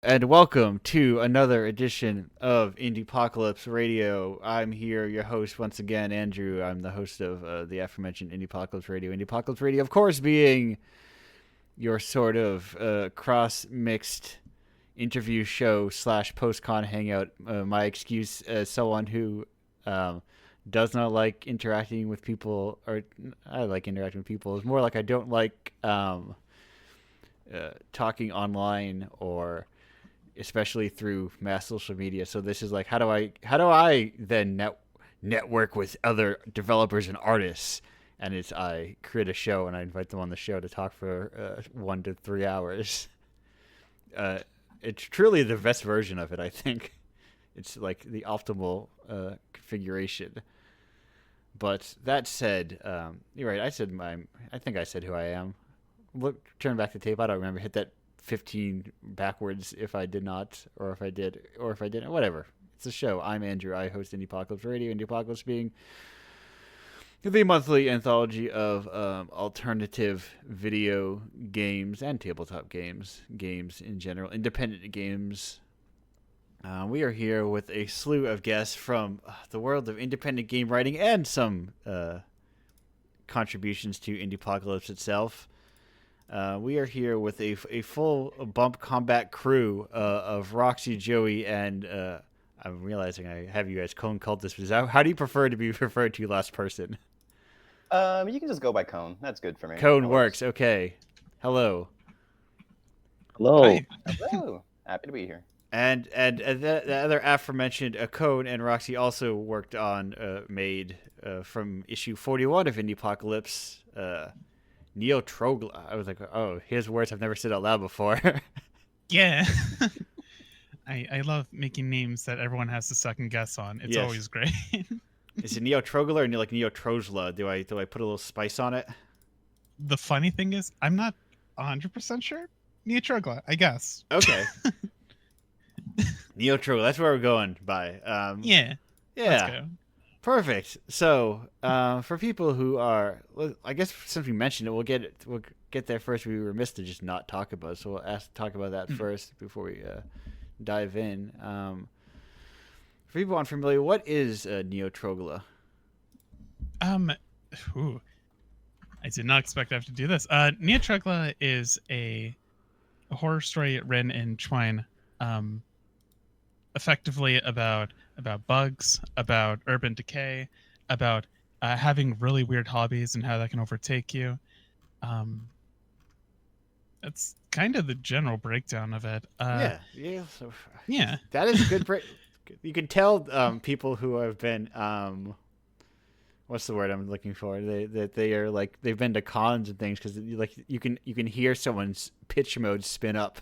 And welcome to another edition of Indiepocalypse Radio. I'm here, your host once again, Andrew. I'm the host of the aforementioned Indiepocalypse Radio. Indiepocalypse Radio, of course, being your sort of cross-mixed interview show slash post-con hangout. My excuse as someone who does not like interacting with people, or I like interacting with people. It's more like I don't like talking online or especially through mass social media. So this is like, how do I then network with other developers and artists? And it's I create a show and I invite them on the show to talk for 1 to 3 hours. It's truly the best version of it, I think. It's like the optimal configuration. But that said, you're right. I think I said who I am. Look, turn back the tape. I don't remember. Hit that 15 backwards if I did not, or if I did, or if I didn't. Whatever. It's a show. I'm Andrew. I host Indiepocalypse Radio. Indiepocalypse being the monthly anthology of alternative video games and tabletop games in general, independent games. We are here with a slew of guests from the world of independent game writing and some contributions to Indiepocalypse itself. We are here with a full bump combat crew of Roxy, Joey, and I'm realizing I have you guys Cone Cultists. How do you prefer to be referred to last person? You can just go by Cone. That's good for me. Cone works. Okay. Hello. Hello. Hi. Hello. Happy to be here. And the other aforementioned Cone and Roxy also worked on made from issue 41 of Indiepocalypse. Neo Trogla. I was like, oh, here's words I've never said out loud before. Yeah. I love making names that everyone has to second guess on. It's Yes. always great. Is it Neo Trogla or like Neo Trojla? Do I put a little spice on it? The funny thing is, I'm not 100% sure. Neotrogla, I guess. Okay. Neo Trogla. That's where we're going by. Yeah. Yeah. Let's go. Perfect. So, for people who are, I guess since we mentioned it, we'll get there first. We were remiss to just not talk about it, so we'll talk about that first before we dive in. For people unfamiliar, what is Neo Trogla? Ooh, I did not expect to have to do this. Neotrogla is a horror story written in Twine, effectively about bugs, about urban decay, about having really weird hobbies and how that can overtake you. That's kind of the general breakdown of it. Yeah. So, Yeah. that is a good break. You can tell people who have been what's the word I'm looking for? They are like they've been to cons and things because like you can hear someone's pitch mode spin up,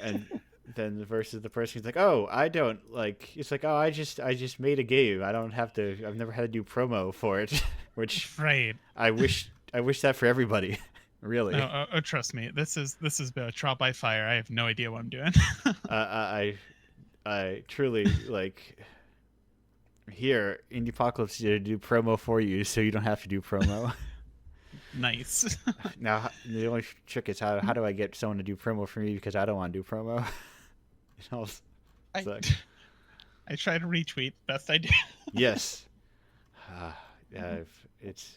and then versus the person who's like, oh, I don't like. It's like, oh, I just made a game. I don't have to. I've never had to do promo for it, which Right. I wish that for everybody. Really. No, trust me. This is a trial by fire. I have no idea what I'm doing. I truly like. Here, Indiepocalypse to do promo for you, so you don't have to do promo. Nice. Now, the only trick is how do I get someone to do promo for me because I don't want to do promo. You know, I like, try to retweet best I do. yes. It's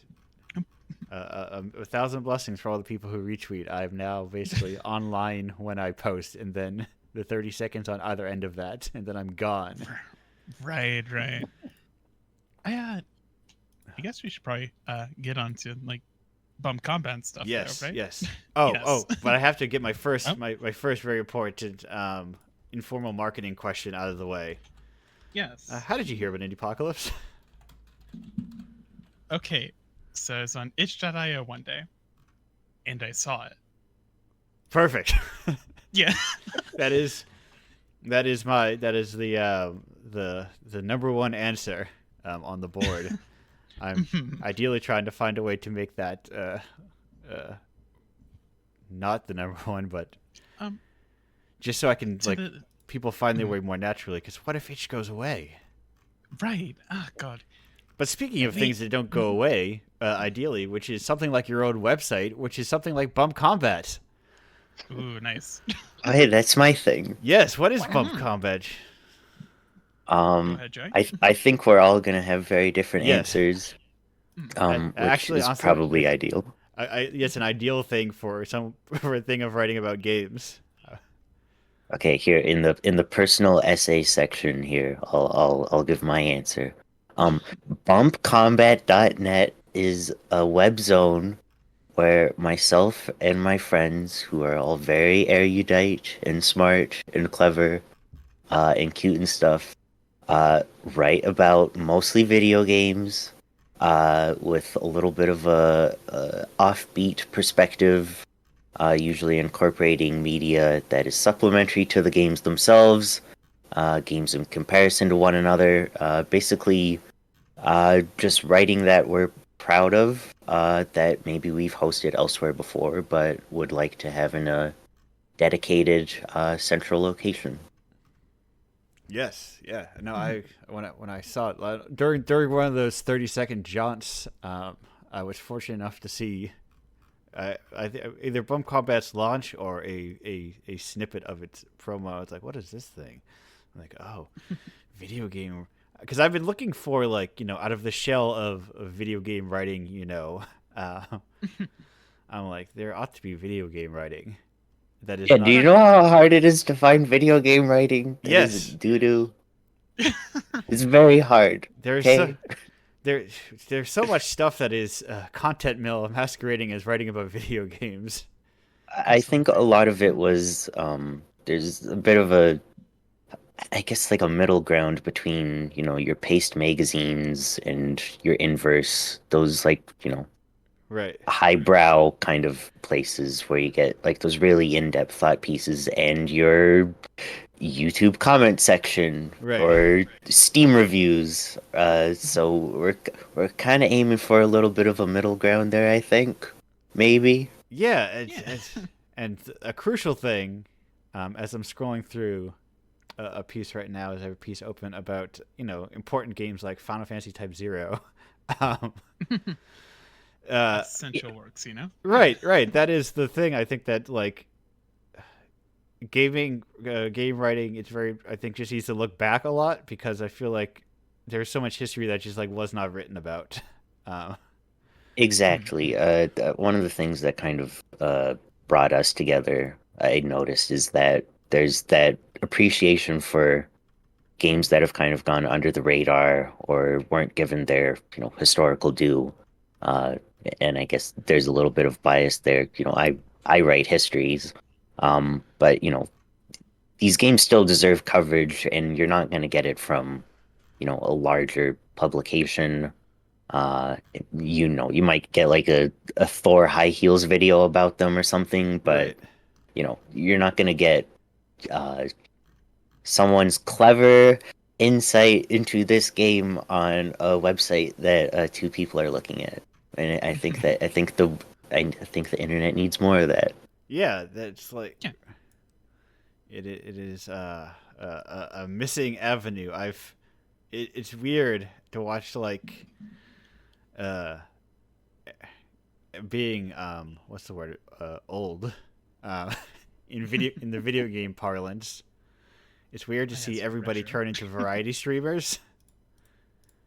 a thousand blessings for all the people who retweet. I'm now basically online when I post, and then the 30 seconds on either end of that, and then I'm gone. Right. I guess we should probably get on to like bump combat stuff. Yes, though, right? yes. Oh, Yes. but I have to get my first Oh. my first very important informal marketing question out of the way. Yes. How did you hear about Indiepocalypse? Okay, so I was on itch.io one day, and I saw it. Perfect. Yeah. that is the number one answer on the board. I'm ideally trying to find a way to make that not the number one, but just so I can like people find their way more naturally. Because what if itch goes away? Right. Oh God. But speaking of things that don't go away, ideally, which is something like your own website, which is something like Bump Combat. Ooh, nice. Oh, hey, that's my thing. Yes. What is bump Mhm. combat? Go Um, ahead, Jay. I think we're all gonna have very different Yes. answers. Which Actually, is honestly, probably ideal. it's an ideal thing for for a thing of writing about games. Okay, here in the personal essay section here, I'll give my answer. Um, bumpcombat.net is a web zone where myself and my friends, who are all very erudite and smart and clever, and cute and stuff, write about mostly video games, with a little bit of a offbeat perspective, usually incorporating media that is supplementary to the games themselves, games in comparison to one another. Basically, just writing that we're proud of, that maybe we've hosted elsewhere before, but would like to have in a dedicated central location. Yes, yeah. No, when I saw it during one of those 30-second jaunts, I was fortunate enough to see either Bump Combat's launch or a snippet of its promo. It's like, what is this thing? I'm like, oh, video game. Because I've been looking for like out of the shell of video game writing. Uh, I'm like, there ought to be video game writing that is Yeah, do not. you know how hard it is to find video game writing that is Yes, doo-doo? It's very hard. there's Okay? there there's so much stuff that is content mill masquerading as writing about video games. I think a lot of it was there's a bit of a, I guess, like a middle ground between, your paste magazines and your inverse, those, like, Right, highbrow kind of places where you get like those really in-depth thought pieces, and your YouTube comment section right. or Steam reviews. So we're kind of aiming for a little bit of a middle ground there, I think. Maybe. Yeah, Yeah. and a crucial thing, as I'm scrolling through a piece right now, as I have a piece open about important games like Final Fantasy Type Zero. um, Essential works, right. That is the thing. I think that like game writing, it's very. I think just needs to look back a lot because I feel like there's so much history that just like was not written about. Uh, Exactly. One of the things that kind of brought us together, I noticed, is that there's that appreciation for games that have kind of gone under the radar or weren't given their, historical due. Uh, and I guess there's a little bit of bias there. I write histories, but these games still deserve coverage, and you're not going to get it from, a larger publication. Uh, you might get like a Thor high heels video about them or something, but right. you're not gonna get uh, someone's clever insight into this game on a website that two people are looking at. And I think the internet needs more of that. Yeah, that's like Yeah. it is a missing avenue. It's weird to watch like uh being what's the word old uh in the video game parlance. It's weird to I had see some everybody pressure. turn into variety streamers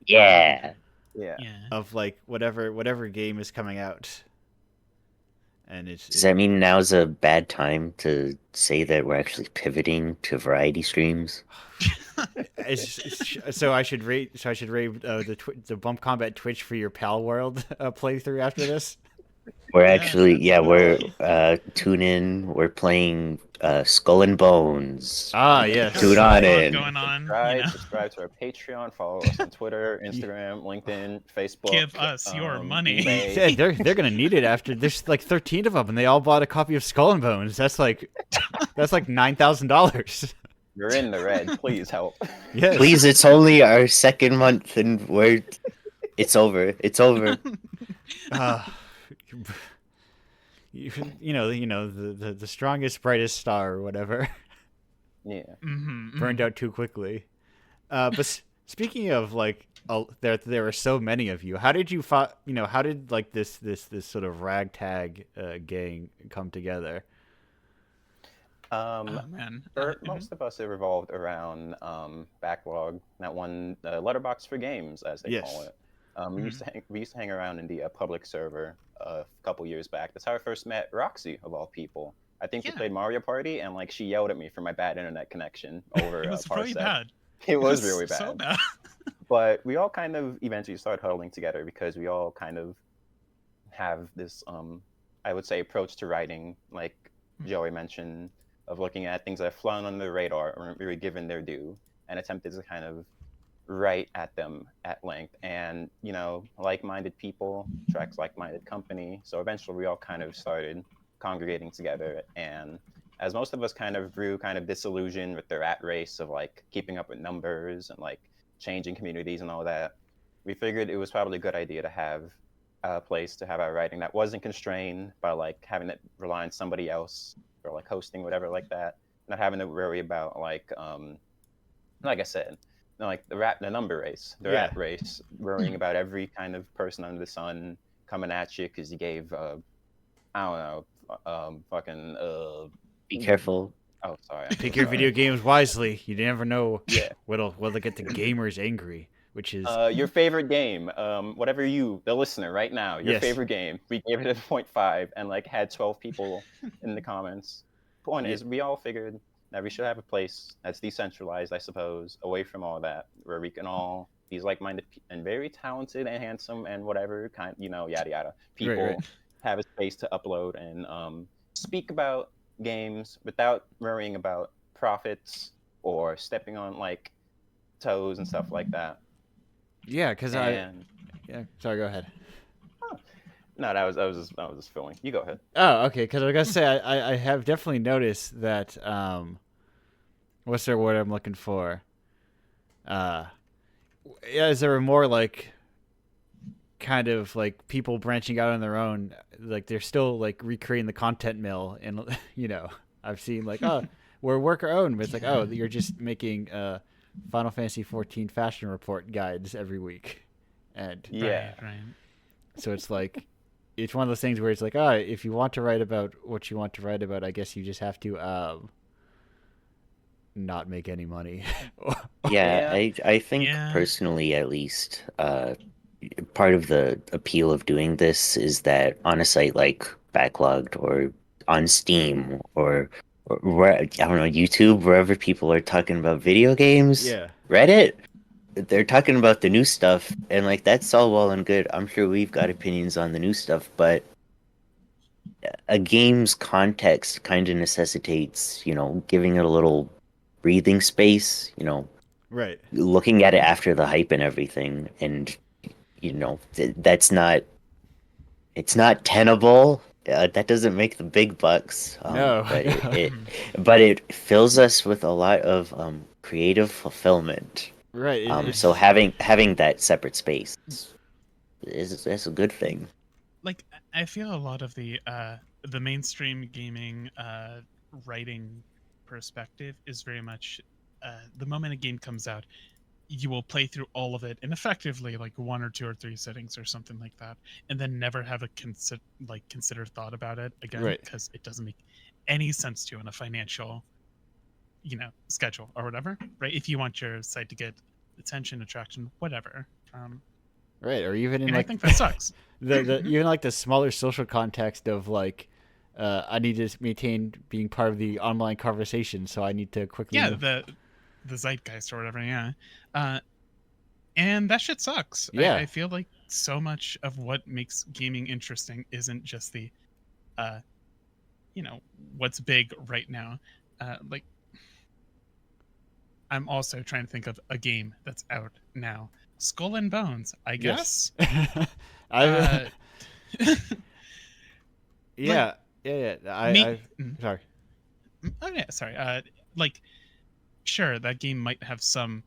Yeah. Yeah. Yeah. of like whatever game is coming out, and Does that mean now's a bad time to say that we're actually pivoting to variety streams? so I should rate the Bump Combat Twitch for your Pal World playthrough after this. We're Yes, actually, yeah, we're absolutely. tune in. We're playing Skull and Bones. Ah, Make yes. sure Tune to on like, Lot in. going on, subscribe to our Patreon, follow us on Twitter, Instagram, LinkedIn, Facebook. Give us your money. eBay. Yeah, they're gonna need it after there's like 13 of them, and they all bought a copy of Skull and Bones. That's like $9,000. You're in the red. Please help. Yes. Please, it's only our second month, and it's over. It's over. Uh, the strongest, brightest star or whatever Yeah. burned out too quickly. But speaking of like, there are so many of you. How did you how did like this sort of ragtag gang come together? Um, Oh man. for Mhm. most of us, it revolved around backlog, that one letterbox for games, as they call Yes. it. We used to hang around in the public server a couple years back. That's how I first met Roxy, of all people. I think we Yeah, played Mario Party, and like she yelled at me for my bad internet connection over it was really Parsec. bad. It It was was really so bad. bad. But we all kind of eventually started huddling together because we all kind of have this I would say approach to writing, like Joey mentioned, of looking at things that have flown under the radar or really given their due and attempted to kind of write at them at length. And like-minded people attracts like-minded company, so eventually we all kind of started congregating together. And as most of us kind of grew kind of disillusioned with the rat race of like keeping up with numbers and like changing communities and all that, we figured it was probably a good idea to have a place to have our writing that wasn't constrained by like having to rely on somebody else for like hosting whatever like that, not having to worry about like I said, like the number race, the Yeah. rat race, worrying about every kind of person under the sun coming at you because you gave I don't know, fucking Be careful. oh sorry, I'm so Pick your sorry. video games wisely. You never know Yeah. what'll get the gamers angry, which is Your favorite game, whatever you, the listener, right now, your yes. favorite game. We gave it a 0.5 and like had 12 people in the comments. Point Yeah. is, we all figured that we should have a place that's decentralized, I suppose, away from all that, where we can all these like-minded and very talented and handsome and whatever kind, yada yada Right, right. people have a space to upload and speak about games without worrying about profits or stepping on like toes and stuff like that. Yeah, because And yeah. Sorry, go ahead. no, that was just filling. You go ahead. Oh, okay. Because I was gonna say I have definitely noticed that what's the word I'm looking for? Uh, yeah, is there more like kind of like people branching out on their own? Like they're still like recreating the content mill, and I've seen like we're work our own, but it's like you're just making Final Fantasy 14 fashion report guides every week, and Yeah. Right. so it's like it's one of those things where it's like, if you want to write about what you want to write about, I guess you just have to not make any money. Yeah, Yeah. I think Yeah. personally, at least, part of the appeal of doing this is that on a site like Backlogged or on Steam or where, I don't know, YouTube, wherever people are talking about video games, Yeah. Reddit, they're talking about the new stuff, and like that's all well and good. I'm sure we've got opinions on the new stuff, but a game's context kind of necessitates, giving it a little breathing space, Right. looking at it after the hype and everything, and that's not, it's not tenable. That doesn't make the big bucks, No. but it, No. it but it fills us with a lot of creative fulfillment. Right. So It's having that separate space is a good thing. Like I feel a lot of the mainstream gaming writing perspective is very much the moment a game comes out, you will play through all of it in effectively like one or two or three settings or something like that, and then never have a considered thought about it again Right. because it doesn't make any sense to you on a financial schedule or whatever, right? If you want your site to get attention, attraction, whatever. right. Or even in And I like think that sucks. the even like the smaller social context of like I need to maintain being part of the online conversation, so I need to quickly Yeah, move. the zeitgeist or whatever. Yeah, uh, and that shit sucks. Yeah. I feel like so much of what makes gaming interesting isn't just the, uh, what's big right now. Like, I'm also trying to think of a game that's out now. Skull and Bones, I Yes. guess. I Uh, yeah. Yeah. me. Sorry. Oh yeah, sorry. Like, sure, that game might have some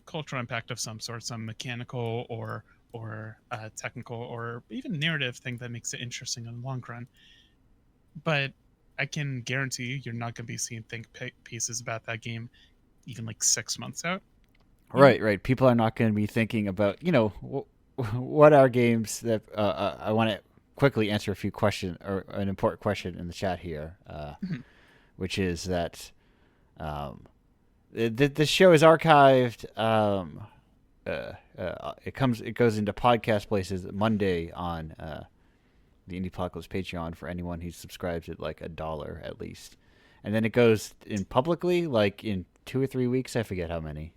cultural impact of some sort, some mechanical or technical or even narrative thing that makes it interesting in the long run. But I can guarantee you're not going to be seeing think pieces about that game even like 6 months out. Right, right. People are not going to be thinking about, what are games that I want to quickly answer a few questions or an important question in the chat here. Mhm. which is that the show is archived. It goes into podcast places Monday on the Indiepocalypse Patreon for anyone who subscribes at like $1 at least, and then it goes in publicly like in 2 or 3 weeks. I forget how many.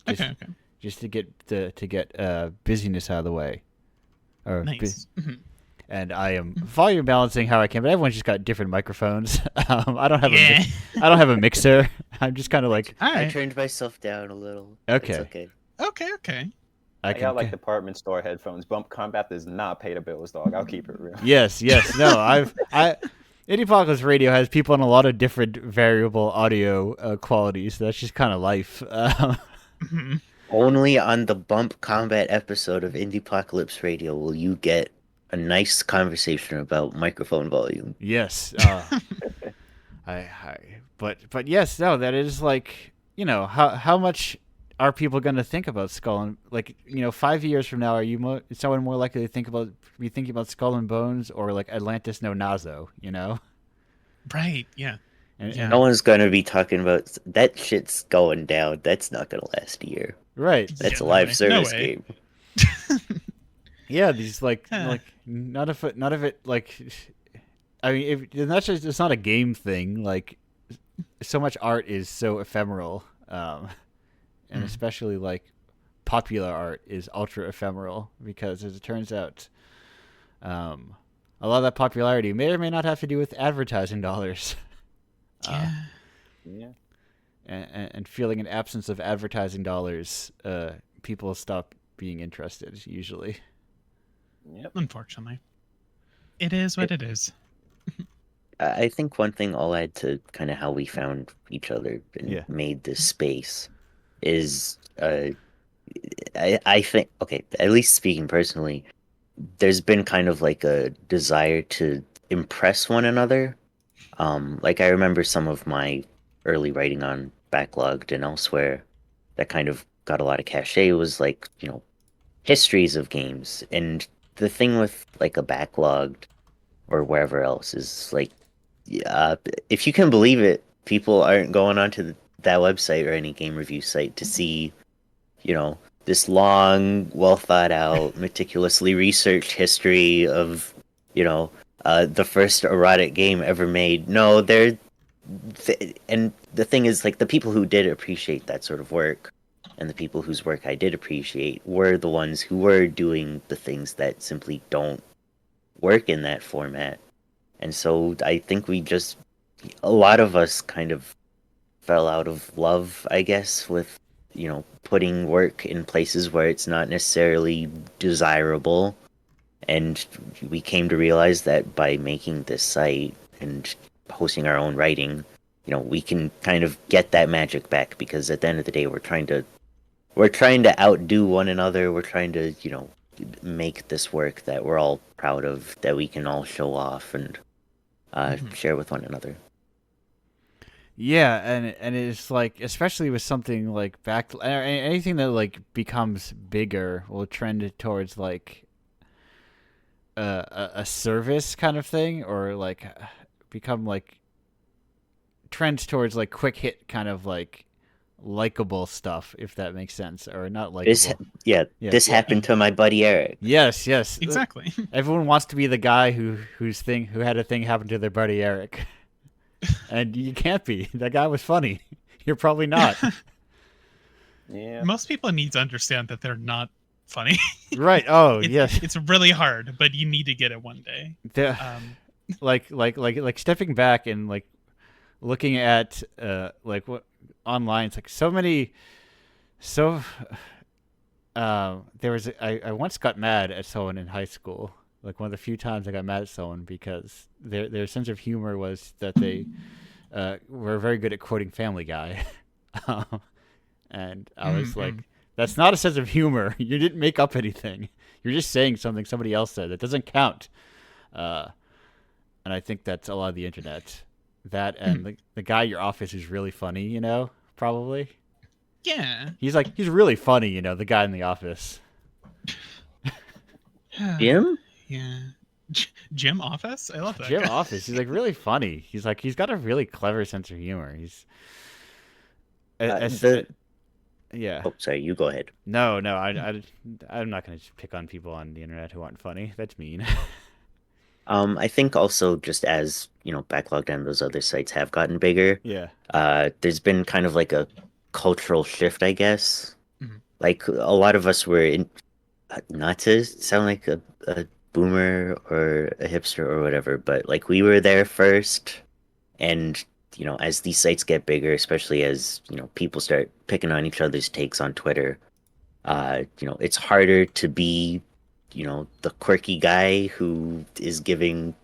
Okay. Just to get busyness out of the way. Nice. And I am volume balancing how I can, but everyone's just got different microphones. I don't have I don't have a mixer. I'm just kind of like. All I right. turned myself down a little. Okay. It's okay. Okay. I got like department store headphones. Bump Combat does not pay the bills, dog. I'll keep it real. Yes. No, Indiepocalypse Radio has people on a lot of different variable audio qualities. That's just kind of life. Only on the Bump Combat episode of Indiepocalypse Radio will you get a nice conversation about microphone volume. Yes. But yes, no, that is like, how much are people going to think about Skull and, like, 5 years from now, are someone more likely to be thinking about Skull and Bones or like Atlantis No Nazo, Right. Yeah. And No one's gonna be talking about that shit's going down. That's not gonna last a year. right. That's Yeah, a no live way. service No way. game. Yeah, these like Huh. none of it like, I mean, it's not a game thing. Like, so much art is so ephemeral, and especially like popular art is ultra ephemeral because, as it turns out, a lot of that popularity may or may not have to do with advertising dollars. Yeah. Yeah. And feeling an absence of advertising dollars, people stop being interested usually. Yep. Unfortunately, it is what it is. I think one thing I'll add to kind of how we found each other and Yeah. made this space is I think, okay, at least speaking personally, there's been kind of like a desire to impress one another. Like I remember some of my early writing on Backlogged and elsewhere that kind of got a lot of cachet was like, histories of games. And the thing with like a Backlogged or wherever else is like, if you can believe it, people aren't going onto that website or any game review site to see, this long, well thought out, meticulously researched history of, the first erotic game ever made. No, and the thing is, like, the people who did appreciate that sort of work and the people whose work I did appreciate were the ones who were doing the things that simply don't work in that format. And so I think a lot of us kind of fell out of love, I guess, with, putting work in places where it's not necessarily desirable. And we came to realize that by making this site and hosting our own writing, we can kind of get that magic back, because at the end of the day, we're trying to outdo one another. We're trying to, make this work that we're all proud of, that we can all show off and share with one another. Yeah, and it's like, especially with something like anything that like becomes bigger will trend towards like a service kind of thing, or like become like trends towards like quick hit kind of like likable stuff, if that makes sense, or not likable. This happened to my buddy Eric. Yes. Exactly. Everyone wants to be the guy who had a thing happen to their buddy Eric. And you can't be. That guy was funny. You're probably not. Yeah. Most people need to understand that they're not funny. Right. Oh, yes. It's really hard, but you need to get it one day. Like stepping back and like looking at like what online, it's like I once got mad at someone in high school. Like, one of the few times I got mad at someone because their sense of humor was that they were very good at quoting Family Guy. And I was like, that's not a sense of humor. You didn't make up anything. You're just saying something somebody else said. That doesn't count. And I think that's a lot of the internet. That and the guy at your office who's really funny, probably. Yeah. He's really funny, the guy in the office. Jim? Yeah. Jim Office. I love that Jim guy. Office. He's like really funny. He's got a really clever sense of humor. He's The yeah. Oh, sorry, you go ahead. No, I'm not gonna just pick on people on the internet who aren't funny. That's mean. I think also just as, Backlog and those other sites have gotten bigger, Yeah. there's been kind of like a cultural shift, I guess. Mhm. Like a lot of us were in, not to sound like a boomer or a hipster or whatever, but like we were there first, and as these sites get bigger, especially as people start picking on each other's takes on Twitter, it's harder to be, the quirky guy who is giving,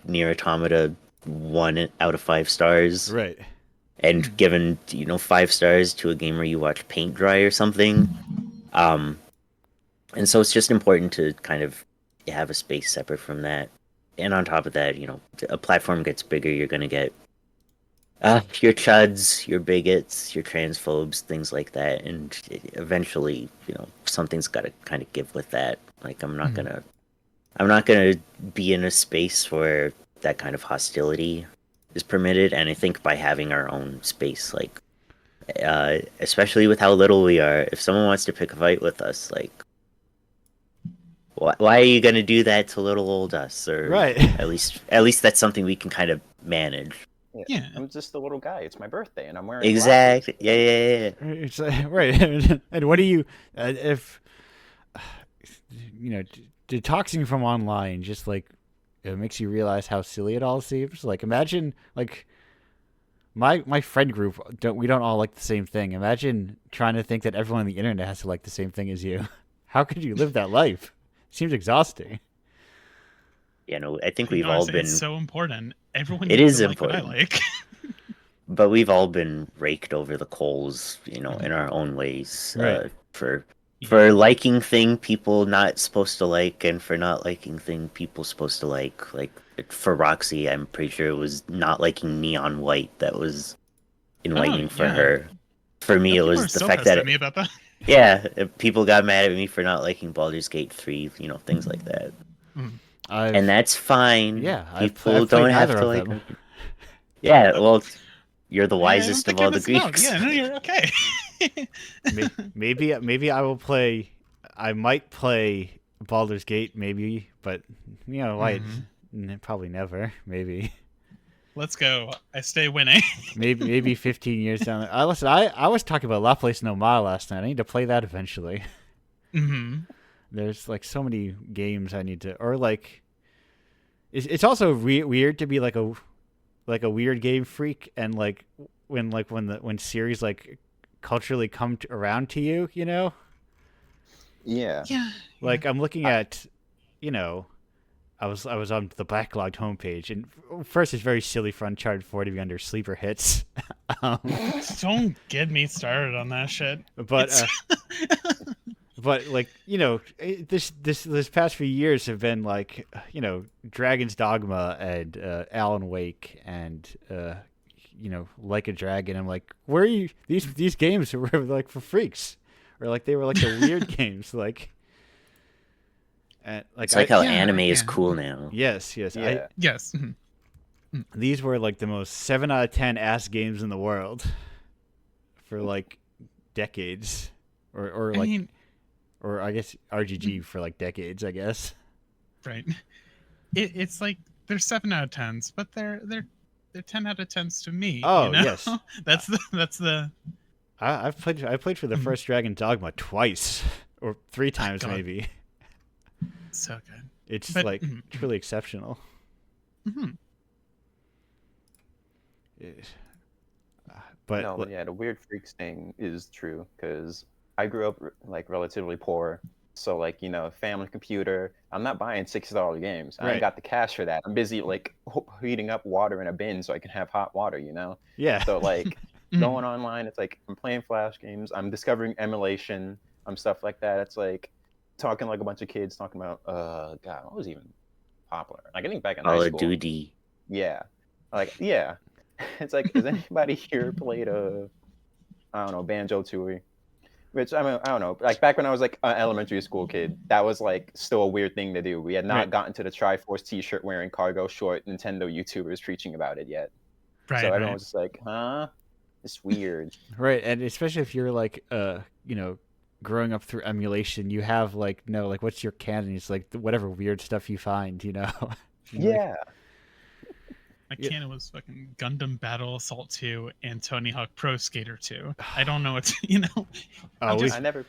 Near Automata 1 out of 5 stars, Right. and given 5 stars to a game where you watch paint dry or something. And so it's just important to kind of have a space separate from that. And on top of that, a platform gets bigger, you're gonna get your chuds, your bigots, your transphobes, things like that, and eventually, something's got to kind of give with that. Like I'm not gonna be in a space where that kind of hostility is permitted, and I think by having our own space, like, especially with how little we are, if someone wants to pick a fight with us, like, why are you gonna do that to little old us? Or Right. at least that's something we can kind of manage. Yeah. I'm just a little guy. It's my birthday, and I'm wearing Exactly. glasses. Yeah. It's right. And what do you if detoxing from online just like it makes you realize how silly it all seems. Like imagine like my friend group we don't all like the same thing. Imagine trying to think that everyone on the internet has to like the same thing as you. How could you live that life? Seems exhausting. Yeah, no, I think You we've know, all it's, been. it's so important. Everyone It needs is to like what I important. like. But we've all been raked over the coals, in our own ways, Right. for Yeah. liking thing people not supposed to like, and for not liking thing people supposed to like. Like for Roxy, I'm pretty sure it was not liking Neon White that was enlightening for yeah. her. For me, it People was are the so fact pissed that at me about that. yeah, people got mad at me for not liking Baldur's Gate 3, things like that. Mhm. And that's fine. I've People played don't have neither to of like them. them. Yeah, well, you're the I don't wisest of think you're all the missing out. Greeks. Yeah, no, you're okay. Maybe I will play. I might play Baldur's Gate, maybe, but probably never. Maybe, Let's go. I stay winning. maybe 15 years down. I listen. I was talking about La Place No More last night. I need to play that eventually. hmm There's like so many games I need to, or like, it's also weird to be like a weird game freak, and like when series like culturally come around to you, Yeah. Yeah. Like I'm looking at, I was on the backlogged homepage, and first it's very silly for Uncharted 4 to be under sleeper hits, Don't get me started on that shit. but It's- but like this past few years have been like Dragon's Dogma and Alan Wake and Like a Dragon. I'm like, where are you? These games were like for freaks, or like they were like the weird games like. And, like It's like how Yeah, anime is yeah. cool now. yes. Yeah. yes. These were like the most 7 out of 10 ass games in the world for like decades, or I like, mean, or I guess RGG for like decades, I guess. right. It's like they're 7 out of 10s, but they're 10 out of 10s to me. Oh, yes. that's the. I played for the Mhm. first Dragon Dogma twice or 3 times God. maybe. So good. It's But- like truly exceptional. hmm But No, yeah, the weird freaks thing is true because I grew up like relatively poor, so like family computer. I'm not buying $60 games. I Right. ain't got the cash for that. I'm busy like heating up water in a bin so I can have hot water. yeah, So like Mhm. going online, it's like I'm playing flash games. I'm discovering emulation. Stuff like that. It's like talking like a bunch of kids talking about God, what was even popular? Like I think back in Call high of school. Duty. Yeah. Like, yeah. It's like, has anybody here played I don't know, Banjo Tooie? Which I mean, I don't know. Like back when I was like an elementary school kid, that was like still a weird thing to do. We had not Right. gotten to the Triforce T-shirt wearing cargo short Nintendo YouTubers preaching about it yet. So Right, everyone right. was just like, "Huh? It's weird." Right, and especially if you're like you know, growing up through emulation, you have like no like what's your canon? It's like whatever weird stuff you find, you know. You're like, Yeah. My Yeah. canon was fucking Gundam Battle Assault 2 and Tony Hawk Pro Skater 2. I don't know what's oh, I'm we, just I never.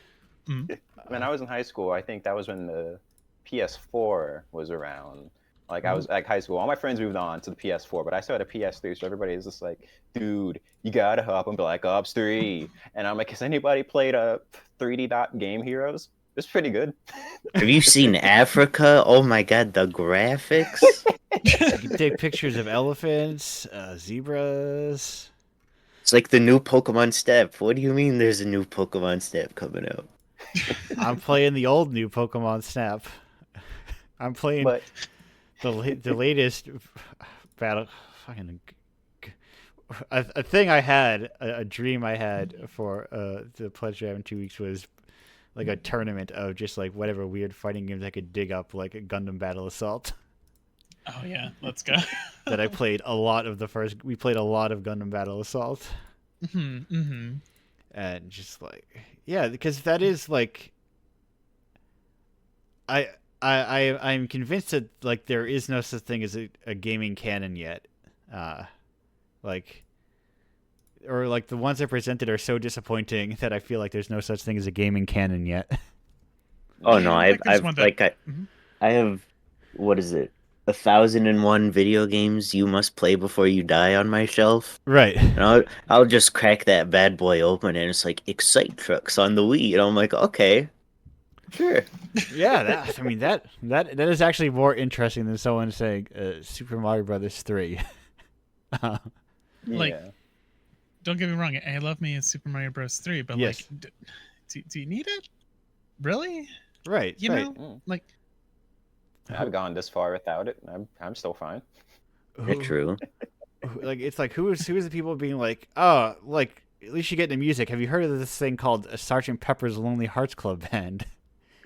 mm, When I was in high school, I think that was when the PS4 was around. Like I Mhm. was like high school. All my friends moved on to the PS4, but I still had a PS3. So everybody is just like, "Dude, you gotta hop on Black Ops 3." And I'm like, "Has anybody played a 3D Dot Game Heroes? It's pretty good." Have you seen Africa? Oh my god, the graphics. you can take pictures of elephants, zebras. It's like the new Pokemon Step. What do you mean there's a new Pokemon Step coming out? I'm playing the old new Pokemon Snap. I'm playing But the latest battle. Fucking a thing I had, a dream I had for the pledge drive in 2 weeks was like a tournament of just like whatever weird fighting games I could dig up, like a Gundam Battle Assault. oh yeah, let's go. That I played a lot of the first. We played a lot of Gundam Battle Assault, and just like yeah, because that is like I I'm convinced that like there is no such thing as a gaming canon yet, like or like the ones that presented are so disappointing that I feel like there's no such thing as a gaming canon yet. Oh Yeah, no, I think there's I've one that like Mhm. I have, what is it? 1,001 video games you must play before you die on my shelf. Right. And I'll just crack that bad boy open and it's like Excite Trucks on the Wii, and I'm like, okay, sure. Yeah, that I mean that is actually more interesting than someone saying Super Mario Brothers 3. Like, yeah, don't get me wrong, I love me in Super Mario Bros. 3, but Yes. like, do you need it? Really? Right. You right. know, like, I've gone this far without it. I'm still fine. Yeah, true. Like it's like who is the people being like, oh, like at least you get the music. Have you heard of this thing called Sergeant Pepper's Lonely Hearts Club Band?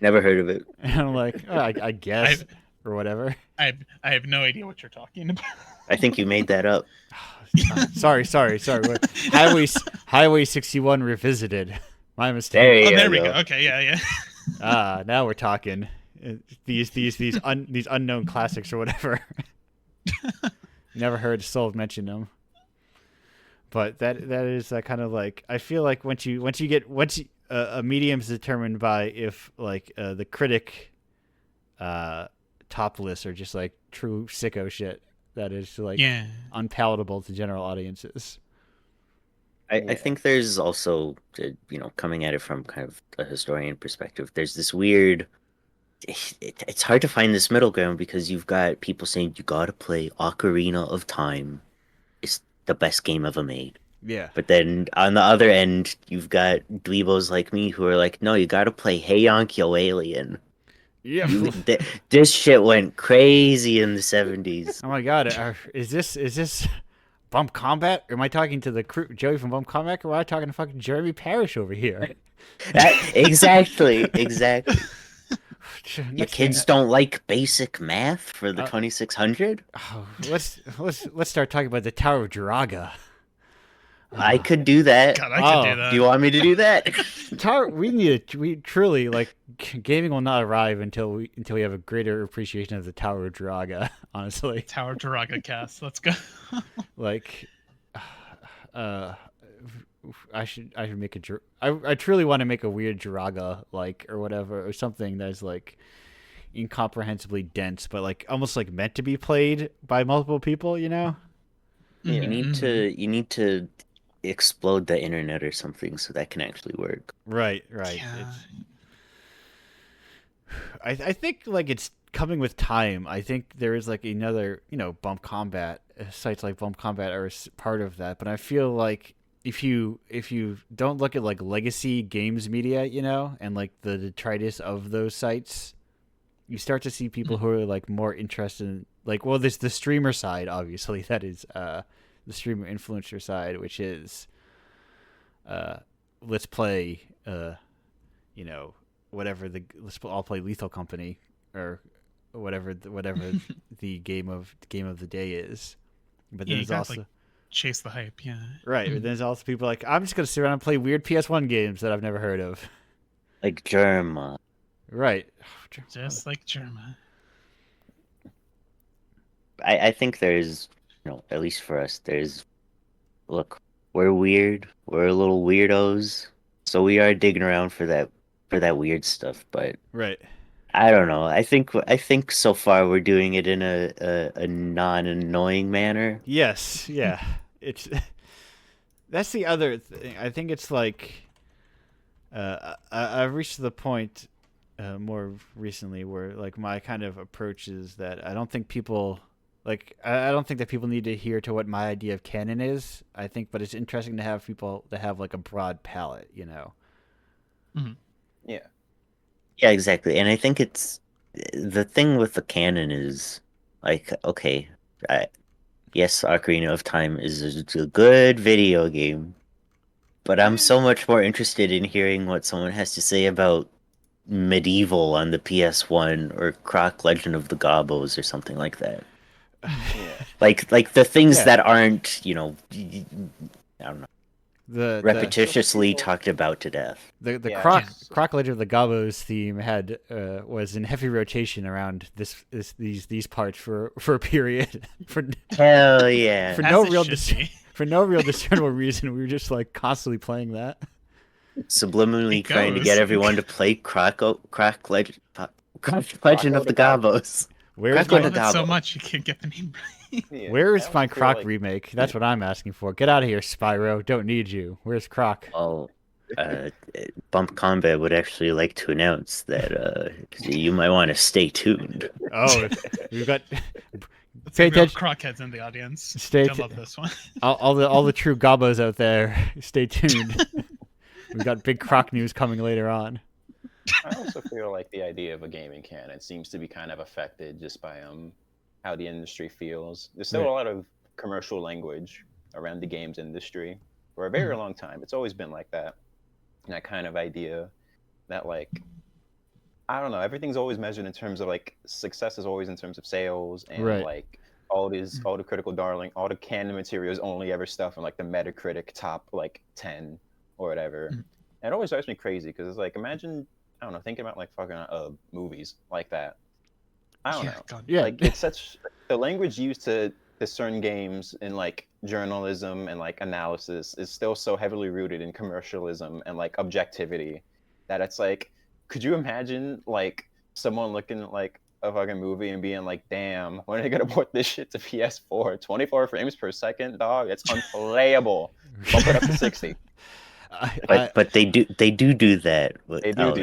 Never heard of it. And I'm like, oh, I guess or whatever. I have no idea what you're talking about. I think you made that up. Sorry. Highway 61 revisited. My mistake. There Oh, you there we go. go. Okay, yeah. Now we're talking. These unknown classics or whatever. Never heard Soul mention them. But that is kind of like I feel like once a medium is determined by if like the critic top lists are just like true sicko shit that is like Yeah. unpalatable to general audiences. I think there's also, coming at it from kind of a historian perspective, there's this weird. It's hard to find this middle ground because you've got people saying you gotta play Ocarina of Time. It's the best game ever made. Yeah. But then on the other end, you've got dweebos like me who are like, no, you gotta play Hey Yo Alien. Yeah. This shit went crazy in the 70s. Oh my god, is this Bump Combat? Or am I talking to the crew, Joey from Bump Combat, or am I talking to fucking Jeremy Parrish over here? Exactly. Your Next kids thing- don't like basic math for the 2600? Oh, let's start talking about the Tower of Jiraga. I could do that. God, I could Oh, do that. Do you want me to do that? Tower, we truly like gaming will not arrive until we have a greater appreciation of the Tower of Jiraga. Honestly, Tower Taraga cast. Let's go. like, I should make I truly want to make a weird Jiraga like or whatever or something that's like incomprehensibly dense, but like almost like meant to be played by multiple people. You know? Yeah. You need to explode the internet or something so that can actually work. Right. Yeah. I think like it's coming with time. I think there is like another, Bump Combat sites like Bump Combat are part of that. But I feel like if you don't look at like legacy games media, and like the detritus of those sites, you start to see people who are like more interested in like, well, there's the streamer side, obviously, that is the streamer influencer side, which is let's play whatever let's all play Lethal Company or whatever the game of the day is. But then Yeah, you there's gotta, also chase the hype. Yeah. right. But there's also people like, I'm just gonna sit around and play weird PS1 games that I've never heard of. Like Germa. Right. Just like Germa. I think there's, at least for us, look, we're weird. We're a little weirdos. So we are digging around for that weird stuff, but Right. I don't know. I think so far we're doing it in a non-annoying manner. Yes. Yeah. It's that's the other thing. I think it's like I've reached the point more recently where like my kind of approach is that I don't think people I don't think that people need to hear to what my idea of canon is. I think, but it's interesting to have people that have like a broad palette, Mm-hmm. Yeah. Yeah, exactly. And I think it's the thing with the canon is like, okay, yes, Ocarina of Time is a good video game, but I'm so much more interested in hearing what someone has to say about Medieval on the PS1 or Croc Legend of the Gobbos or something like that. Yeah. Like the things Yeah. that aren't, I don't know, The repetitiously people- talked about to death. the Yeah, Croc Legend of the Gobbos theme had was in heavy rotation around these parts for a period for Hell yeah. for As no it real should be. for no real discernible reason. We were just like constantly playing that. Subliminally It trying to goes. get everyone to play Croc Legend of the Gobbos. Where's Croc I Legend my love it so Gobbo. much you can't get the name right. Yeah. Where I is also my feel Croc like- remake? That's what I'm asking for. Get out of here, Spyro. Don't need you. Where's Croc? Oh, Bump Combat would actually like to announce that you might want to stay tuned. Oh, we've got It's Pay like real attention. crockheads in the audience. Stay I t- love this one. all the true Gobbos out there. Stay tuned. We've got big Croc news coming later on. I also feel like the idea of a gaming canon seems to be kind of affected just by how the industry feels. There's still Right. a lot of commercial language around the games industry for a very long time. It's always been like that. And that kind of idea that like I don't know, everything's always measured in terms of like success is always in terms of sales and Right. like all the critical darling, all the canon materials only ever stuff in like the Metacritic top like 10 or whatever. And it always drives me crazy because it's like imagine I don't know, thinking about like fucking movies like that. I don't know. God. Yeah. Like it's such the language used to discern games in like journalism and like analysis is still so heavily rooted in commercialism and like objectivity that it's like, could you imagine like someone looking at like a fucking movie and being like, damn, when are they gonna port this shit to PS4? 24 frames per second, dog? It's unplayable. Bump it up to 60. But they do that. They do do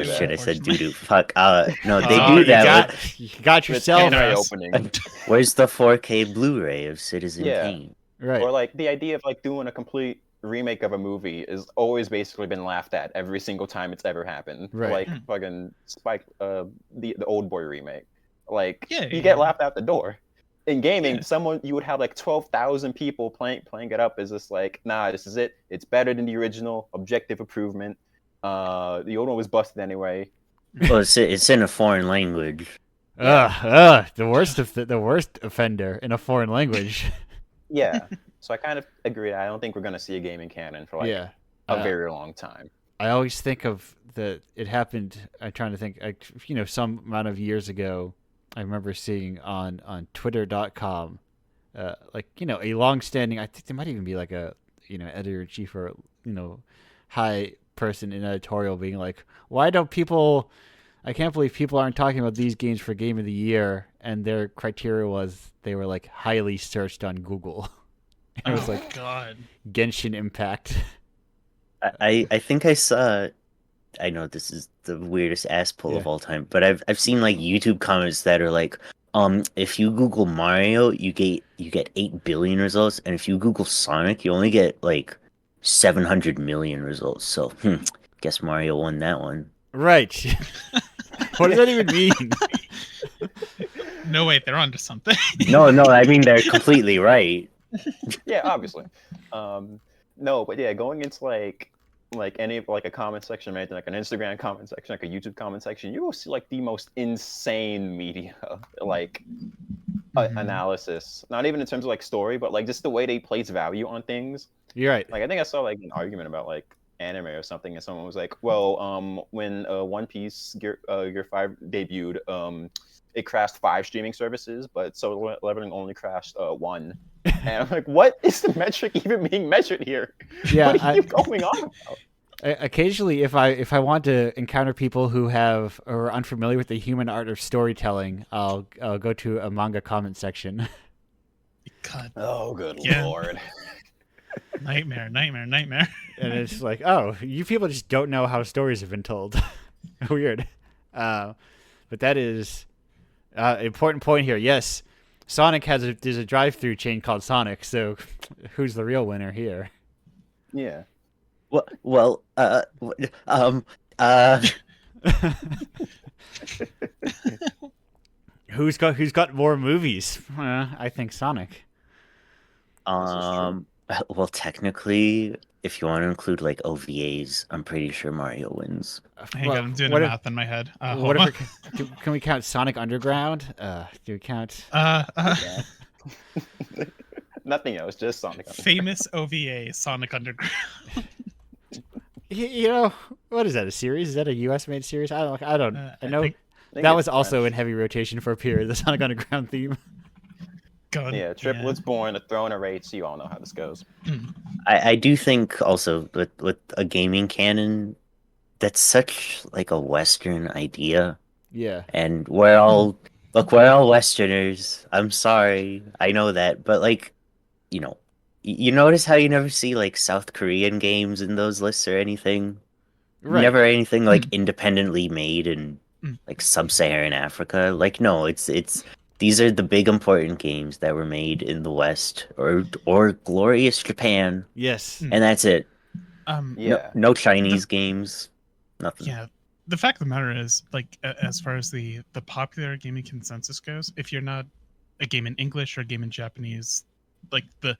shit! that. I said doo doo. Fuck. No, they Oh, do you that. you got yourself It's Yes. opening. Where's the 4K Blu-ray of Citizen Yeah. Kane? right. Or like the idea of like doing a complete remake of a movie has always basically been laughed at every single time it's ever happened. Right. Like fucking Spike, the Old Boy remake. Like Yeah, you yeah. get laughed out the door. In gaming, Yeah. you would have like 12,000 people playing it up as just like, nah, this is it. It's better than the original. Objective improvement. The old one was busted anyway. Well, it's in a foreign language. The worst of the worst offender in a foreign language. Yeah. So I kind of agree. I don't think we're gonna see a gaming canon for like Yeah. a very long time. I always think of it happened. I'm trying to think, some amount of years ago, I remember seeing on twitter.com, a long-standing, I think there might even be like a, editor-in-chief or, high person in editorial being like, why don't people, I can't believe people aren't talking about these games for Game of the Year. And their criteria was they were like highly searched on Google. It was Oh, like God. Genshin Impact. I think I saw. I know this is the weirdest ass pull of Yeah. all time, but I've seen like YouTube comments that are like, if you Google Mario, you get 8 billion results, and if you Google Sonic, you only get like 700 million results. So, guess Mario won that one. Right. What does that even mean? No, wait, they're onto something. No, I mean they're completely right. Yeah, obviously. No, but yeah, going into like like any like a comment section, maybe like an Instagram comment section, like a YouTube comment section, you will see like the most insane media like analysis. Not even in terms of like story, but like just the way they place value on things. You're right. Like I think I saw like an argument about like anime or something, and someone was like, "Well, when One Piece Gear 5 debuted, it crashed 5 streaming services, but Solo Leveling only crashed 1." And I'm like, "What is the metric even being measured here? Yeah, What are you going on about?" Occasionally, if I want to encounter people who are unfamiliar with the human art of storytelling, I'll go to a manga comment section. God, Oh, good Yeah. lord! nightmare. And it's like, oh, you people just don't know how stories have been told. Weird. But that is important point here. Yes, Sonic there's a drive-through chain called Sonic. So, who's the real winner here? Yeah. Well, Who's got more movies? I think Sonic. well, technically, if you want to include like OVAs, I'm pretty sure Mario wins. Hang on, I'm doing the what if- math in my head. What Hold if can we count Sonic Underground? Do we count? on. Yeah. Nothing else, just Sonic. Famous OVA, Sonic Underground. You know, what is that? A series? Is that a U.S. made series? I don't. I know think that was also in heavy rotation for a period. The Sonic Underground theme. God, Yeah, Triplets Born, A Throne of Rage. You all know how this goes. I do think also with a gaming canon, that's such like a Western idea, Yeah. and we're all Westerners. I'm sorry, I know that, but like, you know, you notice how you never see like South Korean games in those lists or anything. Right. Never anything like independently made in Mm. like sub-Saharan Africa. Like no, it's these are the big important games that were made in the West or glorious Japan, Yes. and that's it. Yeah. No Chinese games, nothing. Yeah, the fact of the matter is, like, as far as the popular gaming consensus goes, if you're not a game in English or a game in Japanese, like the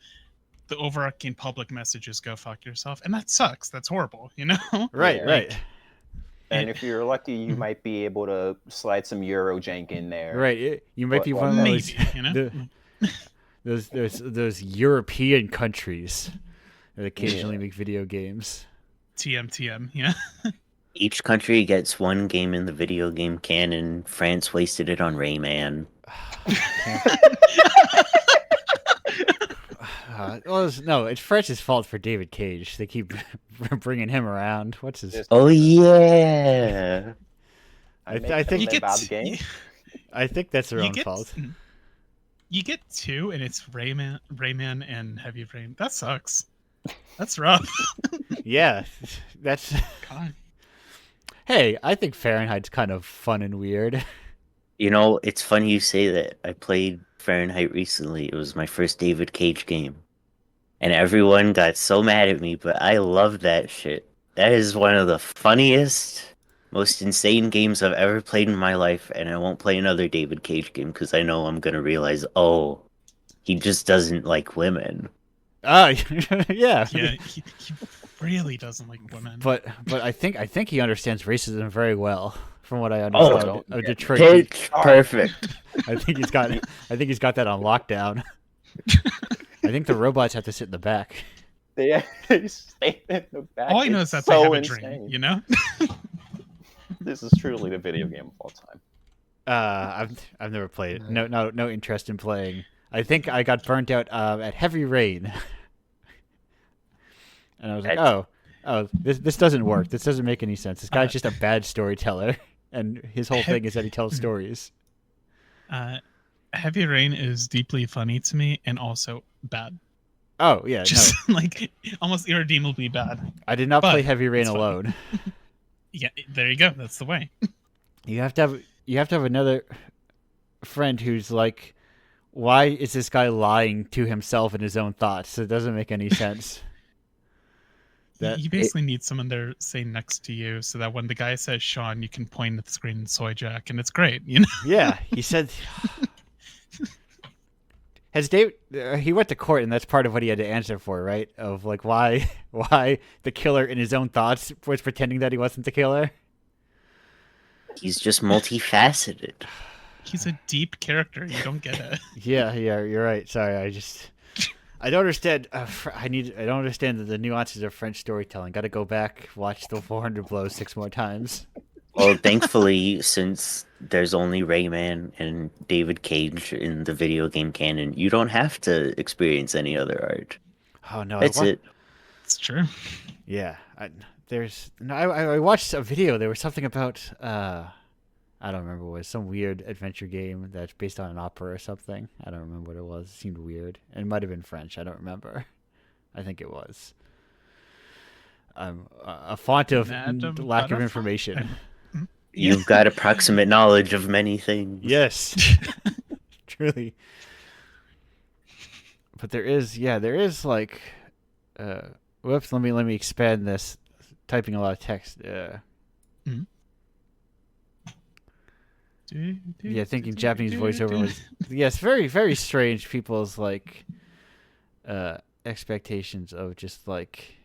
overarching public message is "go fuck yourself," and that sucks. That's horrible, you know. Right. Yeah. Right. And if you're lucky, you might be able to slide some Eurojank in there. Right. You might be What- one of Maybe, those. you know. those European countries that occasionally make video games. TM, yeah. Each country gets one game in the video game canon. France wasted it on Rayman. No, it's French's fault for David Cage. They keep bringing him around. What's his? Just- Oh yeah. I make think them You about get the game. I think that's their you own get fault. you get 2, and it's Rayman, and Heavy Rain. That sucks. That's rough. Yeah, that's. God. Hey, I think Fahrenheit's kind of fun and weird. You know, it's funny you say that. I played Fahrenheit recently. It was my first David Cage game. And everyone got so mad at me, but I love that shit. That is one of the funniest, most insane games I've ever played in my life, and I won't play another David Cage game because I know I'm gonna realize, oh, he just doesn't like women. Ah, yeah. Yeah, he really doesn't like women. But I think he understands racism very well, from what I Oh, understand of Detroit. Pitch perfect. I think he's got that on lockdown. I think the robots have to sit in the back. They stay in the back. All I know is It's that so they have a insane. dream, you know? This is truly the video game of all time. I've never played it. No interest in playing. I think I got burnt out at Heavy Rain, and I was like, oh, this doesn't work. This doesn't make any sense. This guy's just a bad storyteller, and his whole thing is that he tells stories. Heavy Rain is deeply funny to me and also bad. Oh yeah, Just like almost irredeemably bad. I did not but play Heavy Rain it's funny. alone. Yeah, there you go. That's the way. You have to have another friend who's like, why is this guy lying to himself in his own thoughts? It doesn't make any sense. You basically need someone there sitting next to you so that when the guy says Sean, you can point at the screen and soy jack, and it's great, you know? Yeah, he said, has Dave? He went to court, and that's part of what he had to answer for, right? Of like why the killer in his own thoughts was pretending that he wasn't the killer. He's just multifaceted. He's a deep character. You don't get it. Yeah, you're right. Sorry, I don't understand. I don't understand the nuances of French storytelling. Got to go back, watch the 400 Blows 6 more times. Well, thankfully, since there's only Rayman and David Cage in the video game canon, you don't have to experience any other art. Oh no, That's it. It's true. Yeah, I watched a video. There was something about I don't remember what it was, some weird adventure game that's based on an opera or something. I don't remember what it was. It seemed weird. It might have been French. I don't remember. I think it was. A font of lack of information. You've got approximate knowledge of many things. Yes, truly. But there is like, whoops. Let me expand this. Typing a lot of text. Yeah, thinking Japanese voiceover was yes, very very strange. People's like expectations of just like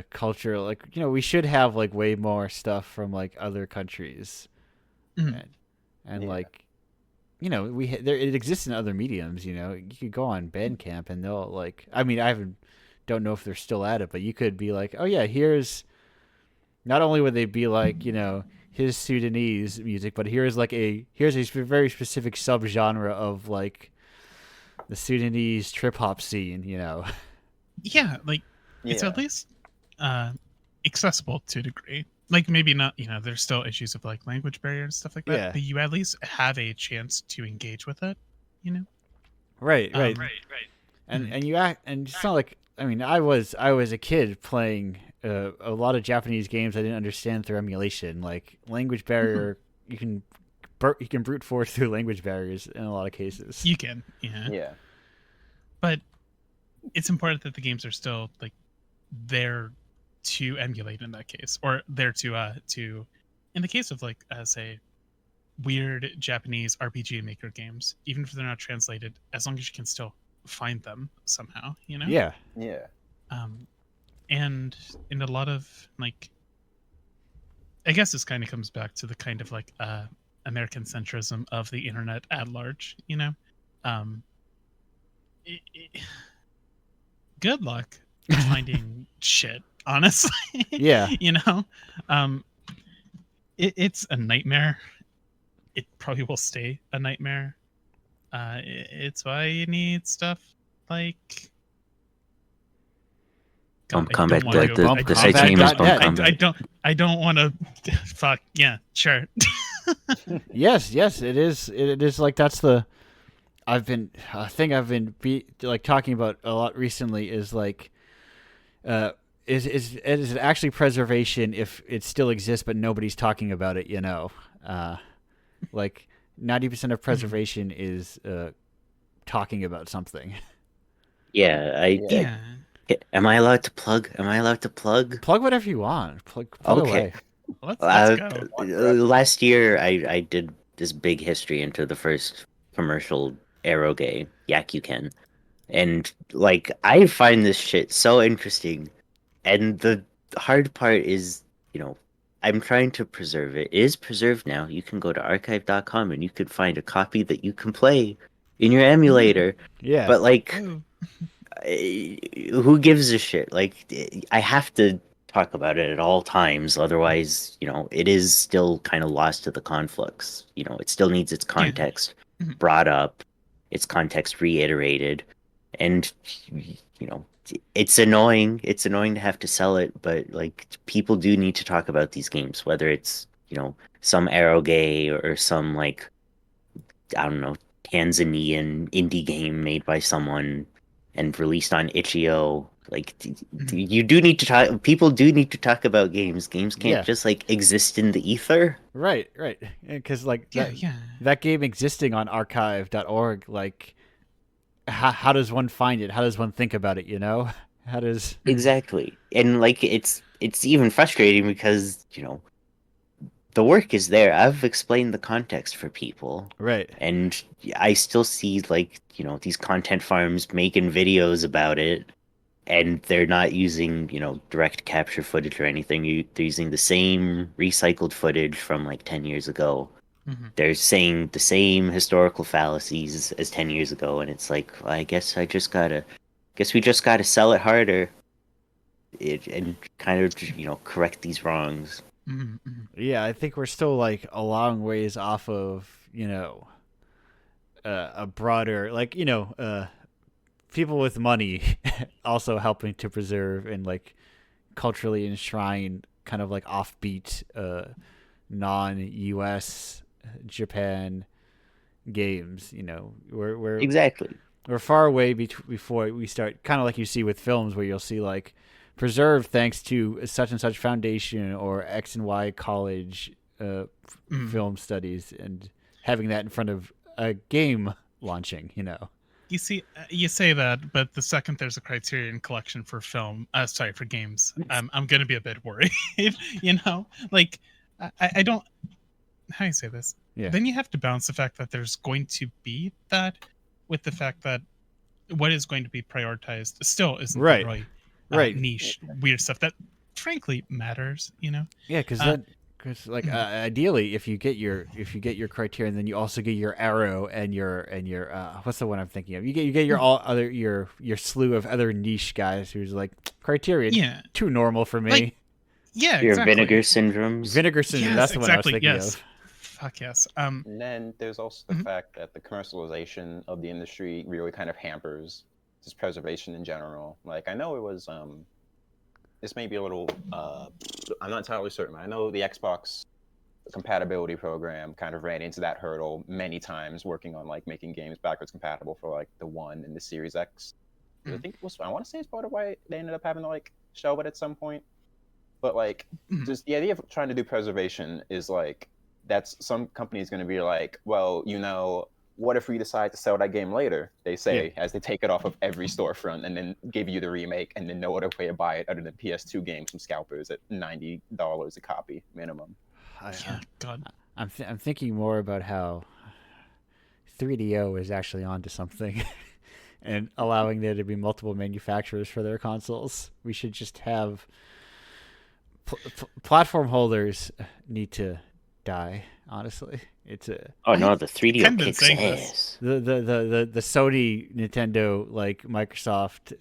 culture, like we should have like way more stuff from like other countries, and like it exists in other mediums. You could go on Bandcamp and they'll like. I mean, don't know if they're still at it, but you could be like, oh yeah, here's. Not only would they be like, his Sudanese music, but here's a very specific subgenre of like the Sudanese trip hop scene, Yeah, like it's at least accessible to a degree. Like maybe not, there's still issues of like language barrier and stuff like that. Yeah. But you at least have a chance to engage with it, Right. And you act, and it's not like I was a kid playing a lot of Japanese games I didn't understand through emulation. Like language barrier, you can brute force through language barriers in a lot of cases. You can, yeah. Yeah. But it's important that the games are still like there to emulate in that case, or there to in the case of like say weird Japanese RPG Maker games, even if they're not translated, as long as you can still find them somehow, Yeah. Yeah. And in a lot of like, I guess this kind of comes back to the kind of like American centrism of the internet at large, good luck finding shit, honestly. Yeah. It's a nightmare. It probably will stay a nightmare. It's why you need stuff like Combat, like the site's name is Bump Combat. I don't want to. Fuck yeah, sure. Yes, it is. It is like that's the. I've been like talking about a lot recently is like, is it actually preservation if it still exists but nobody's talking about it? Like 90% of preservation is talking about something. Yeah, Am I allowed to plug? Plug whatever you want. Plug okay. Away. Let's go. Last year, I did this big history into the first commercial Aero game, Yakuken. And, like, I find this shit so interesting. And the hard part is, I'm trying to preserve it. It is preserved now. You can go to archive.com and you can find a copy that you can play in your emulator. Yeah. But, like... who gives a shit? Like, I have to talk about it at all times, otherwise, it is still kind of lost to the conflux. It still needs its context brought up, its context reiterated, and it's annoying. It's annoying to have to sell it, but like people do need to talk about these games, whether it's some Aerogay or some like I don't know Tanzanian indie game made by someone and released on itch.io. Like, you do need to talk. People do need to talk about games. Games can't just like exist in the ether. Right. Because like that game existing on archive.org, like, how does one find it? How does one think about it? How does exactly? And like, it's even frustrating because the work is there. I've explained the context for people. Right. And I still see like, these content farms making videos about it, and they're not using, direct capture footage or anything. They're using the same recycled footage from like 10 years ago. Mm-hmm. They're saying the same historical fallacies as 10 years ago, and it's like, well, I guess we just gotta sell it harder, and kind of, correct these wrongs. Mm-hmm. Mm-hmm. Yeah, I think we're still like a long ways off of, a broader, like, people with money also helping to preserve and like culturally enshrine kind of like offbeat non-US Japan games. We're Exactly. we're far away before we start, kind of like you see with films where you'll see like preserved thanks to such and such foundation or X and Y college film studies, and having that in front of a game launching. You see, you say that, but the second there's a Criterion collection for for games, I'm gonna be a bit worried. Like I don't. How do you say this? Yeah. Then you have to balance the fact that there's going to be that with the fact that what is going to be prioritized still isn't Right. the Right. niche weird stuff that frankly matters. Yeah, because ideally, if you get your Criterion, then you also get your Arrow and your what's the one I'm thinking of? You get your all other your slew of other niche guys who's like Criterion. Yeah. Too normal for me. Like, yeah, Your exactly. Vinegar Syndromes. Vinegar Syndrome. Yes, That's the one I was exactly, thinking yes. of. Fuck yes. And then there's also the fact that the commercialization of the industry really kind of hampers just preservation in general. Like, I know it was this may be a little I'm not entirely certain. I know the Xbox compatibility program kind of ran into that hurdle many times, working on like making games backwards compatible for like the One and the Series X. I think I want to say it's part of why they ended up having to like shelve it at some point. But like, just the idea of trying to do preservation is like, that's some companies going to be like, well, what if we decide to sell that game later? They say, as they take it off of every storefront and then give you the remake, and then no other way to buy it other than PS2 games from scalpers at $90 a copy minimum. God. I'm thinking more about how 3DO is actually onto something, and allowing there to be multiple manufacturers for their consoles. We should just have platform holders need to die. Honestly, it's a no, the 3DO been kicks saying ass. the Sony, Nintendo, like Microsoft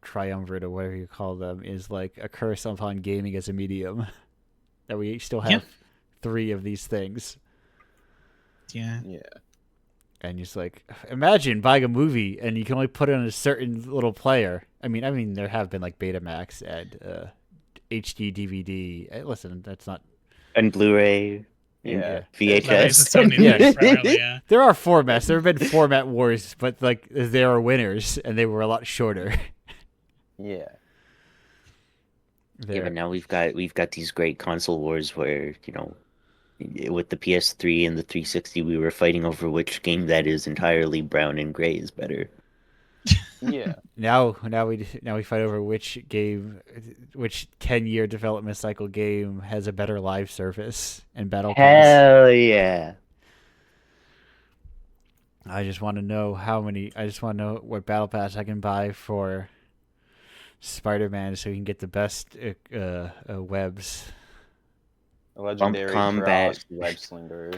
triumvirate or whatever you call them is like a curse upon gaming as a medium. That we still have 3 of these things. Yeah. And it's like, imagine buying a movie and you can only put it on a certain little player. I mean, there have been like Betamax and HD DVD. Listen, that's not. And Blu-ray. Yeah. VHS. There are formats. There have been format wars, but like there are winners, and they were a lot shorter. Yeah. Yeah, but now we've got these great console wars where, with the PS3 and the 360, we were fighting over which game that is entirely brown and gray is better. Yeah. Now we fight over which 10-year development cycle game has a better live service and battle pass. Hell yeah. I just want to know what battle pass I can buy for Spider-Man so we can get the best webs. A legendary combat web slinger.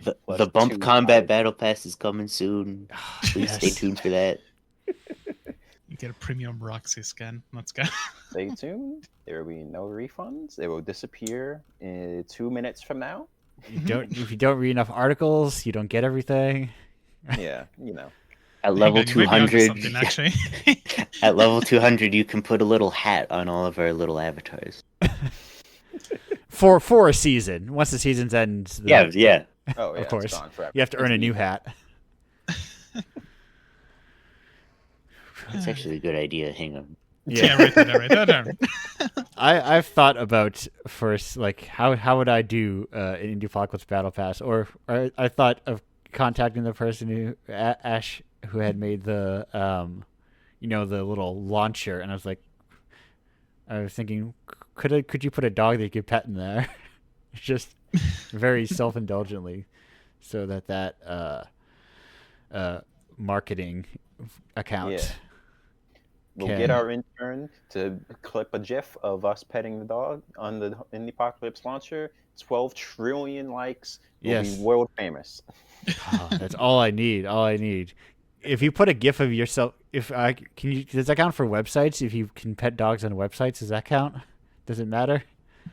The bump combat battle pass is coming soon. Please stay tuned for that. You get a premium Roxy skin. Let's go. Stay tuned. There will be no refunds. They will disappear in 2 minutes from now. If you don't read enough articles, you don't get everything. Yeah, At level 200, Actually. at level 200, you can put a little hat on all of our little avatars. For a season. Once the season's ends. Yeah. Oh, yeah, of course. It's gone forever. You have to earn a new hat. That's actually a good idea. Hang on. Yeah, write that down. I've thought about first, like, how would I do an Indiepocalypse Battle Pass? Or I thought of contacting the person Ash, who had made the the little launcher, and I was thinking, could you put a dog that you could pet in there? just very self-indulgently, so that marketing account Yeah. We'll can. get our intern to clip a GIF of us petting the dog on the Indiepocalypse launcher. 12 trillion likes. We'll be Yes. world famous. Oh, that's all I need. All I need. If you put a GIF of yourself, does that count for websites? If you can pet dogs on websites, does that count? Does it matter?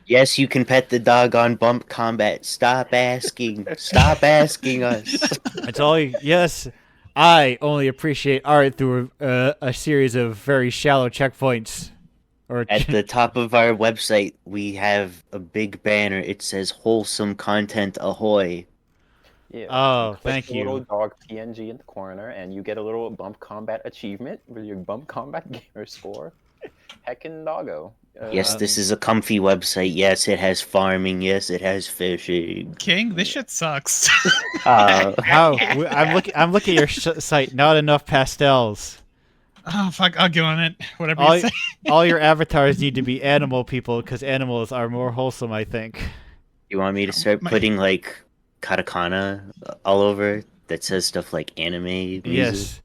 Yes, you can pet the dog on Bump Combat. Stop asking. Stop asking us. That's all. Yes, I only appreciate art through a series of very shallow checkpoints. Or At the top of our website, we have a big banner. It says "Wholesome Content Ahoy." Yeah. Oh, Click thank the little you. dog PNG in the corner, and you get a little Bump Combat achievement with your Bump Combat gamer score. Heckin' doggo. Yes, I this mean, is a comfy website. Yes, it has farming. Yes, it has fishing. King, this shit sucks. How I'm looking at your site. Not enough pastels. Oh fuck, I'll go on it. Whatever All you say. all your avatars need to be animal people because animals are more wholesome. I think. You want me to start My- putting like katakana all over that says stuff like anime music? Yes.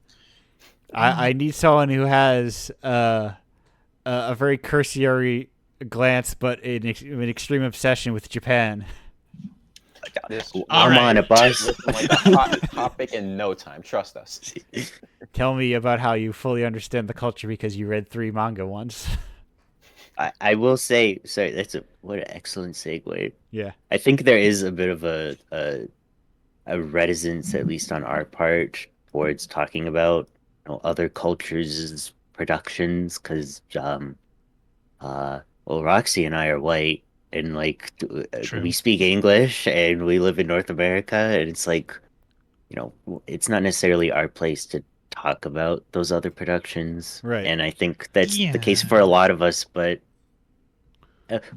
I need someone who has a very cursory glance, but an extreme obsession with Japan. this All I'm right. on it, boss. looking like a hot topic in no time. Trust us. Tell me about how you fully understand the culture because you read 3 manga once. I will say, sorry, what an excellent segue. Yeah. I think there is a bit of a reticence, at least on our part, towards talking about other cultures' productions, because well, Roxy and I are white, and like True. we speak English, and we live in North America, and it's like, it's not necessarily our place to talk about those other productions, Right. and I think that's the case Yeah. for a lot of us, but.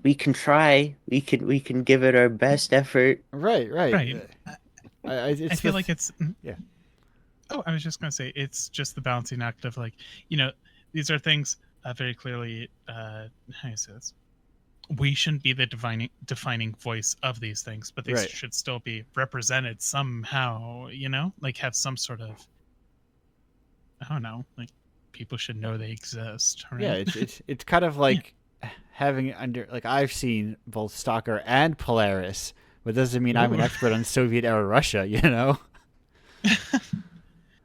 We can try. We can give it our best effort. Right. Right. I It's feel like it's. yeah. Oh, I was just gonna say it's just the balancing act of like, these are things very clearly. How do you say this? We shouldn't be the defining voice of these things, but these Right. should still be represented somehow. Like have some sort of. I don't know. Like people should know they exist. Right? Yeah, it's kind of like having like I've seen both Stalker and Polaris, but doesn't mean I'm an Ooh. expert on Soviet era Russia, You're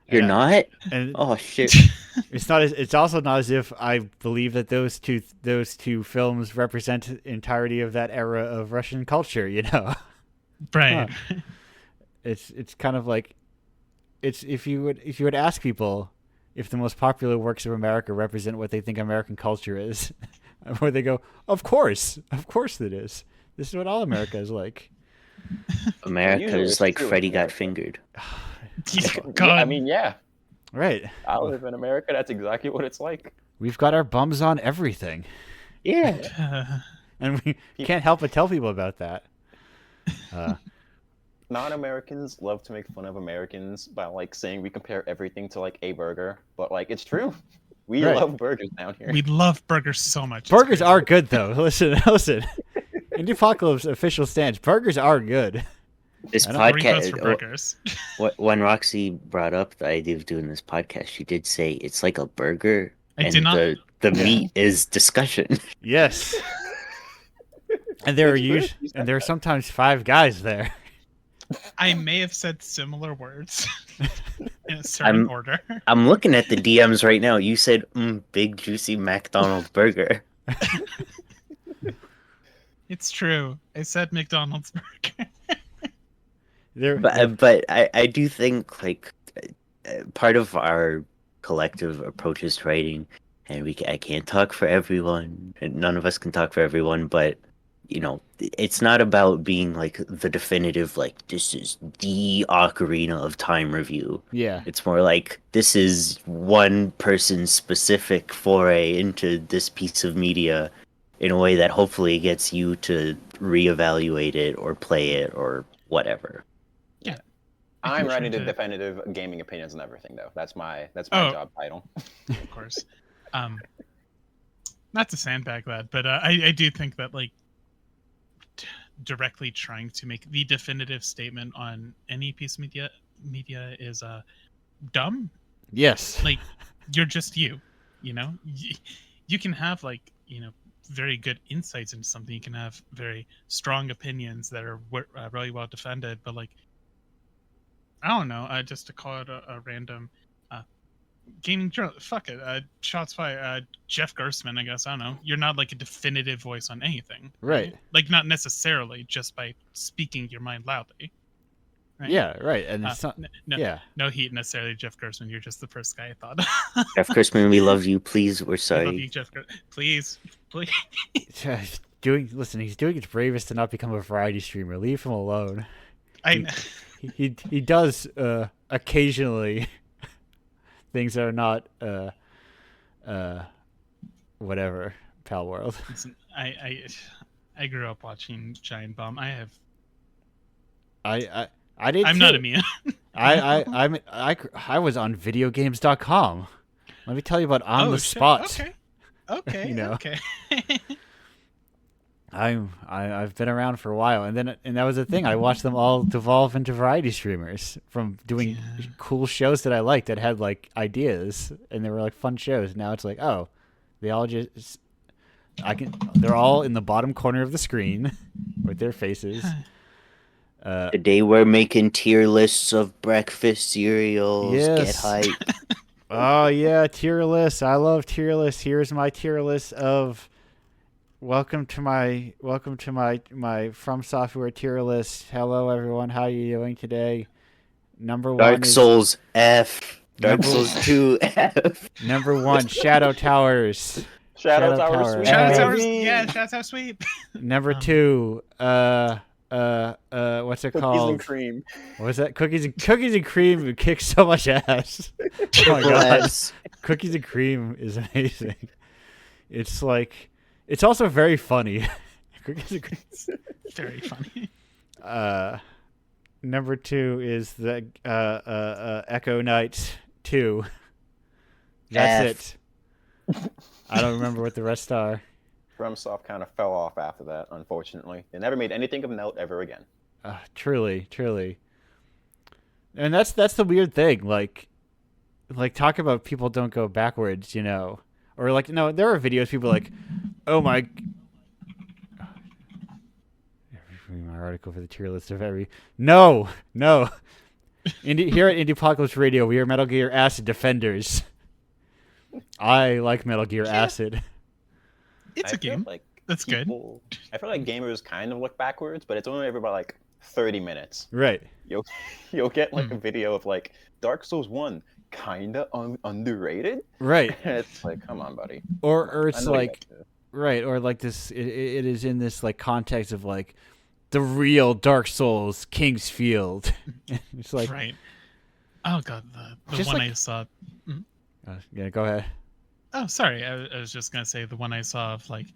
And not? And Oh shit. it's also not as if I believe that those two films represent the entirety of that era of Russian culture, Right. It's kind of like if you would ask people if the most popular works of America represent what they think American culture is, where they go, of course it is. This is what all America is like. America is it's like true in Freddy got America. fingered. God. Yeah, I mean, yeah. Right. I live in America. That's exactly what it's like. We've got our bums on everything, Yeah. and we can't help but tell people about that. Non-Americans love to make fun of Americans by saying we compare everything to a burger, but it's true. We Right. love burgers down here. We love burgers so much. It's Burgers crazy. are good, though. Listen. Indiepocalypse official stance. Burgers are good. This I don't- Doritos for podcast. burgers. When Roxy brought up the idea of doing this podcast, she did say it's like a burger, I and did not- the meat is discussion. Yes. And there It's true. are sometimes 5 guys there. I may have said similar words in a certain order. I'm looking at the DMs right now. You said, big juicy McDonald's burger. It's true. I said McDonald's burger. But I do think part of our collective approaches to writing, and I can't talk for everyone, and none of us can talk for everyone, but it's not about being the definitive this is the Ocarina of Time review. Yeah. It's more like this is one person's specific foray into this piece of media in a way that hopefully gets you to reevaluate it or play it or whatever. Yeah. I'm writing the to- definitive gaming opinions and everything, though. That's my Oh. job title. Of course. Not to sandbag that, but I do think that directly trying to make the definitive statement on any piece of media is dumb. Yes. Like, you're just you. You know, you can have like, you know, very good insights into something. You can have very strong opinions that are really well defended, but like, I don't know. Just to call it a random gaming journal. Fuck it. Shots fired. Jeff Gerstmann, I guess. I don't know. You're not like a definitive voice on anything, Right. Like, not necessarily just by speaking your mind loudly. Right? Yeah, right. And it's not, yeah. No heat necessarily, Jeff Gerstmann. You're just the first guy I thought. Jeff Gerstmann, we love you. Please, we're I love sorry. you, Jeff please. He's doing his bravest to not become a variety streamer. Leave him alone. He does occasionally things that are not whatever Pal World. Listen, I grew up watching Giant Bomb. I did. I'm too. not immune. I was on videogames.com. Let me tell you about On the Spot. Okay. You know. Okay. I've been around for a while, and that was the thing. I watched them all devolve into variety streamers from doing cool shows that I liked that had like ideas, and they were like fun shows. Now it's like, oh, they all just they're all in the bottom corner of the screen with their faces. Today we're making tier lists of breakfast cereals. Yes. Get hype. Oh yeah, tier lists. I love tier lists. Here's my tier list of welcome to my From Software tier list. Hello everyone, how are you doing today? Number one, Dark Souls F. Dark Souls 2 F. Number one, Shadow Towers. Shadow Tower Sweep. Shadow Towers. baby. Yeah, Shadow Tower Sweep. Number two, what's it Cookies called? and cream. What was that? Cookies and cream kicks so much ass. Oh my god. S. Cookies and cream is amazing. It's like, it's also very funny. Cookies and cream. Very funny. Number two is the Echo Knight 2. That's it. I don't remember what the rest are. FromSoft kind of fell off after that, unfortunately. They never made anything of note ever again. Truly. And that's the weird thing. Like talk about people don't go backwards, you know. Or like, no, there are videos people like, oh my. My article for the tier list of every. No. Here at Indiepocalypse Radio, we are Metal Gear Acid defenders. I like Metal Gear Acid. It's a game. Like That's good. I feel like gamers kind of look backwards, but it's only every about like 30 minutes. Right. You'll get like a video of like Dark Souls 1 kinda underrated. Right. It's like, come on, buddy. Or it's like, right, or like this. It is in this like context of like the real Dark Souls, King's Field. It's like, right. Oh god, the one I saw. Yeah, go ahead. Oh, sorry. I was just gonna say the one I saw of like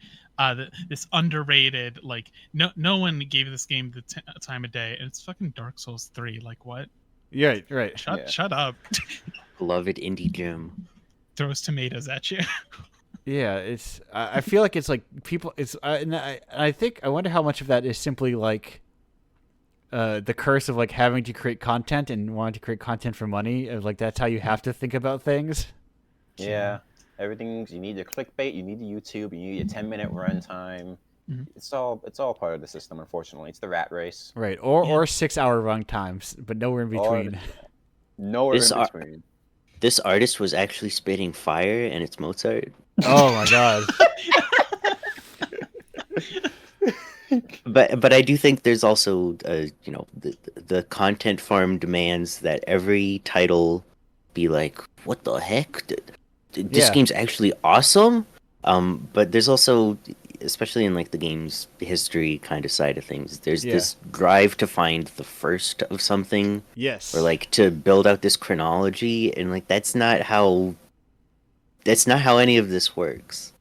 this underrated, like no one gave this game the time of day, and it's fucking Dark Souls 3. Like what? Yeah, right. Shut up. Beloved indie gem. Throws tomatoes at you. Yeah, it's. I feel like it's like people. It's. And I think I wonder how much of that is simply like the curse of like having to create content and wanting to create content for money. Of like that's how you have to think about things. Yeah. Everything's, you need your clickbait, you need the YouTube, you need a 10-minute runtime. Mhm. It's all part of the system, unfortunately. It's the rat race. Right, or 6 hour run times, but nowhere in between. Nowhere in between. This artist was actually spitting fire, and it's Mozart. Oh my god. But I do think there's also you know, the content farm demands that every title be like, what the heck? This game's actually awesome. But there's also, especially in like the game's history kind of side of things, there's this drive to find the first of something. Yes. Or like to build out this chronology, and like that's not how any of this works.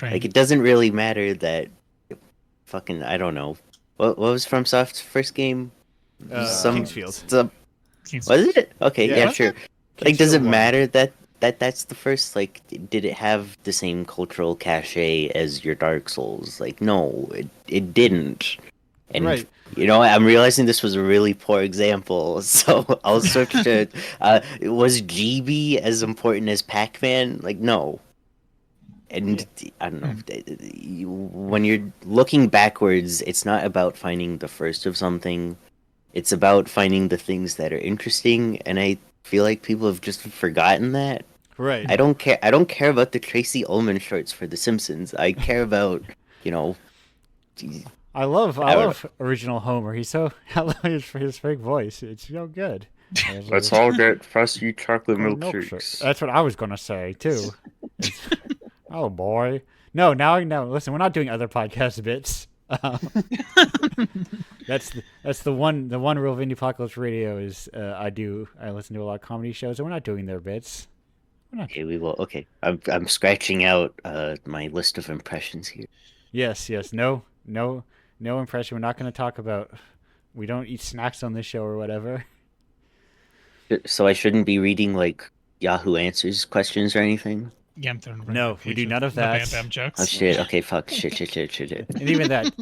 Right. Like it doesn't really matter that fucking, I don't know. What was FromSoft's first game? King's Field. Was it? Okay, yeah, sure. Like, does it 1. matter that's the first? Like, did it have the same cultural cachet as your Dark Souls? Like, no, it didn't. And Right. I'm realizing this was a really poor example, so I'll switch to. Was GB as important as Pac-Man? Like, no. And I don't know. When you're looking backwards, it's not about finding the first of something. It's about finding the things that are interesting, and I feel like people have just forgotten that. Right. I don't care. I don't care about the Tracy Ullman shorts for The Simpsons. I care about, you know. I love I don't love original Homer. He's so I love his fake voice. It's so good. Let's all get frosty chocolate Milkshake. That's what I was gonna say too. Oh boy. No, now listen, we're not doing other podcast bits. That's the one rule of Indiepocalypse Radio is I listen to a lot of comedy shows and we're not doing their bits. Okay, we will. Okay, I'm scratching out my list of impressions here. Yes. No impression. We're not going to talk about. We don't eat snacks on this show or whatever. So I shouldn't be reading like Yahoo Answers questions or anything. Yeah, I'm throwing No, we do none of that. Bam Bam jokes. Oh shit! Okay, fuck. Shit. And even that,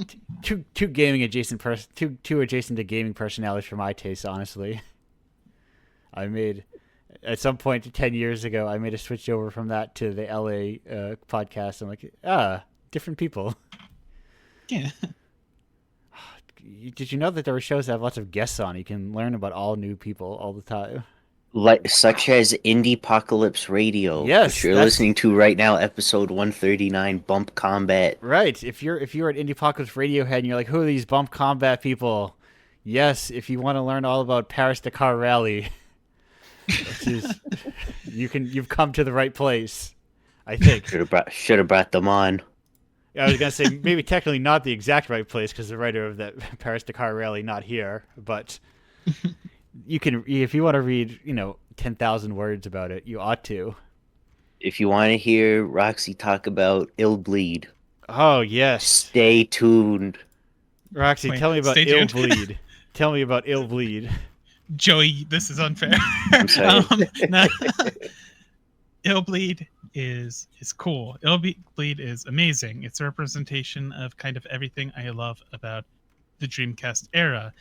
too gaming adjacent too adjacent to gaming personalities for my taste. Honestly, I made at some point 10 years ago. I made a switch over from that to the LA podcast. I'm like, different people. Yeah. Did you know that there were shows that have lots of guests on? You can learn about all new people all the time. Like such as Indiepocalypse Radio. Yes, which you're listening to right now, episode 139, Bump Combat. Right. If you're at Indiepocalypse Radiohead and you're like, who are these Bump Combat people? Yes, if you want to learn all about Paris Dakar Rally, you've come to the right place. I think. Should have brought them on. I was gonna say maybe technically not the exact right place because the writer of that Paris Dakar Rally not here, but you can if you want to read 10,000 words about it, you ought to. If you want to hear Roxy talk about Ill Bleed, oh yes, stay tuned. Roxy, tell me about Ill Bleed. Tell me about Ill Bleed. Joey, this is unfair. I'm sorry. No. Ill Bleed is cool. Ill Bleed is amazing. It's a representation of kind of everything I love about the Dreamcast era.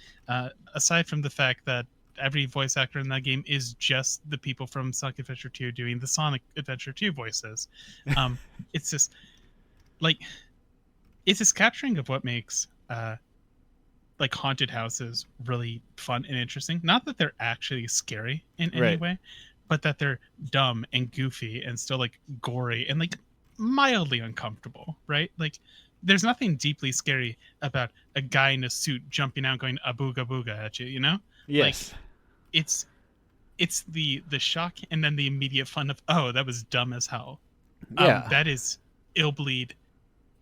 Aside from the fact that every voice actor in that game is just the people from Sonic Adventure 2 doing the Sonic Adventure 2 voices. It's just like it's this capturing of what makes like haunted houses really fun and interesting. Not that they're actually scary in any way, but that they're dumb and goofy and still like gory and like mildly uncomfortable, right? Like there's nothing deeply scary about a guy in a suit jumping out going abooga booga at you, you know? Yes. Like it's the shock and then the immediate fun of, oh, that was dumb as hell. Yeah. That is Ill Bleed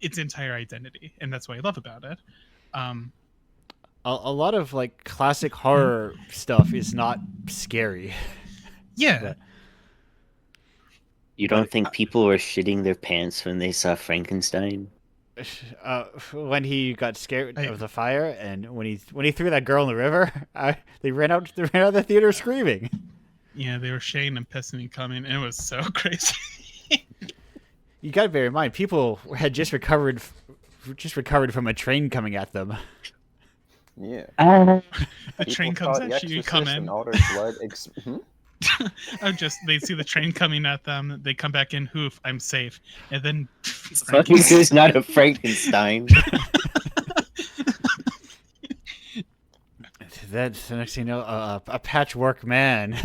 its entire identity, and that's what I love about it. A lot of like classic horror stuff is not scary. Yeah. But, you don't think people were shitting their pants when they saw Frankenstein? When he got scared of the fire, and when he threw that girl in the river, they ran out of the theater screaming. Yeah, they were shitting and pissing and coming, and it was so crazy. You got to bear in mind, people had just recovered from a train coming at them. Yeah. The train comes at you, you come in. All their blood They see the train coming at them. They come back in. Hoof, I'm safe. And then Fucking is not a Frankenstein. That's the next thing you know, a patchwork man.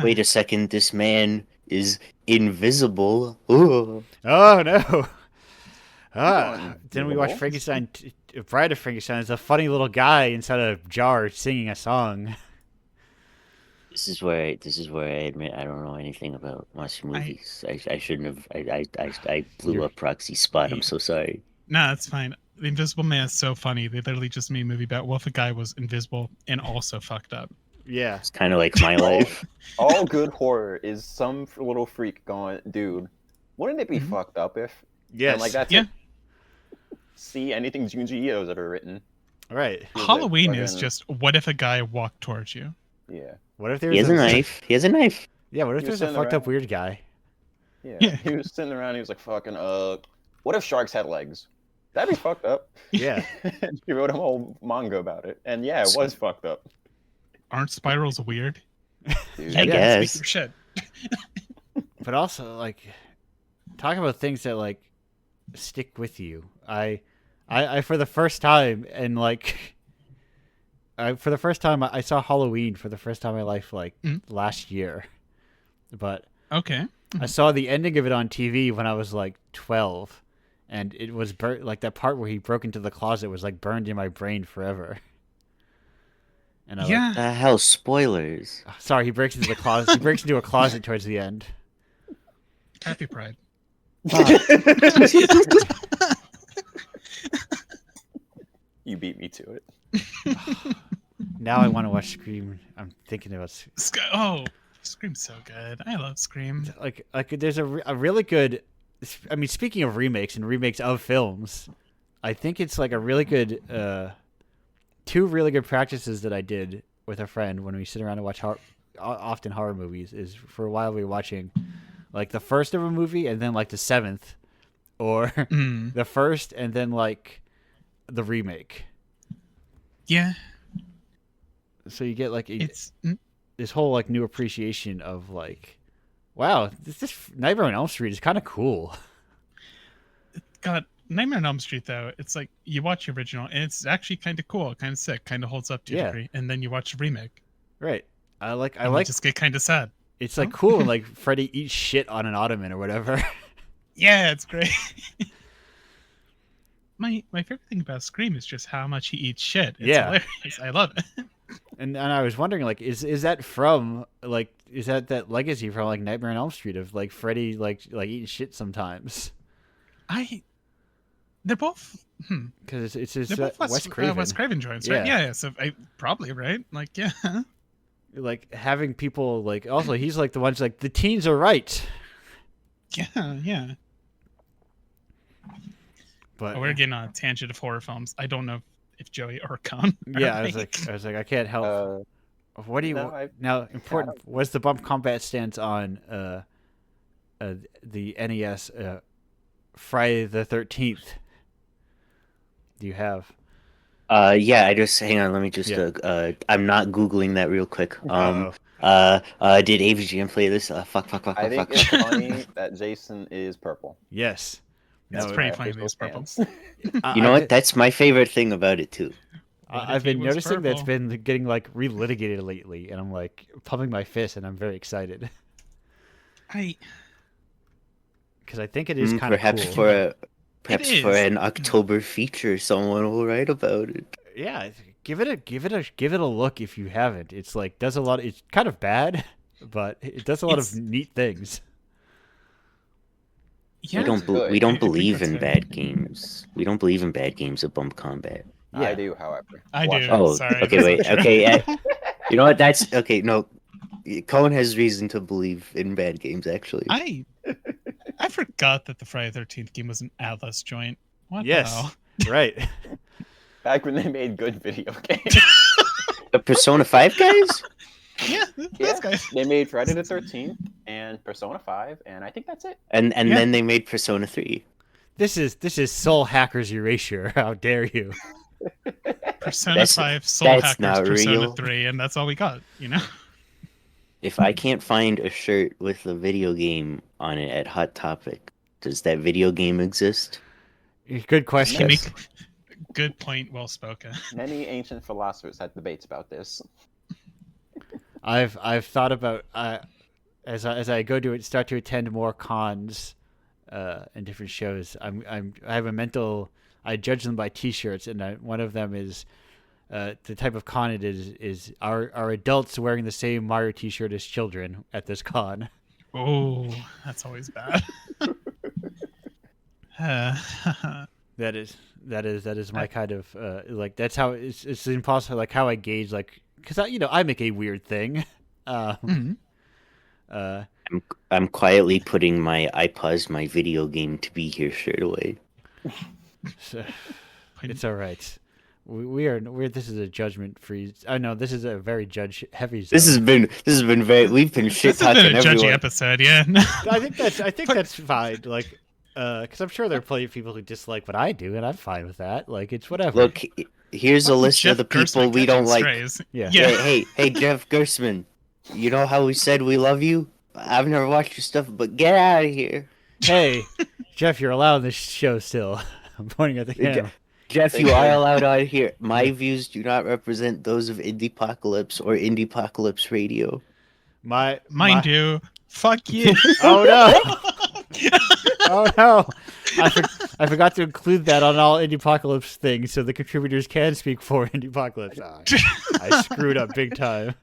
Wait a second, this man is invisible. Ooh. Oh no! Then we watch Frankenstein. Bride of Frankenstein is a funny little guy inside a jar singing a song. This is where I admit I don't know anything about watching movies. I shouldn't have. I blew up Proxy's spot. I'm so sorry. No, that's fine. The Invisible Man is so funny. They literally just made a movie about what if a guy was invisible and also fucked up. Yeah, it's kind of like my life. All good horror is some little freak going, dude. Wouldn't it be fucked up if? Yes. And like that's yeah. See anything Junji Ito's ever written. Right. Halloween is just what if a guy walked towards you? Yeah. What if there's He has a knife. He has a knife. Yeah. What if there's a fucked up weird guy? Yeah. He was sitting around. He was like, "Fucking what if sharks had legs?" That'd be fucked up. Yeah. He wrote a whole manga about it, and yeah, it was fucked up. Aren't spirals weird? Dude. I Yeah, guess. speak your shit. But also, like, talking about things that like stick with you. I for the first time, and like, for the first time, I saw Halloween for the first time in my life, like last year. But Okay. I saw the ending of it on TV when I was like 12, and it was like that part where he broke into the closet was like burned in my brain forever. And I Yeah. The hell, spoilers. sorry, he breaks into the closet. He breaks into a closet towards the end. Happy Pride. You beat me to it. Now I want to watch Scream. I'm thinking about Oh, Scream's so good. I love Scream. like there's a really good. I mean, speaking of remakes and remakes of films, I think it's like a really good two really good practices that I did with a friend when we sit around and watch often horror movies. Is for a while we were watching like the first of a movie and then like the seventh, or the first and then like the remake. Yeah. So you get like It's this whole like new appreciation of like, wow, this Nightmare on Elm Street is kind of cool. got Nightmare on Elm Street though. It's like you watch the original and it's actually kind of cool, kind of sick, kind of holds up to a Yeah. degree, and then you watch the remake. Right. I And like you just get kind of sad. it's like cool when like Freddy eats shit on an ottoman or whatever. Yeah, it's great. My favorite thing about Scream is just how much he eats shit. It's Yeah. hilarious. I love it. And I was wondering, like, is that from like is that legacy from like Nightmare on Elm Street of like Freddy like eating shit sometimes? They're both Because it's they're both Wes Craven. Wes Craven joints, right? Yeah. Yeah. So I probably right. Like yeah. Like having people like also he's like the ones like the teens are right. Yeah. But We're getting on a tangent of horror films. I don't know if Joey or Con. yeah, I was like I can't help. What do you now? Important. What's the bump combat stance on the NES Friday the 13th? Do you have? Yeah, I just hang on. Let me just. Yeah. I'm not googling that real quick. Did AVGN play this? Fuck. I think it's funny that Jason is purple. Yes. It's No, pretty Right, funny. visual These purple. stance. You know what? That's my favorite thing about it too. I've been noticing that's been getting like relitigated lately, and I'm like pumping my fist, and I'm very excited because I think it is kind of perhaps cool. Perhaps It for is. an October feature, someone will write about it. Yeah, give it a look if you haven't. It's like does a lot. It's kind of bad, but it does a lot of neat things. Yeah. We don't good. we don't I think believe that's in fair. bad games. We don't believe in bad games of bump combat. I Yeah. do, however. I Watch do. out. Oh, Sorry, okay, that's wait, not true. okay. You know what? That's okay. No, Cohen has reason to believe in bad games. Actually, I forgot that the Friday 13th game was an Atlas joint. What Yes. the hell? Right. Back when they made good video games. the Persona 5 guys. Yeah, Yeah, those guys. they made Friday the 13th and Persona 5, and I think that's it. And Yeah. then they made Persona 3. This is Soul Hackers Erasure. How dare you? Persona That's- 5, Soul that's Hackers, not Persona real. 3, and that's all we got, you know? If I can't find a shirt with a video game on it at Hot Topic, does that video game exist? Good question. You make good point, well spoken. Many ancient philosophers had debates about this. I've thought about as I go to start to attend more cons and different shows. I have a mental. I judge them by T-shirts, and one of them is the type of con it is are adults wearing the same Mario T-shirt as children at this con. Oh, that's always bad. That is my kind of like that's how it's impossible like how I gauge like because I make a weird thing. Mhm. I'm quietly putting my I paused my video game to be here shirt away. So, it's all right. We're this is a judgment free. I know this is a very judge heavy zone. This has been very. We've been shit This has been talking a judgy everyone. episode, yeah. I think that's fine. Like Because I'm sure there are plenty of people who dislike what I do, and I'm fine with that. Like, it's whatever. Look, here's a Fucking list Jeff of the people Gerstmann we don't catching like. strays. Yeah. Hey, Jeff Gerstmann. You know how we said we love you? I've never watched your stuff, but get out of here. Hey, Jeff, you're allowed in this show still. I'm pointing at the camera. Jeff, They you are should. allowed out here. My views do not represent those of Indiepocalypse or Indiepocalypse Radio. Mine do. Fuck you. Oh no! Oh no! I forgot to include that on all Indiepocalypse things, so the contributors can speak for Indiepocalypse. I screwed up big time.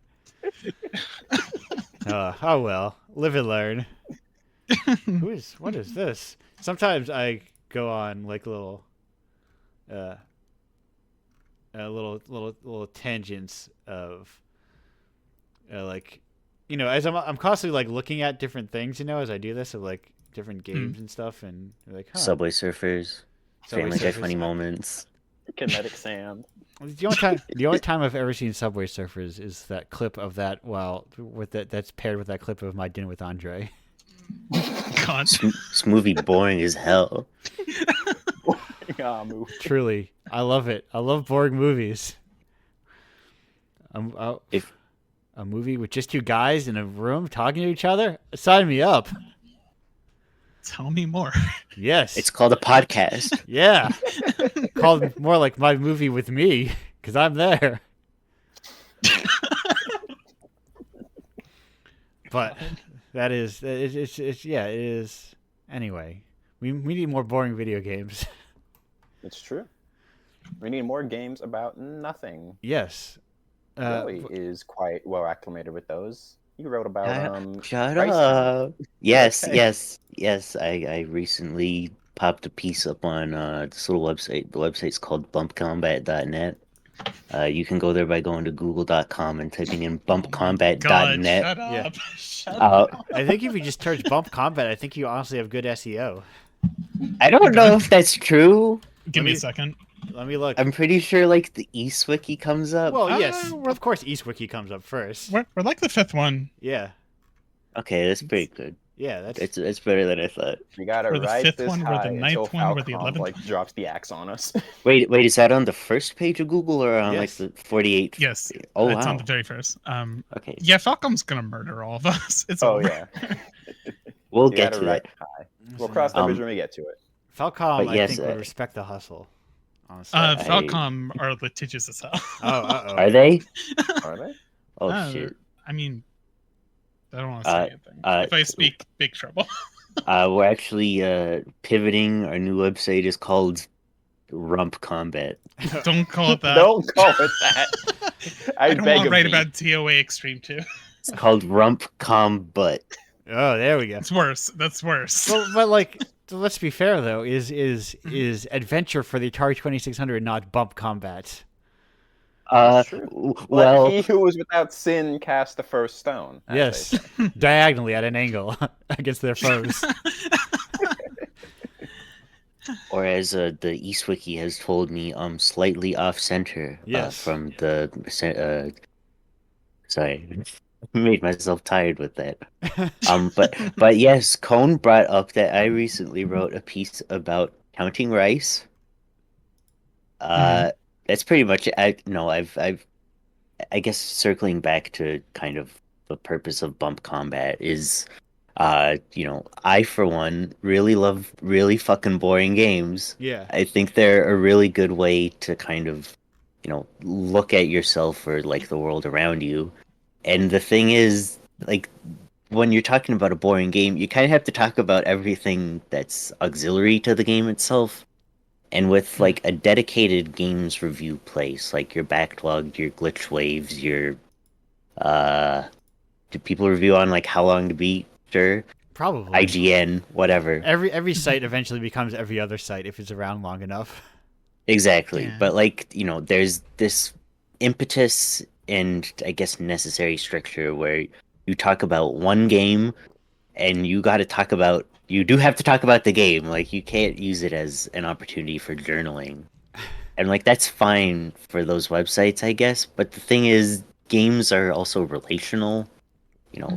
Oh well, live and learn. What is this? Sometimes I go on like little tangents of like, you know, as I'm constantly like looking at different things, you know, as I do this, of like different games and stuff, and like, huh. Subway Surfers, Family Guy funny moments. Kinetic sand. The only time I've ever seen Subway Surfers is that clip of that that's paired with that clip of My Dinner with Andre. God. This movie boring as hell. Movie. Truly, I love it. I love boring movies. If A movie with just two guys in a room talking to each other? Sign me up. Tell me more. Yes. it's called a podcast. Yeah. Called more like My Movie with Me, because I'm there. But that is, it's yeah, it is. Anyway, we need more boring video games. It's true. We need more games about nothing. Yes. Joey is quite well acclimated with those. You wrote about Shut Price up. Yes, Okay. yes. I recently popped a piece up on this little website. The website's called bumpcombat.net. You can go there by going to google.com and typing in God, bumpcombat.net. shut up. Yeah. Shut up. I think if you just search Bump Combat, I think you honestly have good SEO. I don't know if that's true. Give me me- a second. Let me look. I'm pretty sure like the eSwiki comes up. Well, yes, we're- of course, EastWiki comes up first. We're like the fifth one. Yeah, Okay, that's pretty good. yeah, that's It's better than I thought. We gotta We're the ride fifth this one, we're the high ninth until one, we're the Falcom 11th like drops the axe on us. Wait, is that on the first page of Google or on Yes. like the 48? Yes. Oh It's wow. on the very first. Okay, Yeah, Falcom's gonna murder all of us. It's Oh over. yeah, we'll you get gotta to ride that. high. We'll cross that Um, bridge when we get to it. Falcom. but yes, I think would respect the hustle. Honestly. Falcom are litigious as hell. oh. Are they? Are they? Oh No, shit. I mean, I don't want to say anything. uh, If I speak, big trouble. We're actually pivoting. Our new website is called Rump Combat. Don't call it that. Don't call it that. I don't beg want to of write thee. about TOA Extreme 2. It's called Rump Combat. Oh, there we go. It's worse. That's worse. But like, let's be fair though. Is Adventure for the Atari 2600 not Bump Combat? That's true. Let Well, he who was without sin cast the first stone. as Yes, they say. diagonally at an angle against their foes. or as the eSwiki has told me, slightly off center. Yes. From the sorry, made myself tired with that. But yes, Cone brought up that I recently wrote a piece about counting rice. That's pretty much it. I guess circling back to kind of the purpose of Bump Combat is, I for one really love really fucking boring games. Yeah. I think they're a really good way to kind of, look at yourself or like the world around you. And the thing is, like, when you're talking about a boring game, you kind of have to talk about everything that's auxiliary to the game itself. And with like a dedicated games review place, like your Backlog, your Glitch Waves, your do people review on like How Long to Beat? Sure. Probably. IGN, whatever. Every site eventually becomes every other site if it's around long enough. Exactly. Yeah. But like, there's this impetus and I guess necessary structure where you talk about one game and you do have to talk about the game. Like you can't use it as an opportunity for journaling. And like that's fine for those websites, I guess. But the thing is, games are also relational.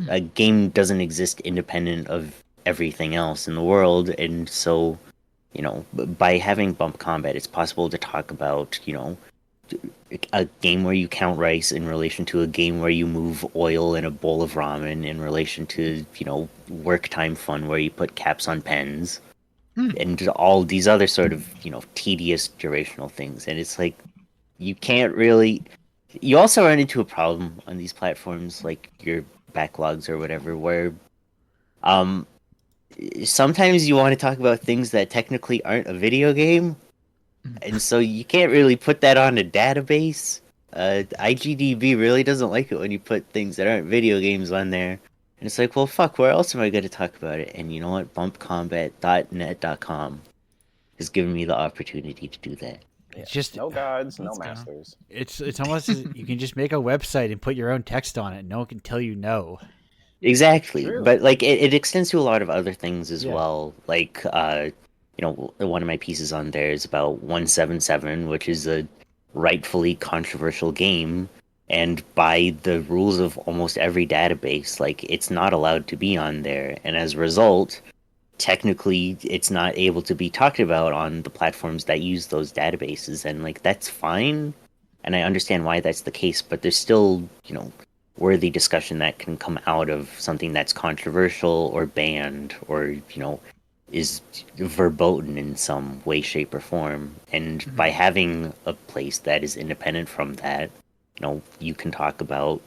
A game doesn't exist independent of everything else in the world. And so, by having bump combat, it's possible to talk about, a game where you count rice in relation to a game where you move oil in a bowl of ramen, in relation to, work time fun where you put caps on pens, and all these other sort of, tedious durational things. And it's like, you can't really. You also run into a problem on these platforms, like your backlogs or whatever, where sometimes you want to talk about things that technically aren't a video game, and so you can't really put that on a database. IGDB really doesn't like it when you put things that aren't video games on there. And it's like, well, fuck, where else am I going to talk about it? And you know what? Bumpcombat.net.com has given me the opportunity to do that. It's just no gods, no Let's go. masters. it's almost as you can just make a website and put your own text on it. And no one can tell you no. Exactly, True. but like it extends to a lot of other things as Yeah. well. Like, one of my pieces on there is about 177, which is a rightfully controversial game, and by the rules of almost every database, like it's not allowed to be on there, and as a result, technically, it's not able to be talked about on the platforms that use those databases, and like that's fine, and I understand why that's the case, but there's still, worthy discussion that can come out of something that's controversial or banned or is verboten in some way, shape, or form. And by having a place that is independent from that, you can talk about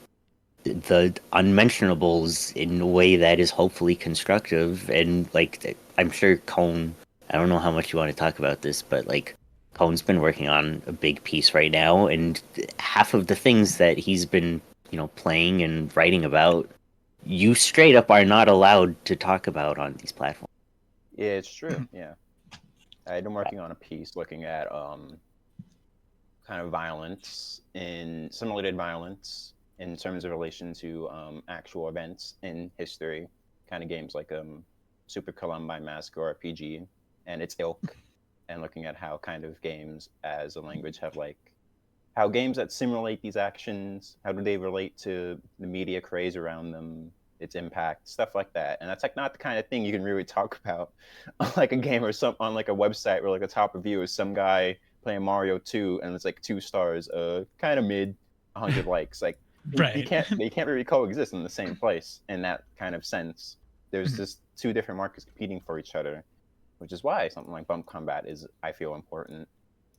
the unmentionables in a way that is hopefully constructive. And like, I'm sure Cone, I don't know how much you want to talk about this, but like, Cone's been working on a big piece right now, and half of the things that he's been playing and writing about, you straight up are not allowed to talk about on these platforms. Yeah, it's true. Yeah, I've been working on a piece looking at kind of violence in simulated violence in terms of relation to actual events in history, kind of games like Super Columbine Massacre RPG and its ilk, and looking at how kind of games as a language have like how games that simulate these actions, how do they relate to the media craze around them, its impact, stuff like that. And that's like not the kind of thing you can really talk about on like a game or on like a website where like the top review is some guy playing Mario 2 and it's like 2 stars, kind of mid, 100 likes. Like Right. they can't really coexist in the same place in that kind of sense. There's just two different markets competing for each other, which is why something like Bump Combat is, I feel, important.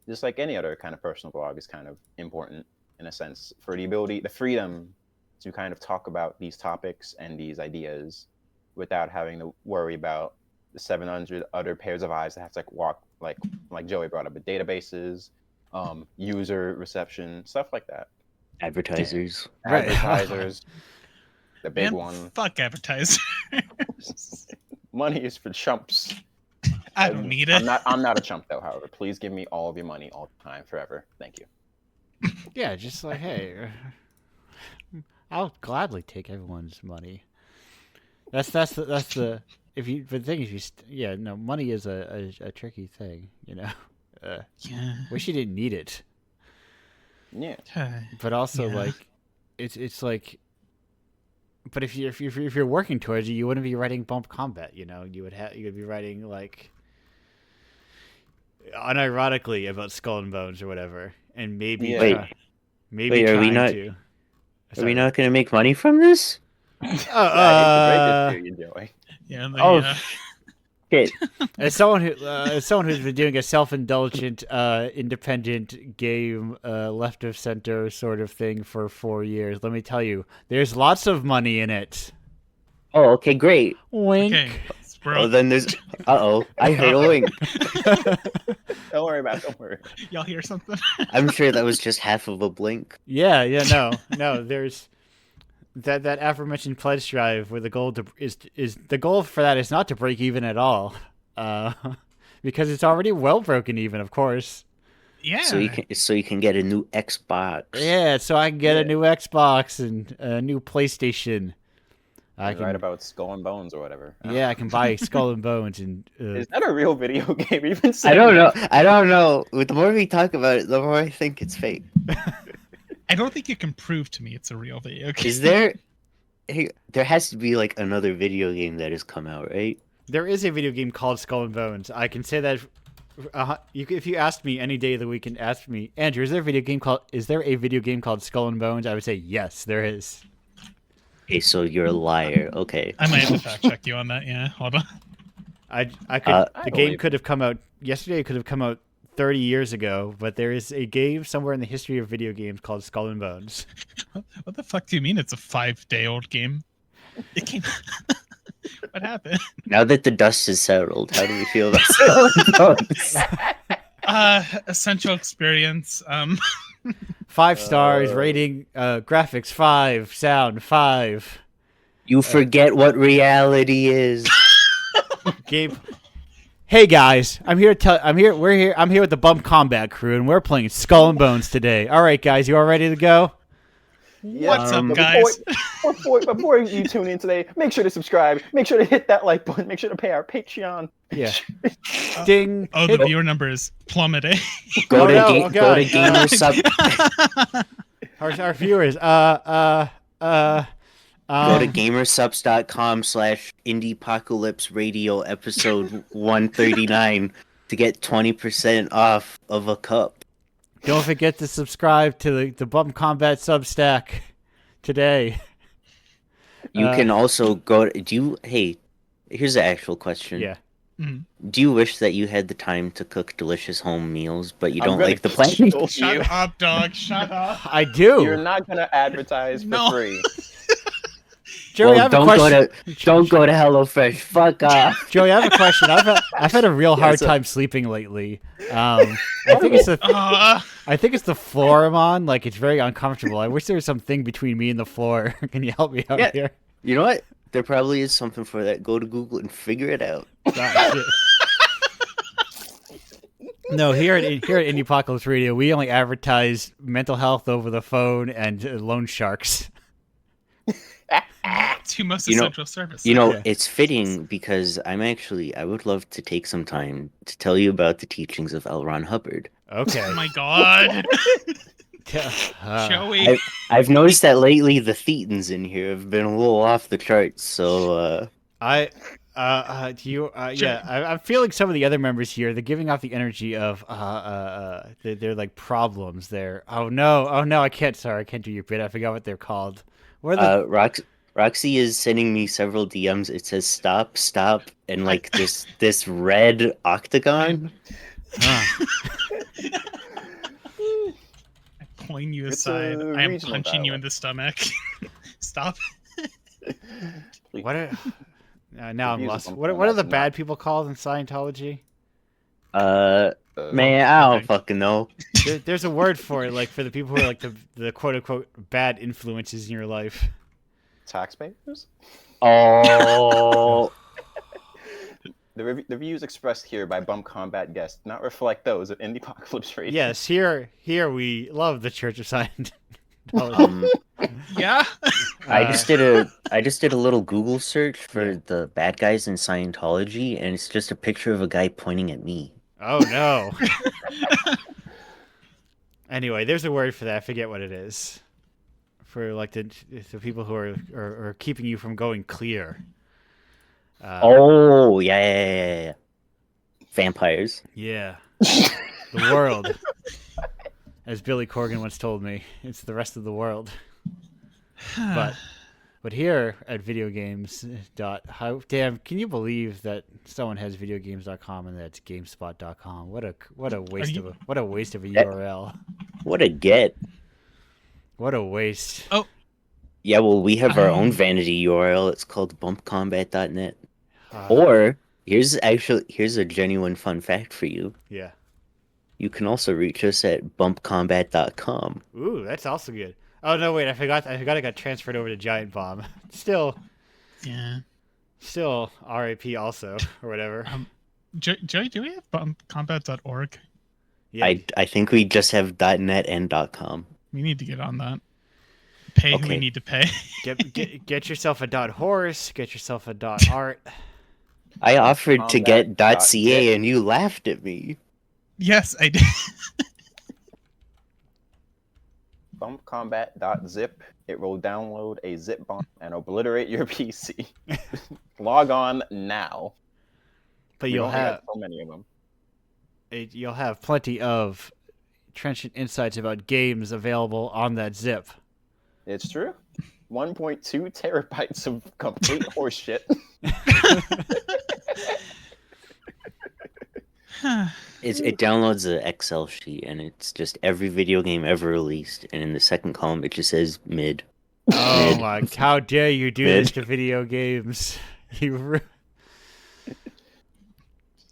Just like any other kind of personal blog is kind of important in a sense for the freedom to kind of talk about these topics and these ideas without having to worry about the 700 other pairs of eyes that have to like walk, like Joey brought up, with databases, user reception, stuff like that. Advertisers. Right. Advertisers, the big Man, one. Fuck advertisers. Money is for chumps. I don't need it. I'm not a chump though, however. Please give me all of your money all the time, forever. Thank you. Yeah, just like, hey, I'll gladly take everyone's money. That's the if you but the thing is money is a tricky thing, Yeah. Wish you didn't need it, Yeah. but also Yeah. like it's like, but if you're working towards it, you wouldn't be writing Bump Combat, you would be writing like unironically about Skull and Bones or whatever, and maybe Yeah. Wait, maybe are we trying not- to. Are we not going to make money from this? I hate to break it to you, Joey. Yeah. Shit. As someone who's been doing a self-indulgent, independent game, left of center sort of thing for 4 years, let me tell you, there's lots of money in it. Oh, okay, great. Wink. Okay. Oh, then there's. I heard a wink. Don't worry about it. Don't worry. Y'all hear something? I'm sure that was just half of a blink. Yeah, no. There's that aforementioned pledge drive where the goal for that is not to break even at all, because it's already well broken even, of course. Yeah. So you can get a new Xbox. Yeah, so I can get a new Xbox and a new PlayStation. I Write about Skull and Bones or whatever. Yeah, I can buy Skull and Bones and. Is that a real video game? You've been I saying don't know. that. I don't know. The more we talk about it, the more I think it's fake. I don't think you can prove to me it's a real video game. Is there? Hey, there has to be like another video game that has come out, right? There is a video game called Skull and Bones. I can say that. If you asked me any day of the week and asked me, Andrew, is there a video game called Skull and Bones? I would say yes, there is. Okay, so you're a liar. Okay. I might have to fact check you on that. Yeah, hold on. I could. Uh, The game could have come out yesterday. It could have come out 30 years ago, but there is a game somewhere in the history of video games called Skull and Bones. What the fuck do you mean it's a 5-day-old game? It came. What happened? Now that the dust has settled, how do we feel about Skull and Bones? Essential experience. 5 stars, rating, graphics 5, sound 5, You forget what reality is. game. Hey guys, I'm here with the Bump Combat crew, and we're playing Skull and Bones today. All right, guys, you all ready to go? What's up, but guys? Before you tune in today, make sure to subscribe. Make sure to hit that like button. Make sure to pay our Patreon. Yeah. Ding. Oh, the viewer number is plummeting. Go Oh, to no, ga- oh, go to God. gamer sub Our viewers. Go to gamersubs.com/Indiepocalypse Radio episode 139 to get 20% off of a cup. Don't forget to subscribe to the Bump Combat Substack today. You can also go to, hey, here's the actual question. Yeah. Do you wish that you had the time to cook delicious home meals, but you I'm don't gonna like the plan? kill you. Shut up, dog. Shut up. I do. You're not gonna advertise for No. free. Joey, I have a question. Don't go to HelloFresh. Fuck off. Joey, I have a question. I've had a real hard time sleeping lately. I think it's the floor I'm on. Like, it's very uncomfortable. I wish there was something between me and the floor. Can you help me out Yeah. here? You know what? There probably is something for that. Go to Google and figure it out. Ah, shit. No, here at Indiepocalypse Radio, we only advertise mental health over the phone and loan sharks. Two most You know- essential services. Yeah. It's fitting because I would love to take some time to tell you about the teachings of L. Ron Hubbard. Okay. Oh my god. Joey. I've noticed that lately the thetans in here have been a little off the charts, so I'm feeling some of the other members here. They're giving off the energy of they're like problems there. Oh no, I can't do your bit. I forgot what they're called. What are the Roxy is sending me several DMs. It says stop, and like this red octagon. I point you It's aside. a I am regional punching you battle. in the stomach. Stop. what are now I'm Use lost. them What for are the that, bad people called in Scientology? Man, I don't okay. fucking know. There's a word for it, like for the people who are like the quote unquote bad influences in your life. Taxpayers? Oh, The views expressed here by Bum Combat guests do not reflect those of Indiepocalypse Radio. Yes, here we love the Church of Scientology. Yeah. I just did a little Google search for the bad guys in Scientology, and it's just a picture of a guy pointing at me. Oh no. Anyway, there's a word for that. I forget what it is. For like the people who are keeping you from going clear. Oh, yeah. Vampires. Yeah. The world. As Billy Corgan once told me, it's the rest of the world. But here at videogames. Can you believe that someone has videogames.com and that's gamespot.com? What a waste of a URL. What a get. What a waste. Oh. Yeah, well, we have our own vanity URL. It's called bumpcombat.net. Uh, Or here's a genuine fun fact for you. Yeah. You can also reach us at bumpcombat.com. Ooh, that's also good. Oh no, wait, I forgot I got transferred over to Giant Bomb. Still Yeah. RIP also, or whatever. Joey, do we have combat.org? Yeah. I think we just have .net and .com. We need to get on that. Pay who we Okay. need to pay. Get yourself a .horse, get yourself a .art. I offered to get Combat.net. .ca and you laughed at me. Yes, I did. Bumpcombat.zip. It will download a zip bomb and obliterate your PC. Log on now. But We've only had so many of them. you'll have plenty of trenchant insights about games available on that zip. It's true. 1.2 terabytes of complete horseshit. It downloads an Excel sheet, and it's just every video game ever released, and in the second column it just says mid. Oh Mid. my! How dare you do Mid. this to video games?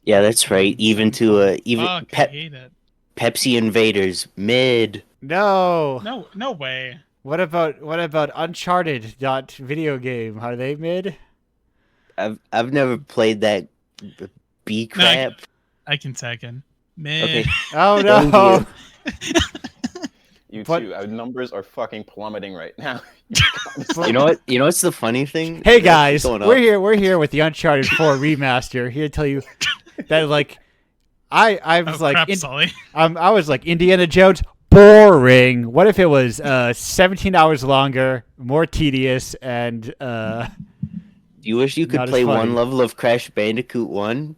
Yeah, that's right. Even to even Fuck, I hate it. Pepsi Invaders mid. No. No way. What about Uncharted video game? Are they mid? I've never played that B crap. I can second. Man. Okay. Oh Thank no! You But- too. Our numbers are fucking plummeting right now. You know what? You know what's the funny thing? Hey That's guys, going up. we're here with the Uncharted 4 remaster. Here to tell you that like I was Oh, like crap, Sully. I was like Indiana Jones, boring. What if it was 17 hours longer, more tedious, and You wish you could Not as play funny. one level of Crash Bandicoot 1?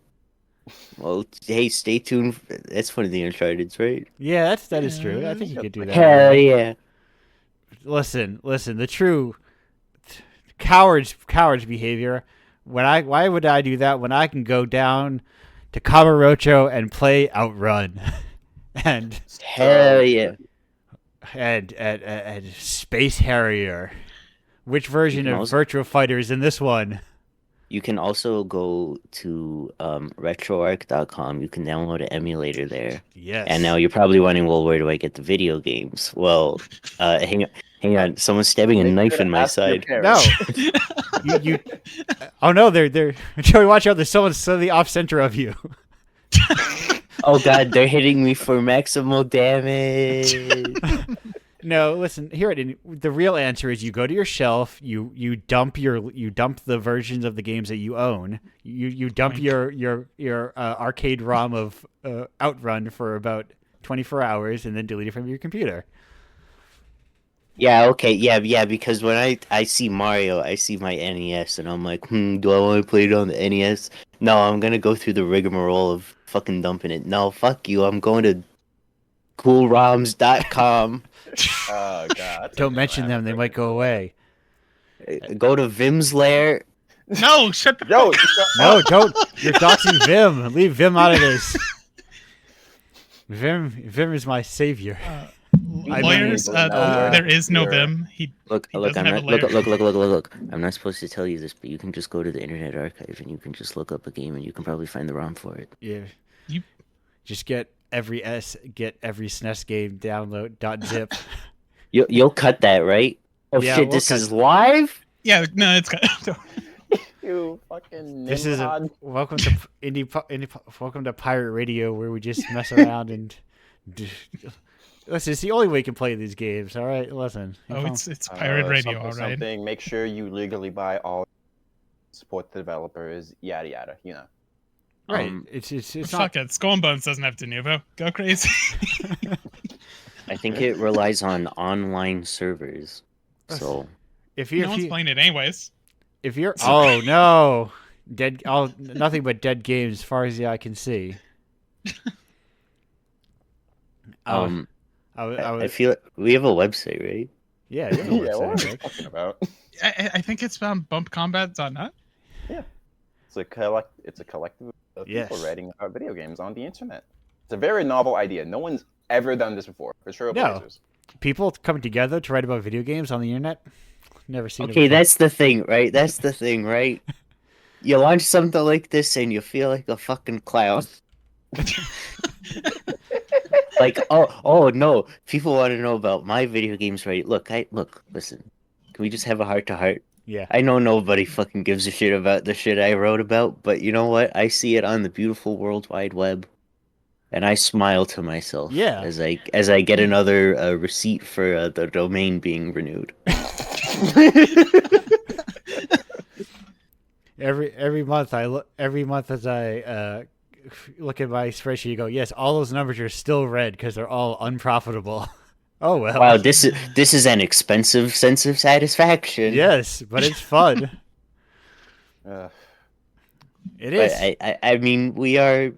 Well, hey, stay tuned. That's one of the Uncharted's, right? yeah, that is true. I think you could do that. Hell yeah. Listen, the true coward's behavior. Why would I do that when I can go down to Camarocho and play Outrun and Hell yeah. Space Harrier? Which version can of also- Virtua Fighter is in this one? You can also go to retroarch.com. You can download an emulator there. Yes. And now you're probably wondering, well, where do I get the video games? Well, hang on. Someone's stabbing a knife in my Ask your side. No. parents. you. Oh no, they're Joey. Watch out! There's someone suddenly off center of you. Oh god, they're hitting me for maximal damage. No, listen. Here, the real answer is you go to your shelf. You dump the versions of the games that you own. You dump your arcade ROM of Outrun for about 24 hours, and then delete it from your computer. Yeah, okay, yeah, because when I see Mario, I see my NES, and I'm like, do I want to play it on the NES? No, I'm gonna go through the rigmarole of fucking dumping it. No, fuck you, I'm going to coolroms.com. Oh god. Don't mention them; they might go away. Go to Vim's lair. No, shut the Yo, fuck No, don't. You're doxing Vim. Leave Vim out of this. Vim is my savior. I Lawyers, mean, no, there is no you're- Vim. He Look, He I'm doesn't not, have a lair. look. I'm not supposed to tell you this, but you can just go to the Internet Archive and you can just look up a game and you can probably find the ROM for it. Yeah. You- Just get every SNES game download .zip. You'll cut that, right? Oh Yeah, shit, we'll this cut- is live? Yeah, no, it's good. You fucking This is nimrod. welcome to welcome to Pirate Radio, where we just mess around and. Listen, it's the only way you can play these games. All right, listen. Oh, it's pirate radio, all right. Something. Make sure you legally buy all. Support the developers. Yada yada. You know. right. It's not. Fuck it, Skull and Bones doesn't have Denuvo. Go crazy. I think it relies on online servers. So If No you're one's playing it anyways. if you're oh no, nothing but dead games as far as the eye can see. I I feel we have a website, right? yeah, Yeah. What are website, you right? talking about? I think it's bumpcombat.net. It's a collective of Yes. people writing about video games on the internet. It's a very novel idea. No one's ever done this before. For sure. No. People coming together to write about video games on the internet. Never seen it Okay, before. that's the thing, right? That's the thing, right? You launch something like this and you feel like a fucking clown. Like, oh no, people want to know about my video games, right? Look, listen. Can we just have a heart to heart? Yeah. I know nobody fucking gives a shit about the shit I wrote about, but you know what? I see it on the beautiful World Wide Web, and I smile to myself. Yeah. As I get another receipt for the domain being renewed. Every month as I look at my spreadsheet, you go, yes, all those numbers are still red because they're all unprofitable. Oh well. Wow, this is an expensive sense of satisfaction. Yes, but it's fun. Uh, It But is. I mean, we are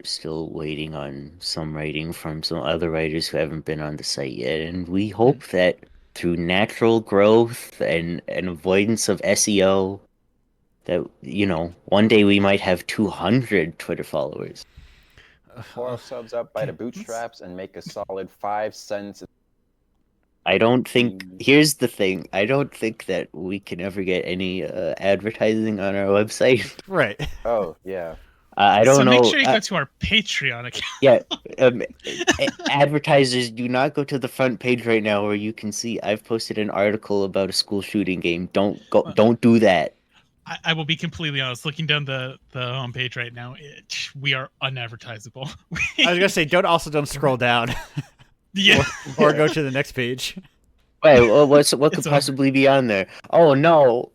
still waiting on some writing from some other writers who haven't been on the site yet, and we hope that through natural growth and avoidance of SEO, that one day we might have 200 Twitter followers. Pull ourselves up by the bootstraps and make a solid 5 cents. I don't think. Here's the thing. I don't think that we can ever get any advertising on our website. Right. Oh yeah. I don't So know. make sure you go to our Patreon account. Yeah, advertisers, do not go to the front page right now where you can see I've posted an article about a school shooting game. Don't go. Don't do that. I will be completely honest. Looking down the homepage right now, we are unadvertisable. I was gonna say don't scroll down. Yeah. Or go to the next page. Wait, well, what could It's possibly be on there? Oh no!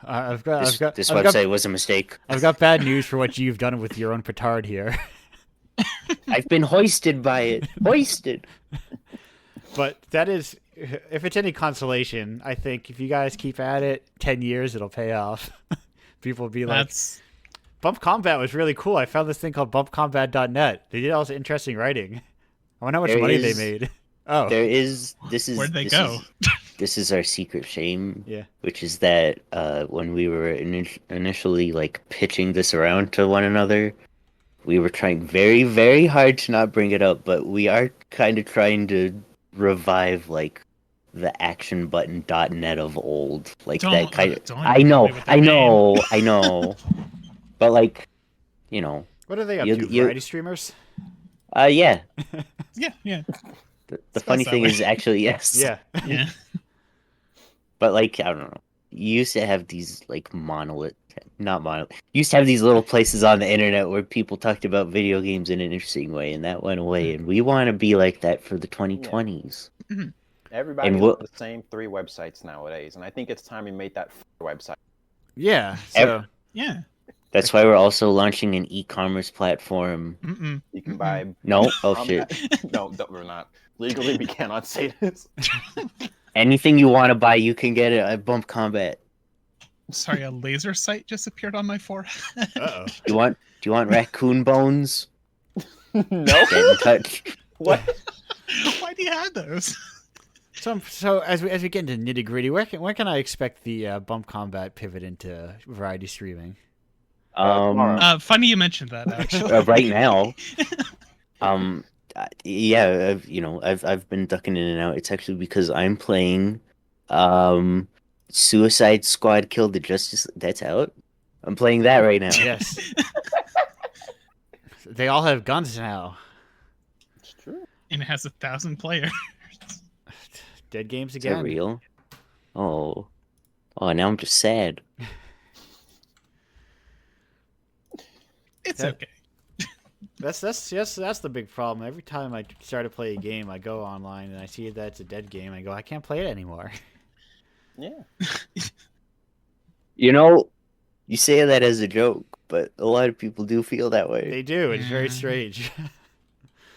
I've got This I've website got, was a mistake. I've got bad news for what you've done with your own petard here. I've been hoisted by it. Hoisted. But that is, if it's any consolation, I think if you guys keep at it, 10 years it'll pay off. People will be like, Bump Combat was really cool. I found this thing called bumpcombat.net. They did all this interesting writing. I wonder how much money they made. Oh, there is. This is. Where'd they go? This is our secret shame. Yeah. Which is that when we were initially like pitching this around to one another, we were trying very, very hard to not bring it up, but we are kind of trying to revive like the action button.net of old, like that kind of. I know. But like, what are they up to? Variety streamers? Yeah. Yeah. The funny thing is actually yes. Yeah. Yeah. But like, I don't know. You used to have these like you used to have these little places on the internet where people talked about video games in an interesting way, and that went away. And we want to be like that for the 2020s. Yeah. Everybody has the same 3 websites nowadays, and I think it's time we made that website. Yeah. So. Yeah. That's why we're also launching an e-commerce platform. You can buy. No, oh shit. No, we're not. Legally, we cannot say this. Anything you want to buy, you can get it at Bump Combat. Sorry, a laser sight just appeared on my forehead. Uh-oh. Do you want raccoon bones? No. Get in touch. What? Why do you have those? So as we get into nitty gritty, when can I expect the Bump Combat pivot into variety streaming? Funny you mentioned that actually. Right now. Yeah, I've been ducking in and out. It's actually because I'm playing Suicide Squad Kill the Justice. That's out. I'm playing that right now. Yes. They all have guns now. It's true. And it has 1,000 players. Dead games Is again. that real? Oh, now I'm just sad. It's okay. That's the big problem. Every time I start to play a game, I go online and I see that it's a dead game. I go, I can't play it anymore. Yeah. You say that as a joke, but a lot of people do feel that way. They do. It's very strange.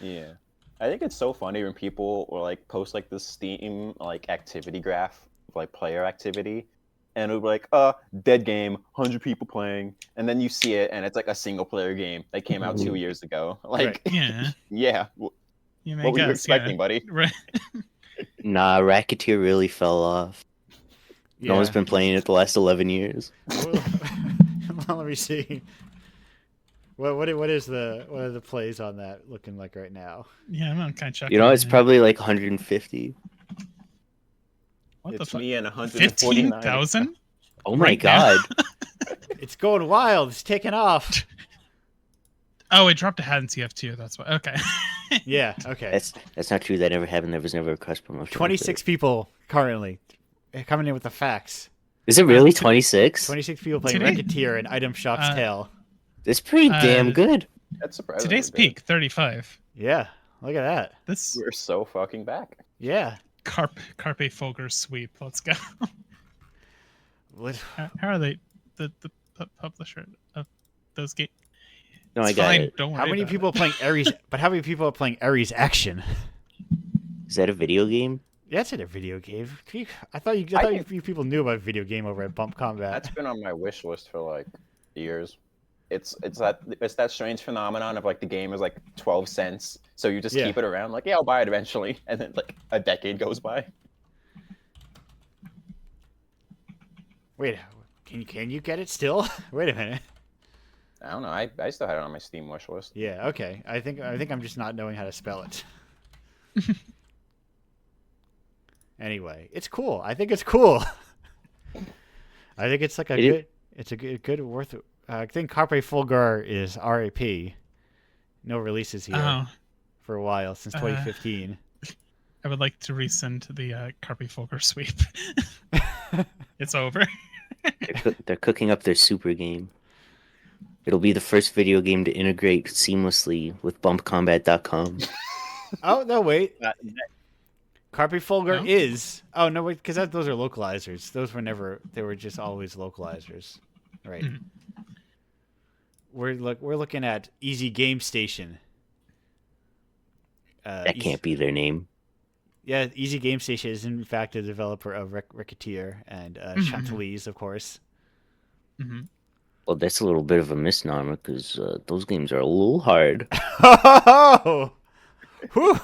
Yeah. I think it's so funny when people will like post like this Steam like activity graph of like player activity, and it'll be like, dead game, 100 people playing, and then you see it and it's like a single player game that came out 2 years ago. Like, Yeah. Yeah. What were you expecting, buddy? Right. Nah, Racketeer really fell off. Yeah. No one's been playing it the last 11 years. Well, let me see. What are the plays on that looking like right now? Yeah, I'm kind of checking. It's probably like 150. What It's the fuck? me and 149. 15,000? Oh my Right now? god. It's going wild. It's taking off. Oh, it dropped a hat in TF2. That's why. Okay. Yeah. Okay. That's not true. That never happened. There was never a cross promotion. 26 people currently coming in with the facts. Is it really 26? 26 people playing Today- Racketeer and Item Shop's Tale. It's pretty damn good. That's surprising. Today's peak 35. Yeah. Look at that. This We're so fucking back. Yeah. Carpe Fulgur sweep. Let's go. What? How are they? The publisher of those games. No, I It's got fine. it. Don't worry. How many about people are playing Ares? But how many people are playing Ares Action? Is that a video game? That's in a video game. I thought think- you people knew about video game over at Bump Combat. That's been on my wish list for like years. It's that strange phenomenon of like the game is like 12 cents, so you just Yeah. keep it around. Like, yeah, I'll buy it eventually, and then like a decade goes by. Wait, can you get it still? Wait a minute. I don't know. I still had it on my Steam wish list. Yeah, okay. I think I'm just not knowing how to spell it. Anyway, it's cool. I think it's cool. I think it's like a good worth. I think Carpe Fulgur is RAP. No releases here Oh, for a while since 2015. I would like to rescind the Carpe Fulgur sweep. It's over. They're cooking up their super game. It'll be the first video game to integrate seamlessly with bumpcombat.com. Oh no, wait. Carpe Fulgur No? is. Oh no, wait, because those are localizers. Those were never. They were just always localizers, right? Mhm. We're looking at Easy Game Station. That can't be their name. Yeah, Easy Game Station is in fact a developer of Racketeer and Chantilly's, of course. Hmm. Well, that's a little bit of a misnomer because those games are a little hard. Oh, whew.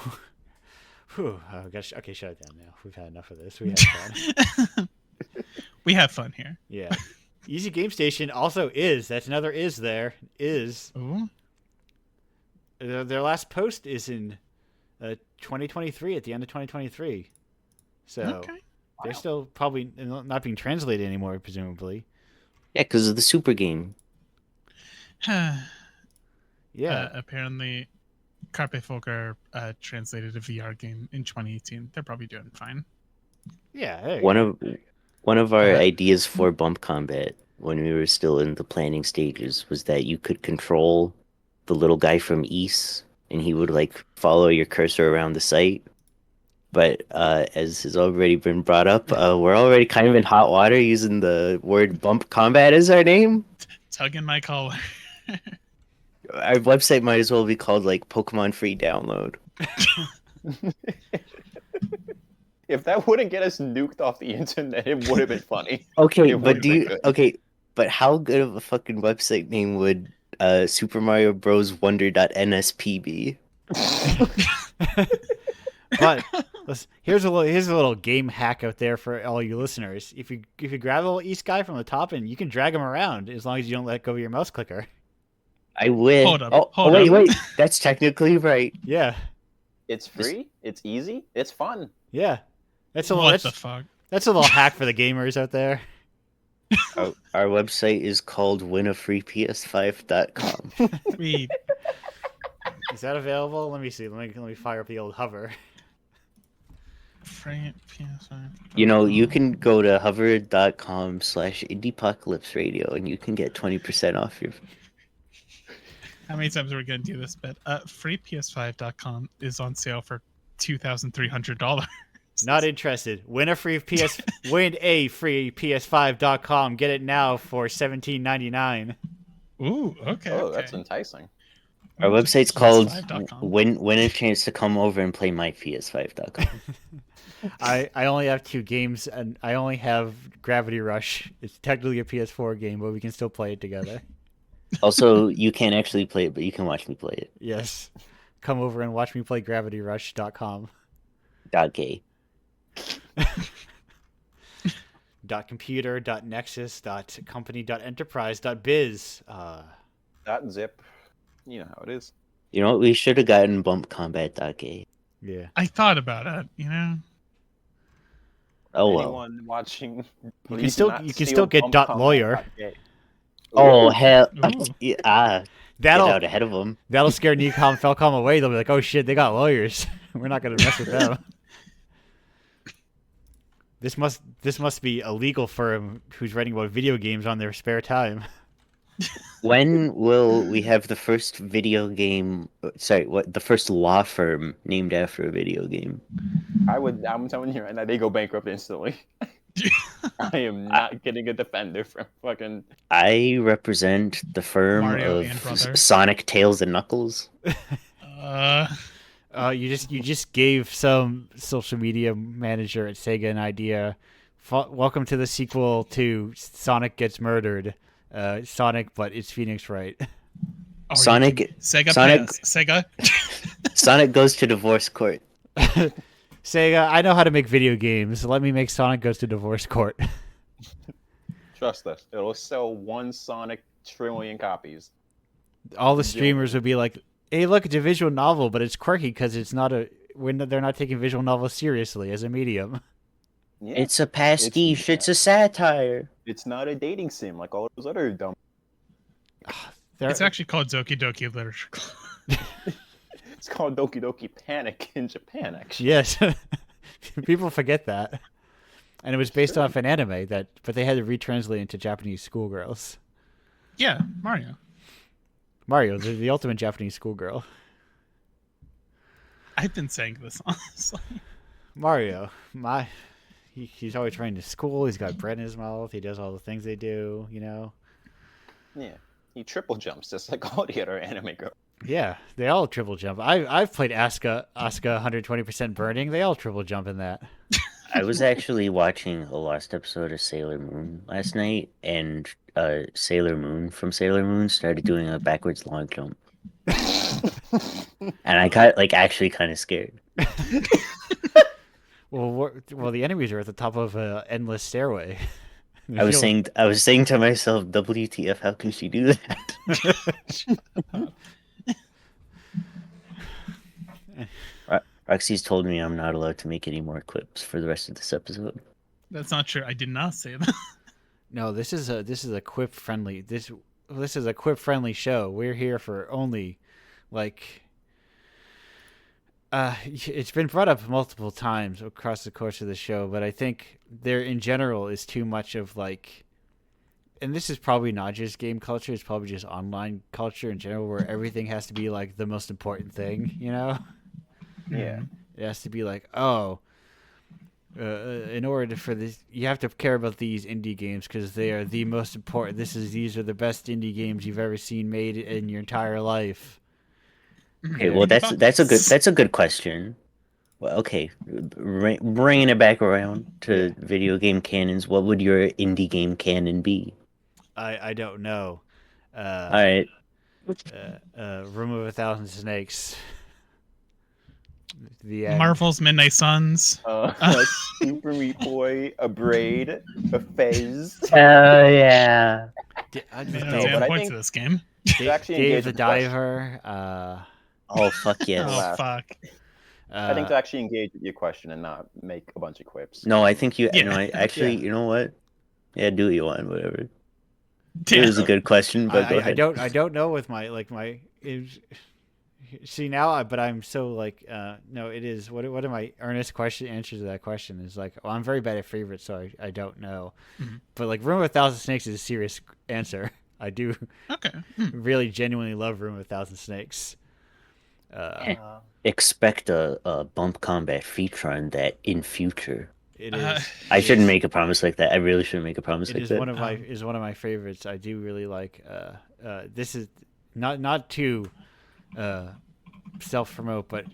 Whew. Oh, gosh. Okay, shut it down now. We've had enough of this. We had fun. We have fun here. Yeah. Easy Game Station also is. That's another is there. Is. Ooh. Their last post is in 2023, at the end of 2023. So Okay. they're still probably not being translated anymore, presumably. Yeah, because of the super game. Yeah. Apparently, Carpe Fulgur translated a VR game in 2018. They're probably doing fine. Yeah. There you One go. of our ideas for Bump Combat when we were still in the planning stages was that you could control the little guy from East, and he would like follow your cursor around the site. But as has already been brought up, we're already kind of in hot water using the word Bump Combat as our name. Tugging my collar. Our website might as well be called like Pokemon Free Download. If that wouldn't get us nuked off the internet, it would have been funny. Okay, It but would've been good. but how good of a fucking website name would Super Mario Bros. Wonder.nsp be? But here's a little game hack out there for all you listeners. If you grab a little East guy from the top and you can drag him around as long as you don't let go of your mouse clicker. I win. Hold up, Oh, hold wait, up. wait. That's technically right. Yeah. It's free. It's easy. It's fun. Yeah. That's a little What the fuck? that's a little hack for the gamers out there. Our website is called winafreeps5.com. We Is that available? Let me see. Let me fire up the old hover. free PS5. You know, you can go to hover.com/Indiepocalypse radio and you can get 20% off your. How many times are we gonna do this bit? FreePS5.com is on sale for $2,300. Not interested. Win a free PS5.com. Get it now for $17.99. Ooh, okay. Oh, okay. that's enticing. Our website's called PS5.com. win a chance to come over and play my PS5.com. I only have 2 games and I only have Gravity Rush. It's technically a PS4 game, but we can still play it together. Also, you can't actually play it, but you can watch me play it. Yes. Come over and watch me play gravityrush.com. .gay. .computer, .nexus, .company, .enterprise, .biz. .zip. You know how it is. You know what? We should have gotten Bump Combat.gay. Yeah. I thought about it, you know? Oh well. Anyone watching, You can please still not you can steal still get Bump .lawyer. Combat.gay. Oh hell! Ooh. Get That'll out ahead of them. that'll scare Necom Felcom away. They'll be like, "Oh shit, they got lawyers. We're not gonna mess with them." This must be a legal firm who's writing about video games on their spare time. When will we have the first video game? Sorry, what? The first law firm named after a video game? I'm telling you right now, they go bankrupt instantly. I am not getting a defender from fucking. I represent the firm Mario and of Brothers. Sonic, Tails, and Knuckles. You just gave some social media manager at Sega an idea. Welcome to the sequel to Sonic Gets Murdered. Sonic, but it's Phoenix Wright. Or Sonic- you can- Sega Sonic- PS. Sega. Sonic goes to divorce court. Sega, I know how to make video games. Let me make Sonic Goes to Divorce Court. Trust us, it'll sell one Sonic trillion copies. All the streamers would be like, "Hey, look, it's a visual novel, but it's quirky because it's not a. They're not taking visual novels seriously as a medium." Yeah, It's a pastiche. It's a satire. it's not a dating sim like all those other dumb. It's actually called Doki Doki Literature Club. It's called Doki Doki Panic in Japan, actually. Yes, people forget that, and it was based off an anime but they had to retranslate into Japanese schoolgirls. Yeah, Mario. Mario, the ultimate Japanese schoolgirl. I've been saying this honestly. Mario, he's always trying to school. He's got bread in his mouth. He does all the things they do. Yeah, he triple jumps just like all the other anime girls. Yeah, they all triple jump. I've played Asuka 120% burning. They all triple jump in that. I was actually watching a lost episode of Sailor Moon last night, and Sailor Moon from Sailor Moon started doing a backwards long jump. And I got actually kind of scared. Well, the enemies are at the top of an endless stairway. I was saying to myself, WTF, how can she do that? Roxy's told me I'm not allowed to make any more clips for the rest of this episode. That's not true. I did not say that. No, this is a quip friendly. This is a quip friendly show. We're here for only, it's been brought up multiple times across the course of the show, but I think there in general is too much of and this is probably not just game culture. It's probably just online culture in general, where everything has to be the most important thing. Yeah. It has to be in order for this, you have to care about these indie games because they are the most important. These are the best indie games you've ever seen made in your entire life. Okay, well that's a good question. Well, okay, bringing it back around to video game canons, what would your indie game canon be? I don't know. All right. Room of a Thousand Snakes. The end. Marvel's Midnight Suns. Super Meat Boy, a braid, a fez. Oh yeah. I Man, just No, damn but I points think- to this game. actually Dave engage the with the question. Diver. Oh fuck yes. Oh laugh. fuck. I think to actually engage with your question and not make a bunch of quips. No, I think you. Yeah. No, actually, Yeah. you know what? Yeah, do what you want, whatever. Yeah. It was a good question, but go ahead. I don't know with my see now, but I'm so no, it is what are my earnest answers to that question is well, I'm very bad at favorites, so I don't know. Mhm. But Room of a Thousand Snakes is a serious answer. I do Okay. really genuinely love Room of a Thousand Snakes. Expect a bump combat feature on that in future. It Uh, is. I it shouldn't is- make a promise like that. I really shouldn't make a promise It like is that. one of my favorites. I do really like. This is not to self promote, but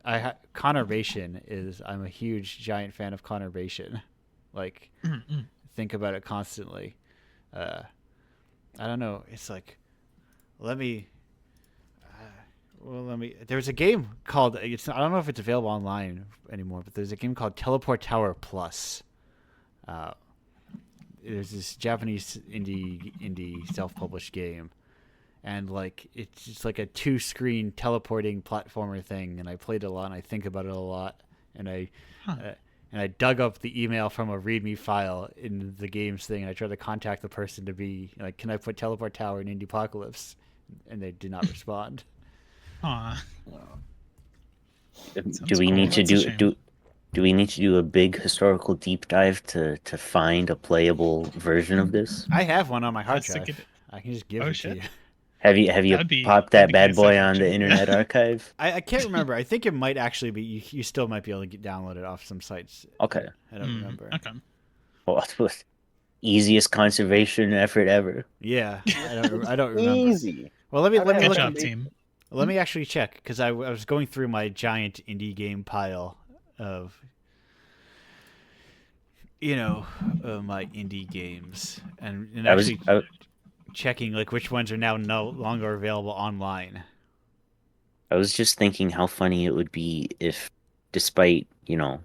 Conurbation is. I'm a huge giant fan of Conurbation. Think about it constantly. I don't know. It's let me. There's a game called. I don't know if it's available online anymore, but there's a game called Teleport Tower Plus. There's this Japanese indie self-published game, and it's just a 2-screen teleporting platformer thing. And I played it a lot, and I think about it a lot. And I dug up the email from a README file in the game's thing, and I tried to contact the person to be can I put Teleport Tower in Indiepocalypse? And they did not respond. Aw. Do we cool. need to That's a shame. do we need to do a big historical deep dive to find a playable version of this? I have one on my hard Let's take drive. it- I can just give Oh, it shit. to you. Have you That'd be- popped that'd that be bad good boy stuff, on the actually. Internet Archive? I can't remember. I think it might actually be. You still might be able to download it off some sites. Okay. I don't remember. Okay. Well, easiest conservation effort ever. Yeah, I don't remember. Easy. Well, let me Good look. job, at- team. Let me actually check because I was going through my giant indie game pile of my indie games and I was actually checking like which ones are now no longer available online. I was just thinking how funny it would be if, despite your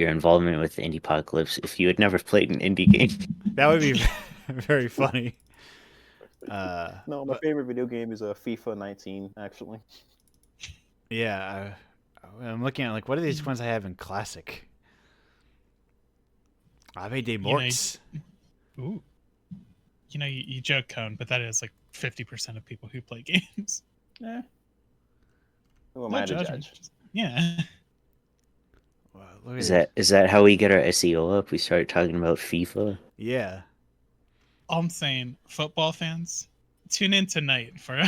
involvement with Indiepocalypse, if you had never played an indie game. That would be very funny. No, my But favorite video game is FIFA 19, actually. yeah, I'm looking at like what are these ones I have in classic? Ave de You know, Morts. ooh, you joke, Cone, but that is like 50% of people who play games. Eh, who am No I to judgment. judge? Yeah. Wow, look at Is this. that how we get our SEO up? We start talking about FIFA. Yeah. All I'm saying, football fans, tune in tonight for.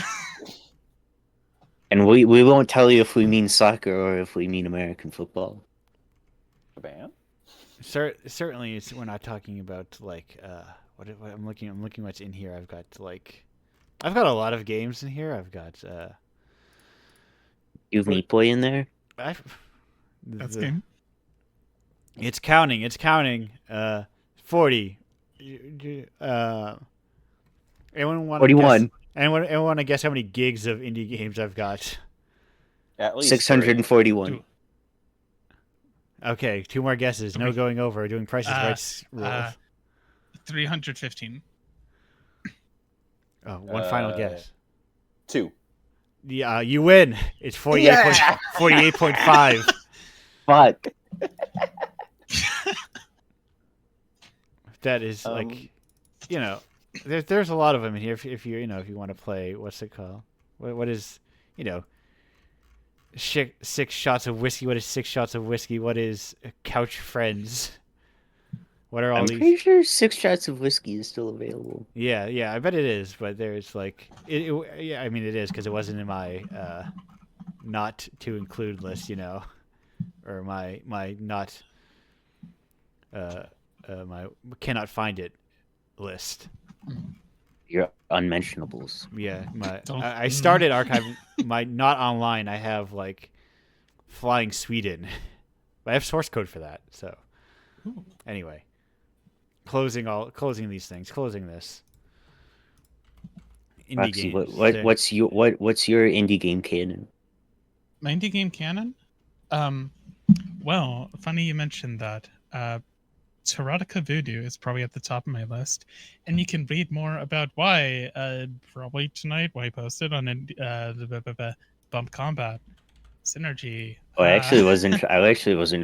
And we won't tell you if we mean soccer or if we mean American football. Bam. Certainly, we're not talking about like what I'm looking. I'm looking what's in here. I've got a lot of games in here. I've got You have Meat Boy in there? I've, That's the, game. It's counting. It's counting. 40. Anyone want to guess? 41. Anyone want to guess how many gigs of indie games I've got? At least 641. Dude. Okay, 2 more guesses. No going over. Doing Price is Right rules. 315. Oh, one final guess. 2. Yeah, you win. It's 48. Yeah! 48.5. Fuck. That is like, there's a lot of them in here. If you want to play, what's it called? What is, 6 shots of whiskey? What is 6 shots of whiskey? What is Couch Friends? What are all I'm these? pretty sure 6 shots of whiskey is still available. Yeah, I bet it is. But there's like, yeah, I mean it is because it wasn't in my not to include list, or my not my cannot find it list. Your unmentionables. Yeah, Don't- I started archiving my not online. I have like Flying Sweden. I have source code for that. So Ooh. anyway, closing these things, closing this. Indie Roxy, games. what's your indie game canon? My indie game canon? Well, funny you mentioned that. Tarotica Voodoo is probably at the top of my list, and you can read more about why probably tonight when I posted on the Bump Combat Synergy. Oh, I actually wasn't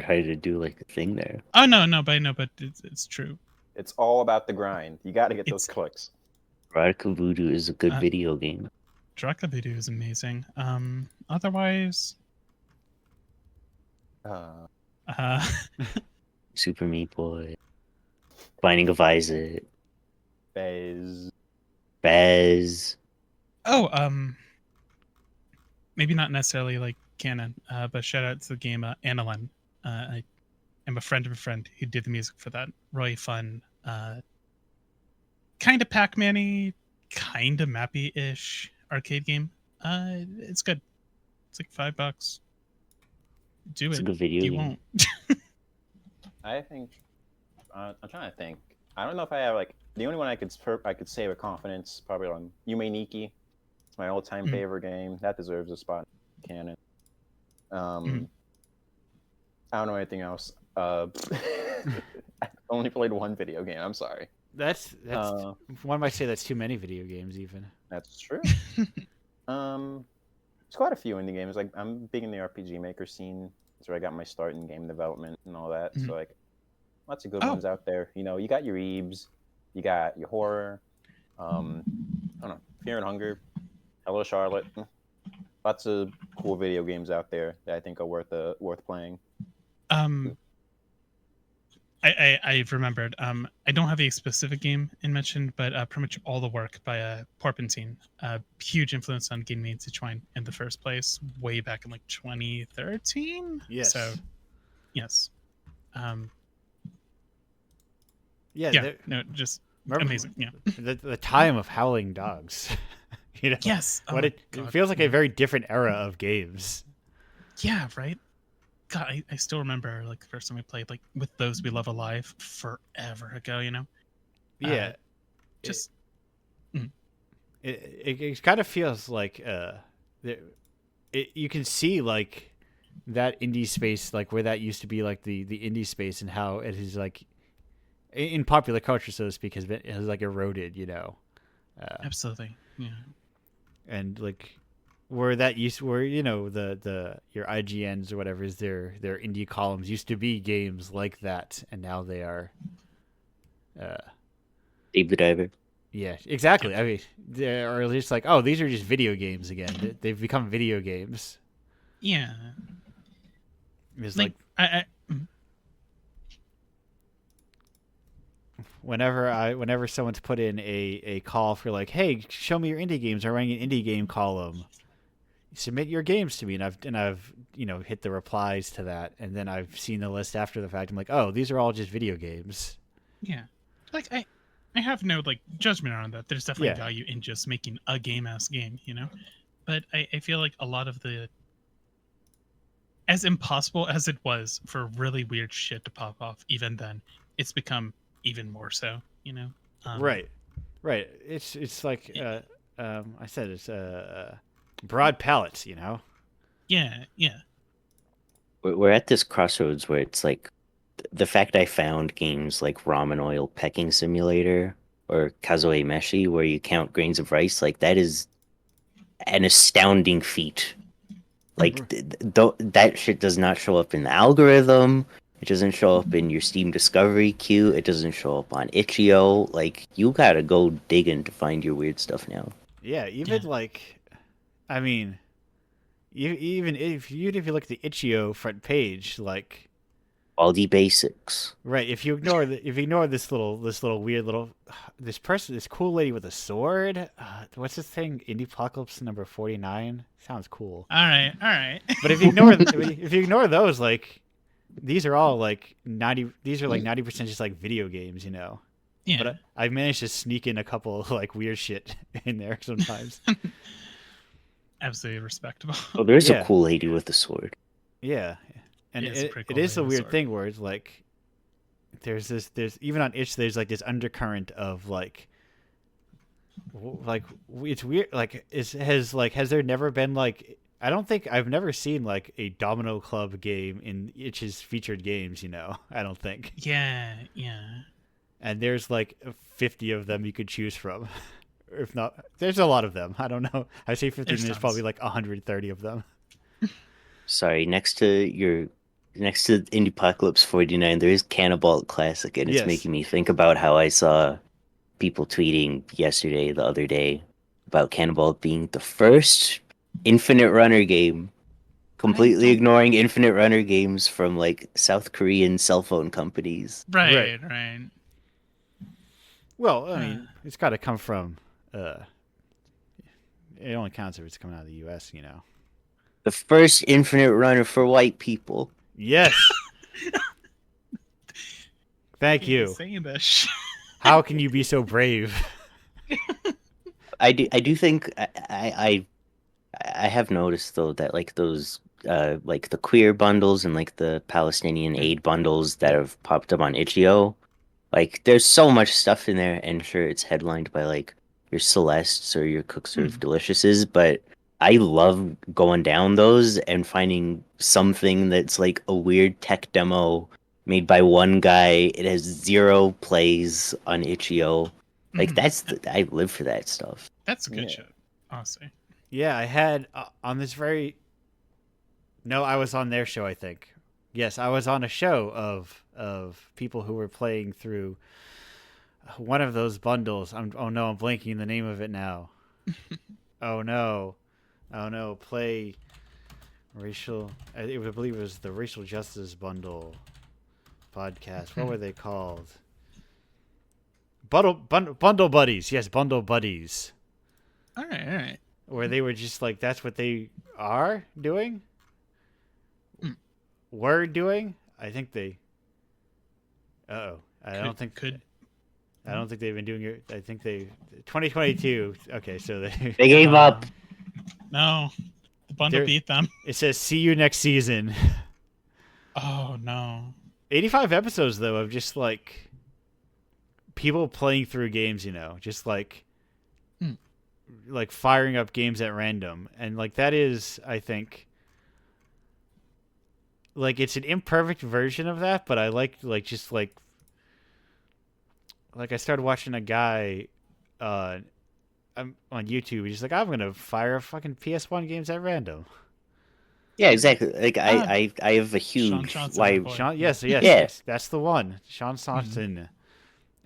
trying to do like a thing there. Oh no, but it's true. It's all about the grind. You got to get those It's- clicks. Radical Voodoo is a good video game. Tarotica Voodoo is amazing. Otherwise, uh, Super Meat Boy. Binding of Isaac. Bez. maybe not necessarily like canon, but shout out to the game Annalyn. I am a friend of a friend who did the music for that. Really fun, kind of Pac-Man-y, kind of mappy-ish arcade game. It's good. It's like $5. Do It's it. a good video You game. won't. I think I'm trying to think. I don't know if I have like the only one I could say with confidence probably on Yume Nikki. It's my all-time favorite game. That deserves a spot in canon. I don't know anything else. I only played one video game. I'm sorry. That's one might say that's too many video games even. That's true. There's quite a few indie games. Like I'm big in the RPG Maker scene. That's where I got my start in game development and all that. So like, lots of good ones out there. You got your Eebs, you got your horror. I don't know, Fear and Hunger, Hello Charlotte. Lots of cool video games out there that I think are worth playing. I've remembered. I don't have a specific game in mention, but pretty much all the work by Porpentine. Huge influence on Game Main Sichuan in the first place, way back in like 2013. Yes. So, yes. Yeah. No, just Remember amazing. Yeah. the time of Howling Dogs. You know, Yes. Oh what my it God. feels like a very different era of games. Yeah, right. God, I still remember like the first time we played like with Those We Love Alive forever ago. Yeah, Just mm, it kind of feels like you can see like that indie space, like where that used to be like the indie space, and how it is like in popular culture, so to speak, has like eroded, absolutely. Yeah. and like where the your IGNs or whatever is their indie columns used to be games like that, and now they are, uh, Dave the Diver. yeah, exactly. I mean, they are just like, oh, these are just video games again. They've become video games. Yeah. It's Like like I mm, whenever someone's put in a call for like, hey, show me your indie games, or running an indie game column, submit your games to me, and I've hit the replies to that, and then I've seen the list after the fact. I'm like, oh, these are all just video games. yeah. Like I have no like judgment on that. There's definitely Yeah. value in just making a game-ass game. But I feel like a lot of the as impossible as it was for really weird shit to pop off, even then, it's become even more so. Right, right. It's like it- I said, it's broad palette. yeah, yeah. We're at this crossroads where it's like the fact I found games like Ramen Oil Pecking Simulator or Kazuo Meshi, where you count grains of rice, like that is an astounding feat. Like that shit does not show up in the algorithm. It doesn't show up in your Steam Discovery queue. It doesn't show up on itch.io. Like you gotta go digging to find your weird stuff now. Yeah, even Yeah. like, I mean, even if you look at the itch.io front page, like, All the basics. right, if you ignore this little weird little this cool lady with a sword, what's this thing? Indiepocalypse number 49 sounds cool. All right, all right. But if you ignore those, like, these are all like 90% just like video games. Yeah. But I managed to sneak in a couple like weird shit in there sometimes. Absolutely respectable. Oh, there's Yeah. a cool lady with a sword. Yeah, and Yeah, it's a pretty it cool is a lady weird sword. thing where it's like there's even on itch there's like this undercurrent of like it's weird, like has there never been like, I don't think I've never seen like a Domino Club game in itch's featured games. I don't think. Yeah, yeah. And there's like 50 of them you could choose from. If not, there's a lot of them. I don't know. I say 50, There's and there's tons. probably like 130 of them. Sorry, next to Indiepocalypse 49, there is Cannibal Classic, and it's Yes. making me think about how I saw people tweeting the other day, about Cannibal being the first Infinite Runner game, completely don't- ignoring Infinite Runner games from like South Korean cell phone companies. Right, right. Well, I mean, it's got to come from. It only counts if it's coming out of the U.S. The first Infinite Runner for white people. Yes. Thank Can't be you. saying this shit. How can you be so brave? I do think I have noticed though that like those like the queer bundles and like the Palestinian aid bundles that have popped up on itch.io, like there's so much stuff in there, and sure it's headlined by like your Celestes or your Cooks Serve Deliciouses, but I love going down those and finding something that's like a weird tech demo made by one guy. It has 0 plays on itch.io. Like I live for that stuff. That's good Yeah. shit, honestly. Yeah, I had on this very. No, I was on their show, I think. Yes, I was on a show of people who were playing through one of those bundles. Oh no, I'm blanking the name of it now. Oh no, play racial. I believe it was the Racial Justice Bundle podcast. What were they called? Bundle Buddies. Yes, Bundle Buddies. All right. Where they were just like, that's what they are doing? Were doing? I think they... Uh-oh. I don't think... Could I don't think they've been doing it. I think 2022. Okay, so They gave up. No, the bundle beat them. It says see you next season. Oh no. 85 episodes though of just like people playing through games, just like like firing up games at random, and like that is, I think, like it's an imperfect version of that, but I like just like I started watching a guy on YouTube. He's like, I'm gonna fire fucking PS1 games at random. Yeah, exactly. Like Ah, I have a Sean huge Johnson, why. boy. Sean, yes, Yeah. that's the one, Sean Johnson.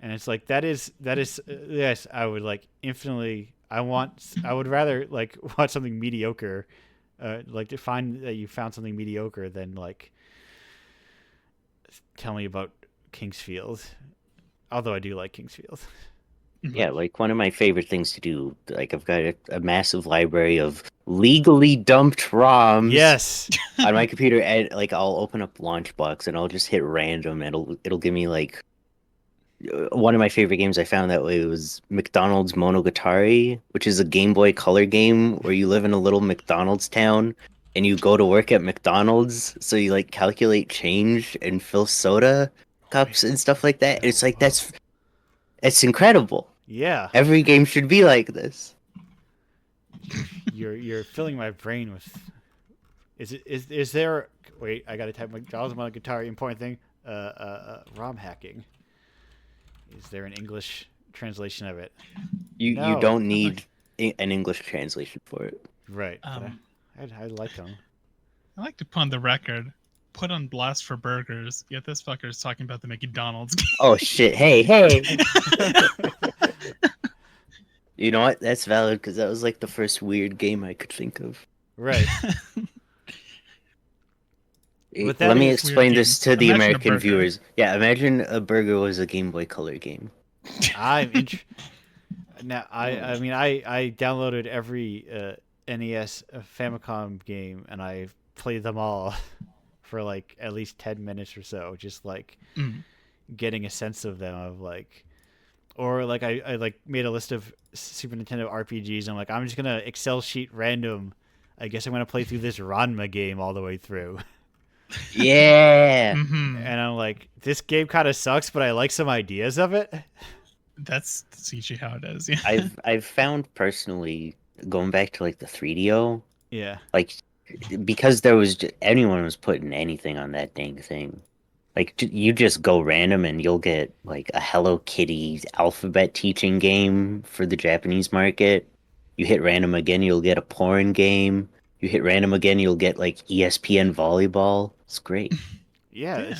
And it's like that is yes, I would like infinitely. I would rather like watch something mediocre, like to find that you found something mediocre than like tell me about Kingsfield. Although I do like Kingsfield. Yeah, like one of my favorite things to do. Like I've got a massive library of legally dumped ROMs. Yes. On my computer, and like I'll open up Launchbox and I'll just hit random. It'll give me like one of my favorite games I found that way was McDonald's Monogatari, which is a Game Boy Color game where you live in a little McDonald's town and you go to work at McDonald's. So you like calculate change and fill soda cups and stuff like that. And it's like it's incredible. Yeah. Every game should be like this. You're filling my brain with. Is there? Wait, I gotta type McDonald's Monogatari. Important thing. ROM hacking. Is there an English translation of it? You No. don't need an English translation for it. Right. I like them. I like to put on the record, put on blast for burgers, yet this fucker is talking about the McDonald's game. Oh shit! Hey! You know what? That's valid because that was like the first weird game I could think of. Right. But that Let me is explain weird this games. to the Imagine a American burger. viewers. Yeah, imagine a burger was a Game Boy Color game. Now I mean I downloaded every NES Famicom game and I played them all for like at least 10 minutes or so, just like getting a sense of them, of like, or like I like made a list of Super Nintendo RPGs and I'm like, I'm just gonna Excel sheet random. I guess I'm gonna play through this Ranma game all the way through. Yeah. And I'm like, this game kind of sucks, but I like some ideas of it. That's usually how it is. Yeah. I've found personally, going back to like the 3DO, Yeah. like because there was anyone was putting anything on that dang thing. Like you just go random and you'll get like a Hello Kitty alphabet teaching game for the Japanese market. You hit random again, you'll get a porn game. You hit random again, you'll get like ESPN volleyball. It's great. Yeah. Yeah.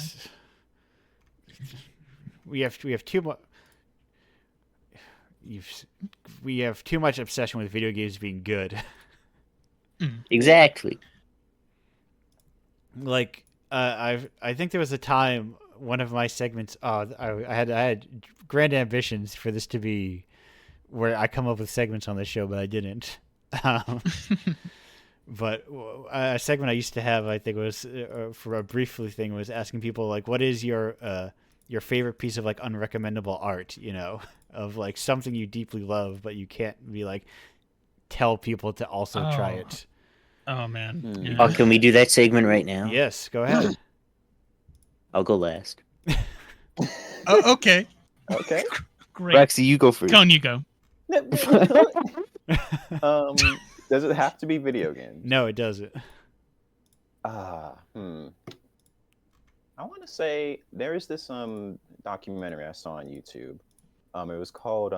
We have too much. We have too much obsession with video games being good. Exactly. Like I think there was a time one of my segments. I had grand ambitions for this to be where I come up with segments on this show, but I didn't. But a segment I used to have, I think, was for a briefly thing, was asking people like, what is your favorite piece of like unrecommendable art, of like something you deeply love but you can't be like tell people to also try it. Oh man. Yeah. Oh, can we do that segment right now? Yes, go ahead. I'll go last. Oh, okay. Okay. Great. Roxy, you go first. Cone, you go. Does it have to be video games? No, it doesn't. I want to say there is this documentary I saw on YouTube. It was called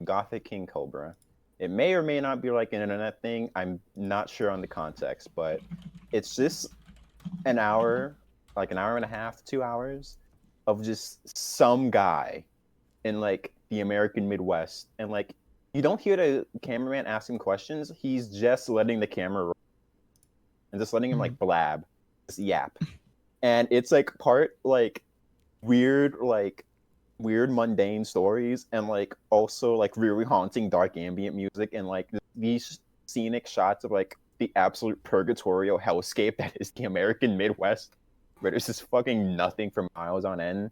Gothic King Cobra. It may or may not be like an internet thing. I'm not sure on the context, but it's just an hour, like an hour and a half, 2 hours of just some guy in like the American Midwest, and like you don't hear the cameraman ask him questions. He's just letting the camera roll and just letting him like blab, just yap. And it's like part like weird mundane stories, and like also like really haunting dark ambient music, and like these scenic shots of like the absolute purgatorial hellscape that is the American Midwest, where there's just fucking nothing for miles on end.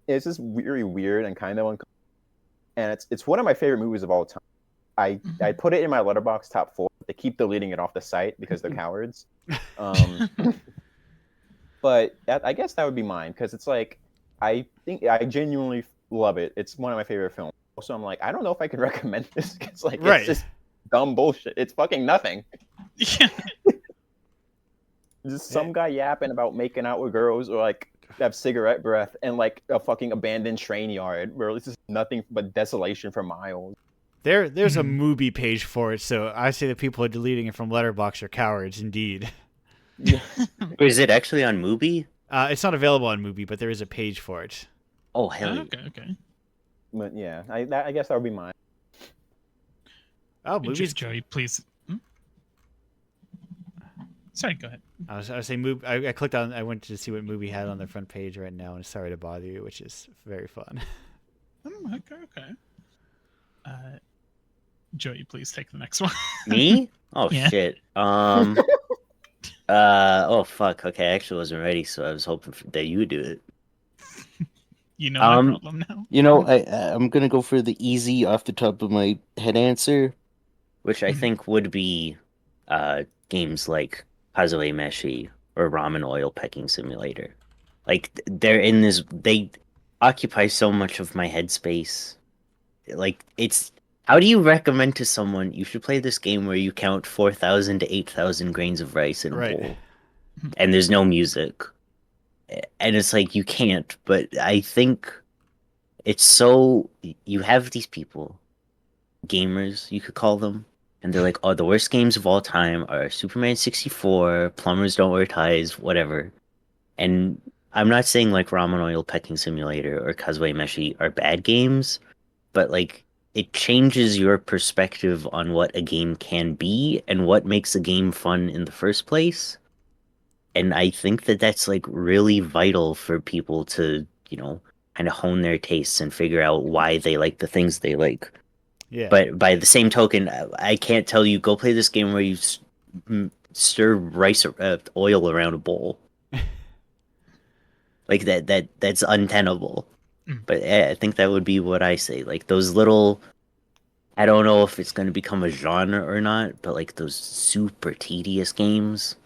It's just very weird and kind of uncomfortable. And it's one of my favorite movies of all time. I put it in my Letterboxd top 4. They keep deleting it off the site because they're cowards. But I guess that would be mine because it's like I think I genuinely love it. It's one of my favorite films. Also, I'm like, I don't know if I could recommend this because like Right. it's just dumb bullshit. It's fucking nothing. Yeah. Just some guy yapping about making out with girls or like have cigarette breath and like a fucking abandoned train yard where it's just nothing but desolation for miles. There's a movie page for it, so I say the people who are deleting it from Letterboxd are cowards indeed. Is it actually on Mubi? It's not available on Mubi, but there is a page for it. Oh, hell yeah. Okay. But yeah, I guess that would be mine. Oh, movies. Joey, please. Sorry, go ahead. I was saying, I clicked on. I went to see what movie had on their front page right now, and Sorry to Bother You, which is very fun. Okay. Joey, please take the next one. Me? Oh, Yeah. shit. Oh, fuck. Okay, I actually wasn't ready, so I was hoping that you would do it. You know my problem now. You know, I'm gonna go for the easy off the top of my head answer, Which I think would be games like Kazue Meshi or Ramen Oil Pecking Simulator. Like, they occupy so much of my headspace. Like, how do you recommend to someone, you should play this game where you count 4,000 to 8,000 grains of rice in a bowl, and there's no music? And it's like, you can't, but I think it's so, you have these people, gamers, you could call them, and they're like, oh, the worst games of all time are Superman 64, Plumbers Don't Wear Ties, whatever. And I'm not saying like Ramen Oil Pecking Simulator or Kazue Meshi are bad games, but like, it changes your perspective on what a game can be and what makes a game fun in the first place. And I think that that's like really vital for people to, kind of hone their tastes and figure out why they like the things they like. Yeah. But by the same token, I can't tell you go play this game where you stir rice oil around a bowl. Like that's untenable. But I think that would be what I say. Like those little, I don't know if it's going to become a genre or not, but like those super tedious games.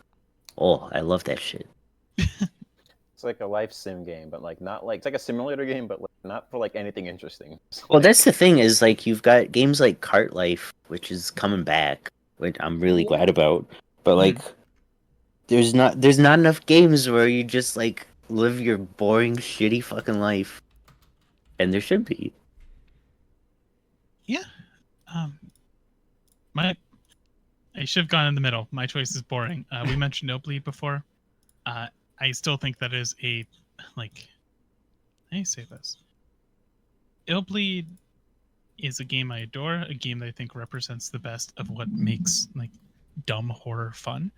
Oh, I love that shit. It's like a life sim game, but like not like it's like a simulator game, but like not for like anything interesting. Well, that's the thing is like you've got games like Cart Life, which is coming back, which I'm really glad about. But like, there's not enough games where you just like live your boring, shitty fucking life, and there should be. Yeah. I should have gone in the middle. My choice is boring. We mentioned No Bleed before. I still think that is a, like, how do you say this? Illbleed is a game I adore, a game that I think represents the best of what makes, like, dumb horror fun.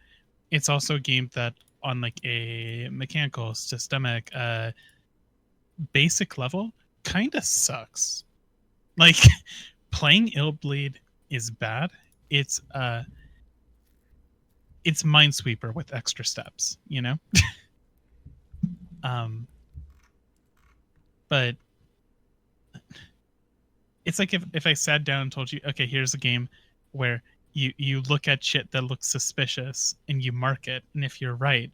It's also a game that, on, like, a mechanical, systemic, basic level, kind of sucks. Like, playing Illbleed is bad. It's Minesweeper with extra steps, but it's like if I sat down and told you, okay, here's a game where you look at shit that looks suspicious and you mark it, and if you're right,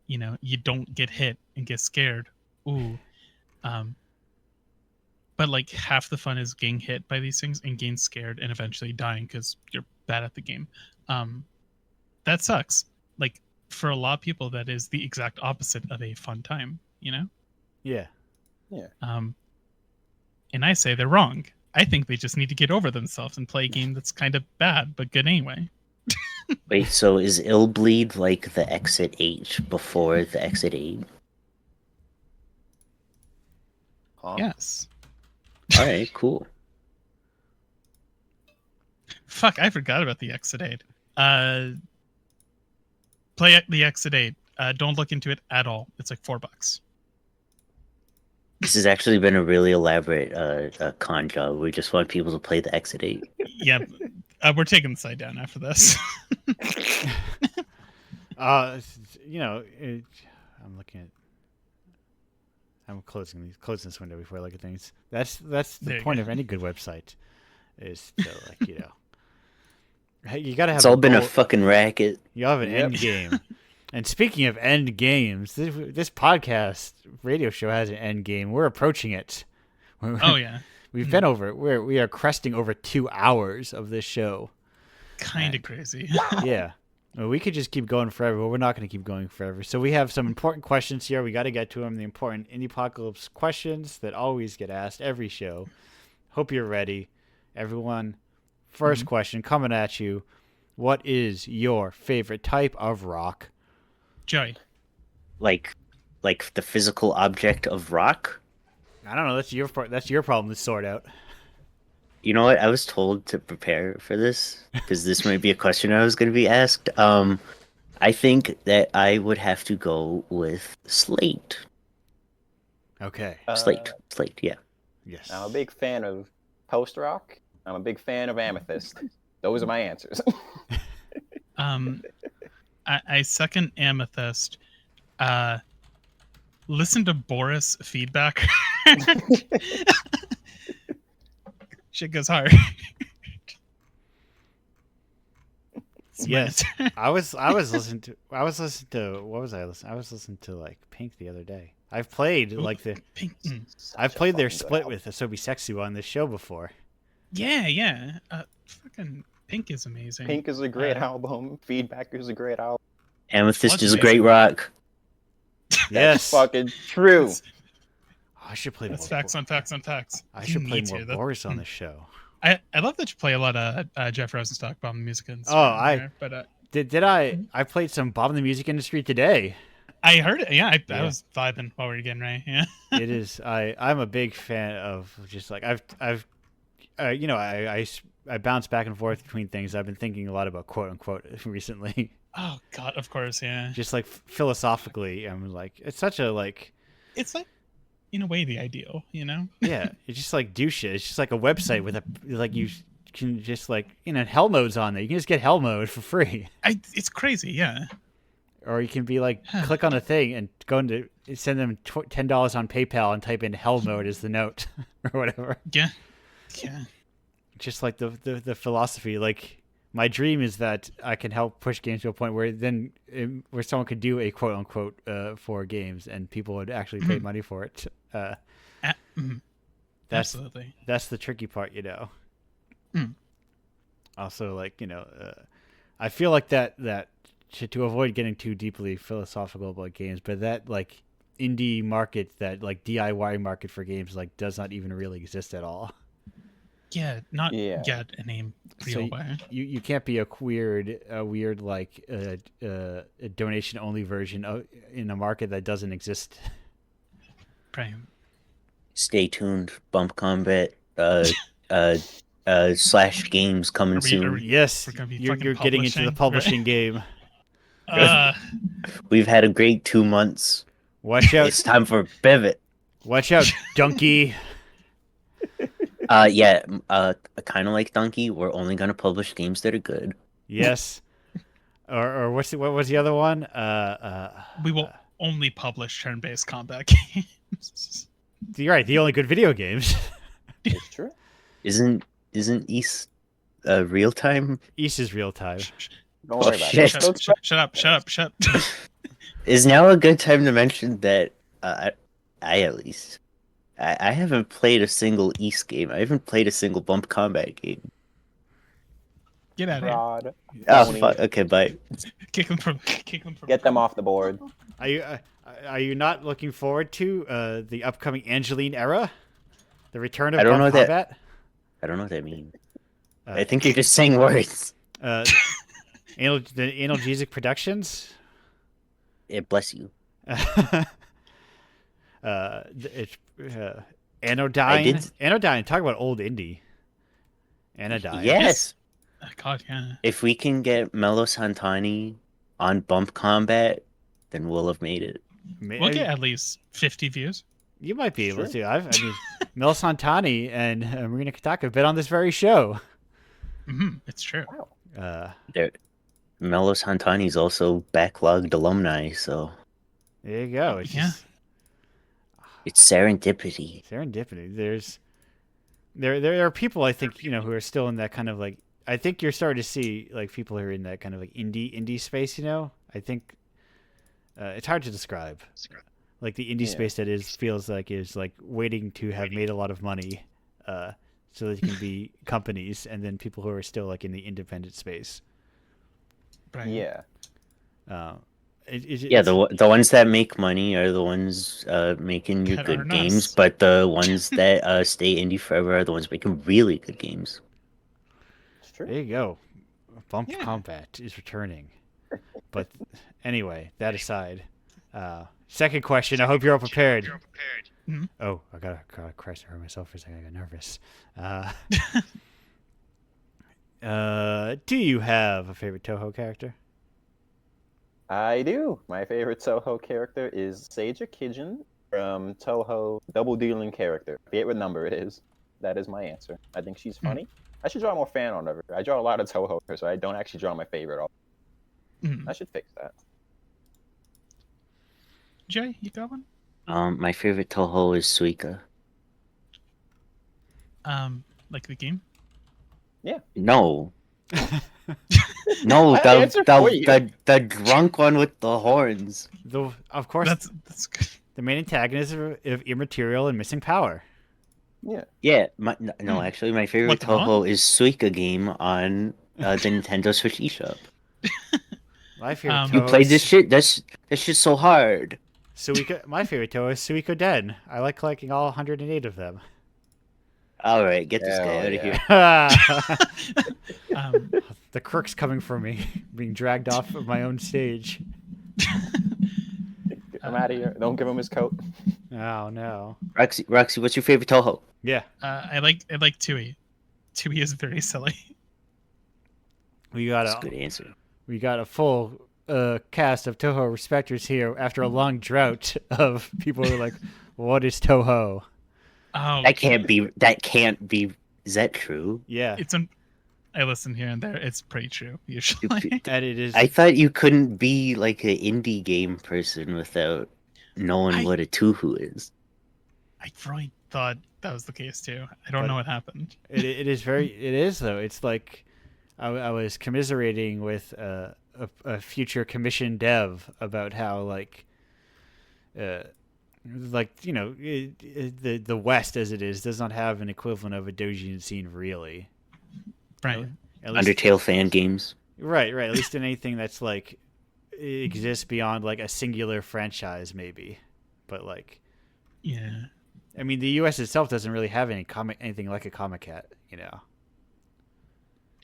you don't get hit and get scared. Ooh. But like half the fun is getting hit by these things and getting scared and eventually dying because you're bad at the game. That sucks. Like for a lot of people, that is the exact opposite of a fun time, Yeah. And I say they're wrong. I think they just need to get over themselves and play a game that's kind of bad but good anyway. Wait, so is Illbleed like the Exit 8 before the Exit 8? Huh? Yes. Alright, cool. Fuck, I forgot about the Exit 8. Play the Exit 8. Don't look into it at all. It's like $4. This has actually been a really elaborate con job. We just want people to play the Exit 8. Yeah, we're taking the side down after this. I'm looking at. I'm closing this window before I look at things. That's the There you point go. of any good website, is to hey, you gotta have It's all a been a goal. fucking racket. You have an Yep. end game. And speaking of end games, this podcast radio show has an end game. We're approaching it. Oh yeah, We've been over. We are cresting over 2 hours of this show. kind of crazy. Yeah. Well, we could just keep going forever, but we're not going to keep going forever. So we have some important questions here. We got to get to them. The important Indiepocalypse questions that always get asked every show. Hope you're ready, everyone. First question coming at you. What is your favorite type of rock? Joey. Like the physical object of rock. I don't know. That's your problem to sort out. You know what? I was told to prepare for this because this might be a question I was going to be asked. I think that I would have to go with slate. Okay. Slate, yeah. Yes. I'm a big fan of post rock. I'm a big fan of amethyst. Those are my answers. I second Amethyst. Listen to Boris feedback. Shit goes hard. Yes. I was listening to what was I listening? I was listening to like Pink the other day. I've played like Pink. I've played their split with Asobi Sexu on this show before. Yeah. Fucking Pink is amazing. Pink is a great album. Feedback is a great album. Amethyst is a Amazing. great rock. Yes. That's fucking true. I should play That's more. facts on facts on facts. I You should play need more to. That- Boris on the show. I love that you play a lot of Jeff Rosenstock, Bomb the Music Industry. Oh, on there, but Did I played some Bob in the Music Industry today. I heard it. Yeah, I Yeah. was vibing while we were getting ready. Yeah. It is I'm a big fan of just like I've I bounce back and forth between things. I've been thinking a lot about quote unquote recently. Oh God, of course, yeah. Just like philosophically, I'm like it's such a like It's like, in a way, the ideal, you know? yeah, it's just like do shit. It's just like a website with a like you can just like hell mode's on there. You can just get hell mode for free. It's crazy, yeah. Or you can be like, click on a thing and go into send them $10 on PayPal and type in hell mode as the note or whatever. Yeah. Just like the philosophy. Like my dream is that I can help push games to a point where where someone could do a quote unquote for games and people would actually pay money for it. Absolutely. That's the tricky part, Also, like I feel like that to avoid getting too deeply philosophical about games, but that like indie market, that like DIY market for games, like does not even really exist at all. Yeah, not Yeah. yet in a real way. You can't be a weird like a donation only version in a market that doesn't exist. Right. Stay tuned. Bump Combat. Slash games coming soon. Yes, We're gonna be you're fucking getting into the publishing game. We've had a great 2 months. Watch out! It's time for a pivot. Watch out, Donkey! Kind of like Donkey. We're only gonna publish games that are good. Yes. Or what was the other one? We will only publish turn-based combat games. You're right. The only good video games. It's true. Isn't East real time? East is real time. Don't worry about shit. it. Shut up. Is now a good time to mention that I at least I haven't played a single East game. I haven't played a single Bump Combat game. Get out of here. Fraud. Oh Phony. fuck. Okay, bye. Kick them from. Get them off the board. Are you not looking forward to the upcoming Angeline era? The return of I don't Bump know that- Combat? I don't know what that means. I think you're just saying words. The Analgesic Productions. Bless you. It's Anodyne. Anodyne. Talk about old indie. Anodyne. Yes. God, yeah. If we can get Melo Santani on Bump Combat, then we'll have made it. We'll get at least 50 views. You might be able to. I mean, Mel Santani and Marina Kataka have been on this very show. It's true. Melo Santani's also backlogged alumni, so There you go. It's Yeah. just, It's serendipity. Serendipity. There are people I think who are still in that kind of like. I think you're starting to see like people who are in that kind of like indie space. I think it's hard to describe. Like the indie space that feels like is like waiting to have made a lot of money, so that you can be companies, and then people who are still like in the independent space. Right. Yeah. The ones that make money are the ones making your That good aren't games, us. but the ones that stay indie forever are the ones making really good games. It's true. There you go. Bump Yeah. Combat is returning. But anyway, that aside, second question. I hope you're all prepared. Mhm. Oh, I gotta crash and hurt myself for a second. I got nervous. Do you have a favorite Toho character? I do. My favorite Toho character is Seija Kijin from Toho Double Dealing character. I forget what number it is. That is my answer. I think she's funny. I should draw more fan art of her. I draw a lot of Toho, so I don't actually draw my favorite. I should fix that. Jay, you got one? My favorite Toho is Suika. Like the game? No. No, I answered for you. the drunk one with the horns. Of course, That's good. the main antagonist of Immaterial and Missing Power. Yeah. Yeah, no, actually, my favorite What, the villain? Toho is Suika game on the Nintendo Switch eShop. My favorite You You Toho played is this shit? That's shit's so hard. Suiko. My favorite Toho is Suiko Den. I like collecting all 108 of them. All right, get this guy Hell out of yeah. here. The crook's coming for me, being dragged off of my own stage. Get him out of here. Don't give him his coat. Oh no. Roxy, what's your favorite Toho? Yeah, I like Tui. Tui is very silly. we That's got a good answer. a full cast of Toho respecters here after a long drought of people who are like, "What is Toho?" Oh, That can't be. Is that true? Yeah, I listen here and there. It's pretty true usually. and it is. I thought you couldn't be like an indie game person without knowing what a Tuhu is. I really thought that was the case too. I don't know what happened. It is very. It is though. It's like I was commiserating with a future commission dev about how like the West as it is does not have an equivalent of a doujin scene really. Right. At least, Undertale fan games. right. At least in anything that's like exists beyond like a singular franchise maybe, but like Yeah. I mean the U.S. itself doesn't really have anything like a Comic Cat,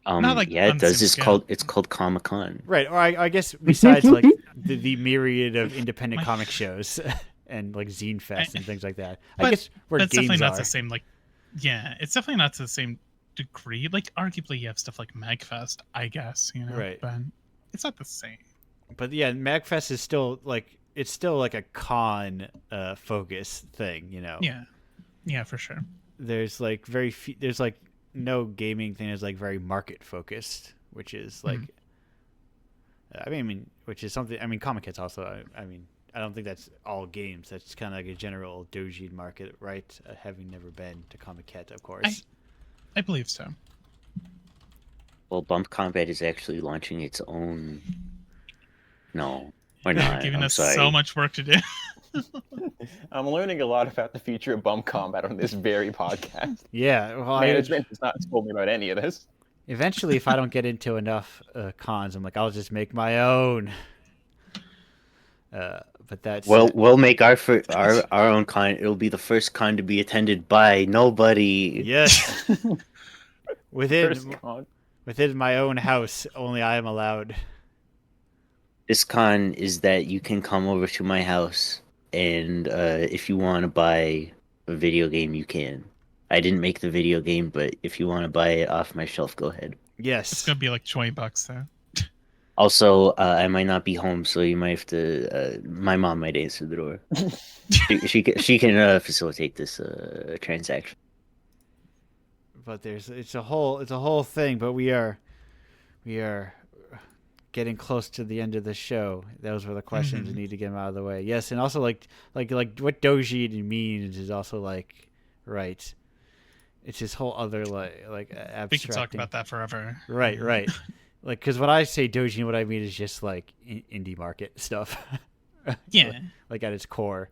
Not like Yeah, on it the does. same scale. It's called Comic Con. Right, or I guess besides like the myriad of independent comic shows and like Zine Fest and things like that. I But guess where That's games definitely not are. the same. Like, yeah, it's definitely not to the same degree. Like, arguably, you have stuff like Magfest, I guess. Right. But it's not the same. But yeah, MagFest is still like it's still like a con focus thing, Yeah, for sure. There's like there's like no gaming thing is like very market focused, which is like which is something Comic Kit's also I don't think that's all games. That's kind of like a general doujin market, right? Having never been to Comic Cat, of course. I believe so. Well, Bump Combat is actually launching its own. No, we're not. Giving I'm us sorry. so much work to do. I'm learning a lot about the future of Bump Combat on this very podcast. Yeah, well, Management has not told me about any of this. Eventually, if I don't get into enough cons, I'm like, I'll just make my own. But that's We'll make our own con. It'll be the first con to be attended by nobody. yes, First con. within my own house, only I am allowed. This con is that you can come over to my house, and if you want to buy a video game, you can. I didn't make the video game, but if you want to buy it off my shelf, go ahead. Yes, It's gonna be like $20 though. Also, I might not be home, so you might have to. My mom might answer the door. she can facilitate this transaction. but it's a whole thing. But we are getting close to the end of the show. Those were the questions. I need to get them out of the way. Yes, and also like what doji means is also like right. It's this whole other like abstracting. We could talk about that forever. Right. Like, because when I say doji, what I mean is just like indie market stuff. Yeah. Like at its core,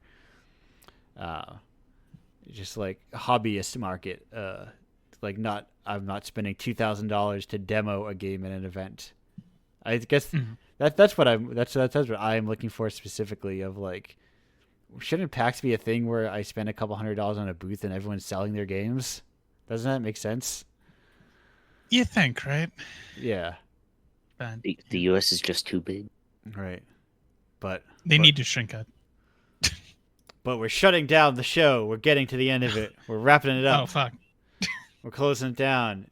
just like hobbyist market. Like I'm not spending $2,000 to demo a game in an event. I guess that's what I'm looking for specifically. Of like, shouldn't PAX be a thing where I spend a couple $100s on a booth and everyone's selling their games? Doesn't that make sense? You think, right? Yeah. But The U.S. is just too big. Right. But they need to shrink it. But we're shutting down the show. We're getting to the end of it. We're wrapping it up. Oh, fuck. We're closing it down.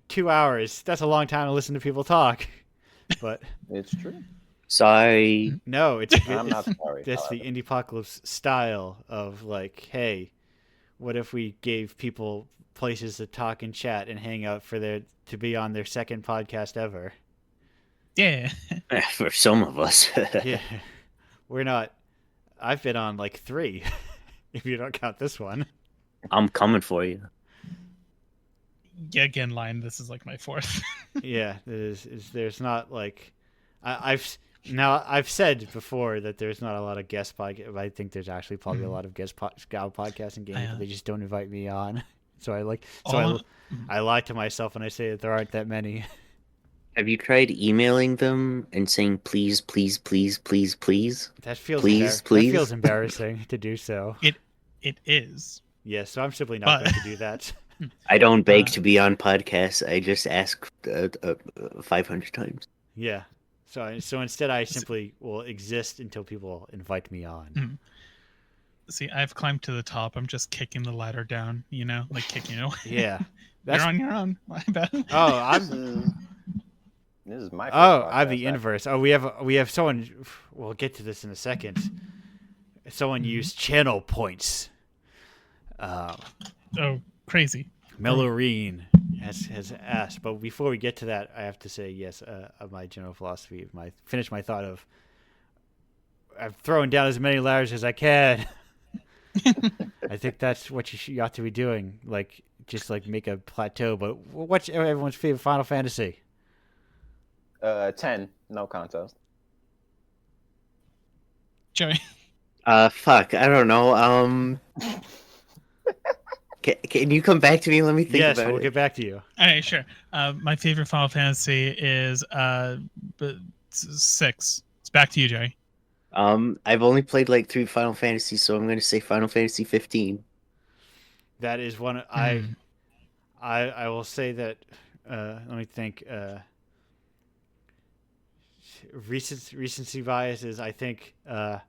2 hours. That's a long time to listen to people talk. But It's true. Sorry. no, I'm not sorry. that's the Indiepocalypse style of like, hey, what if we gave people places to talk and chat and hang out to be on their second podcast ever? Yeah. For some of us. Yeah. We're not. I've been on like 3, if you don't count this one. I'm coming for you. Yeah, again, line. This is like my 4th. Yeah, there's not like I've said before that there's not a lot of guest podcast. I think there's actually probably a lot of guest podcasting games, but they just don't invite me on. So I lie to myself when I say that there aren't that many. Have you tried emailing them and saying please, please, please, please, please? That feels please. That feels embarrassing to do so. It is. Yeah, so I'm simply not going to do that. I don't beg to be on podcasts. I just ask 500 times. Yeah. So instead, I simply will exist until people invite me on. See, I've climbed to the top. I'm just kicking the ladder down, like kicking it away. Yeah. You're on your own. My bad. Oh, This is my. I'm the inverse. Oh, we have someone. We'll get to this in a second. Someone used channel points. Oh, crazy. Mellorine has asked, but before we get to that, I have to say yes. Of my general philosophy, finish my thought of. I'm throwing down as many ladders as I can. I think that's what you ought to be doing. Like, just like make a plateau. But what's everyone's favorite Final Fantasy? 10, no contest. Joey. Fuck, I don't know. Can you come back to me? Let me think yes, about we'll it. get back to you. All right, sure. My favorite Final Fantasy is 6. It's back to you, Joey. I've only played like 3 Final Fantasies, so I'm going to say Final Fantasy 15. That is one. I will say that. Let me think. Recency bias is, I think, that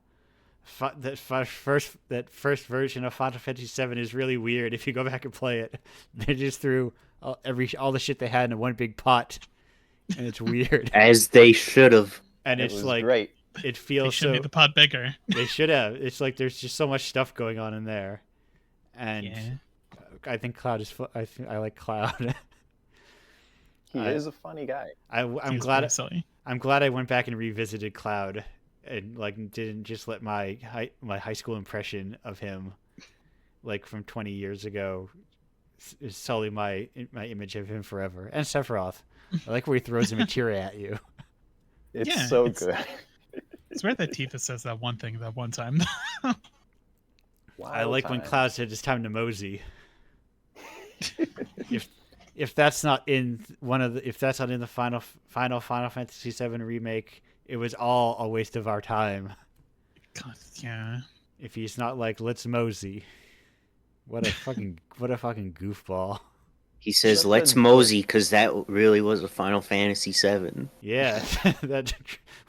first version of Final Fantasy VII is really weird. If you go back and play it, they just threw all the shit they had in one big pot, and it's weird. As they should have. And It it's was like great. it They feels should so. make the pot bigger. They should have. It's like there's just so much stuff going on in there, and Yeah. I think Cloud is. I like Cloud. He is a funny guy. I'm glad I went back and revisited Cloud, and like didn't just let my high school impression of him, like from 20 years ago, is sully my image of him forever. And Sephiroth, I like where he throws a materia at you. It's so good. It's weird that Tifa says that one thing that one time. I like when Cloud said it's time to mosey. If that's not in the final Final Fantasy VII remake, it was all a waste of our time. God, yeah. If he's not like, let's mosey. What a fucking goofball. He says, Shut let's the- mosey, because that really was a Final Fantasy VII. Yeah, that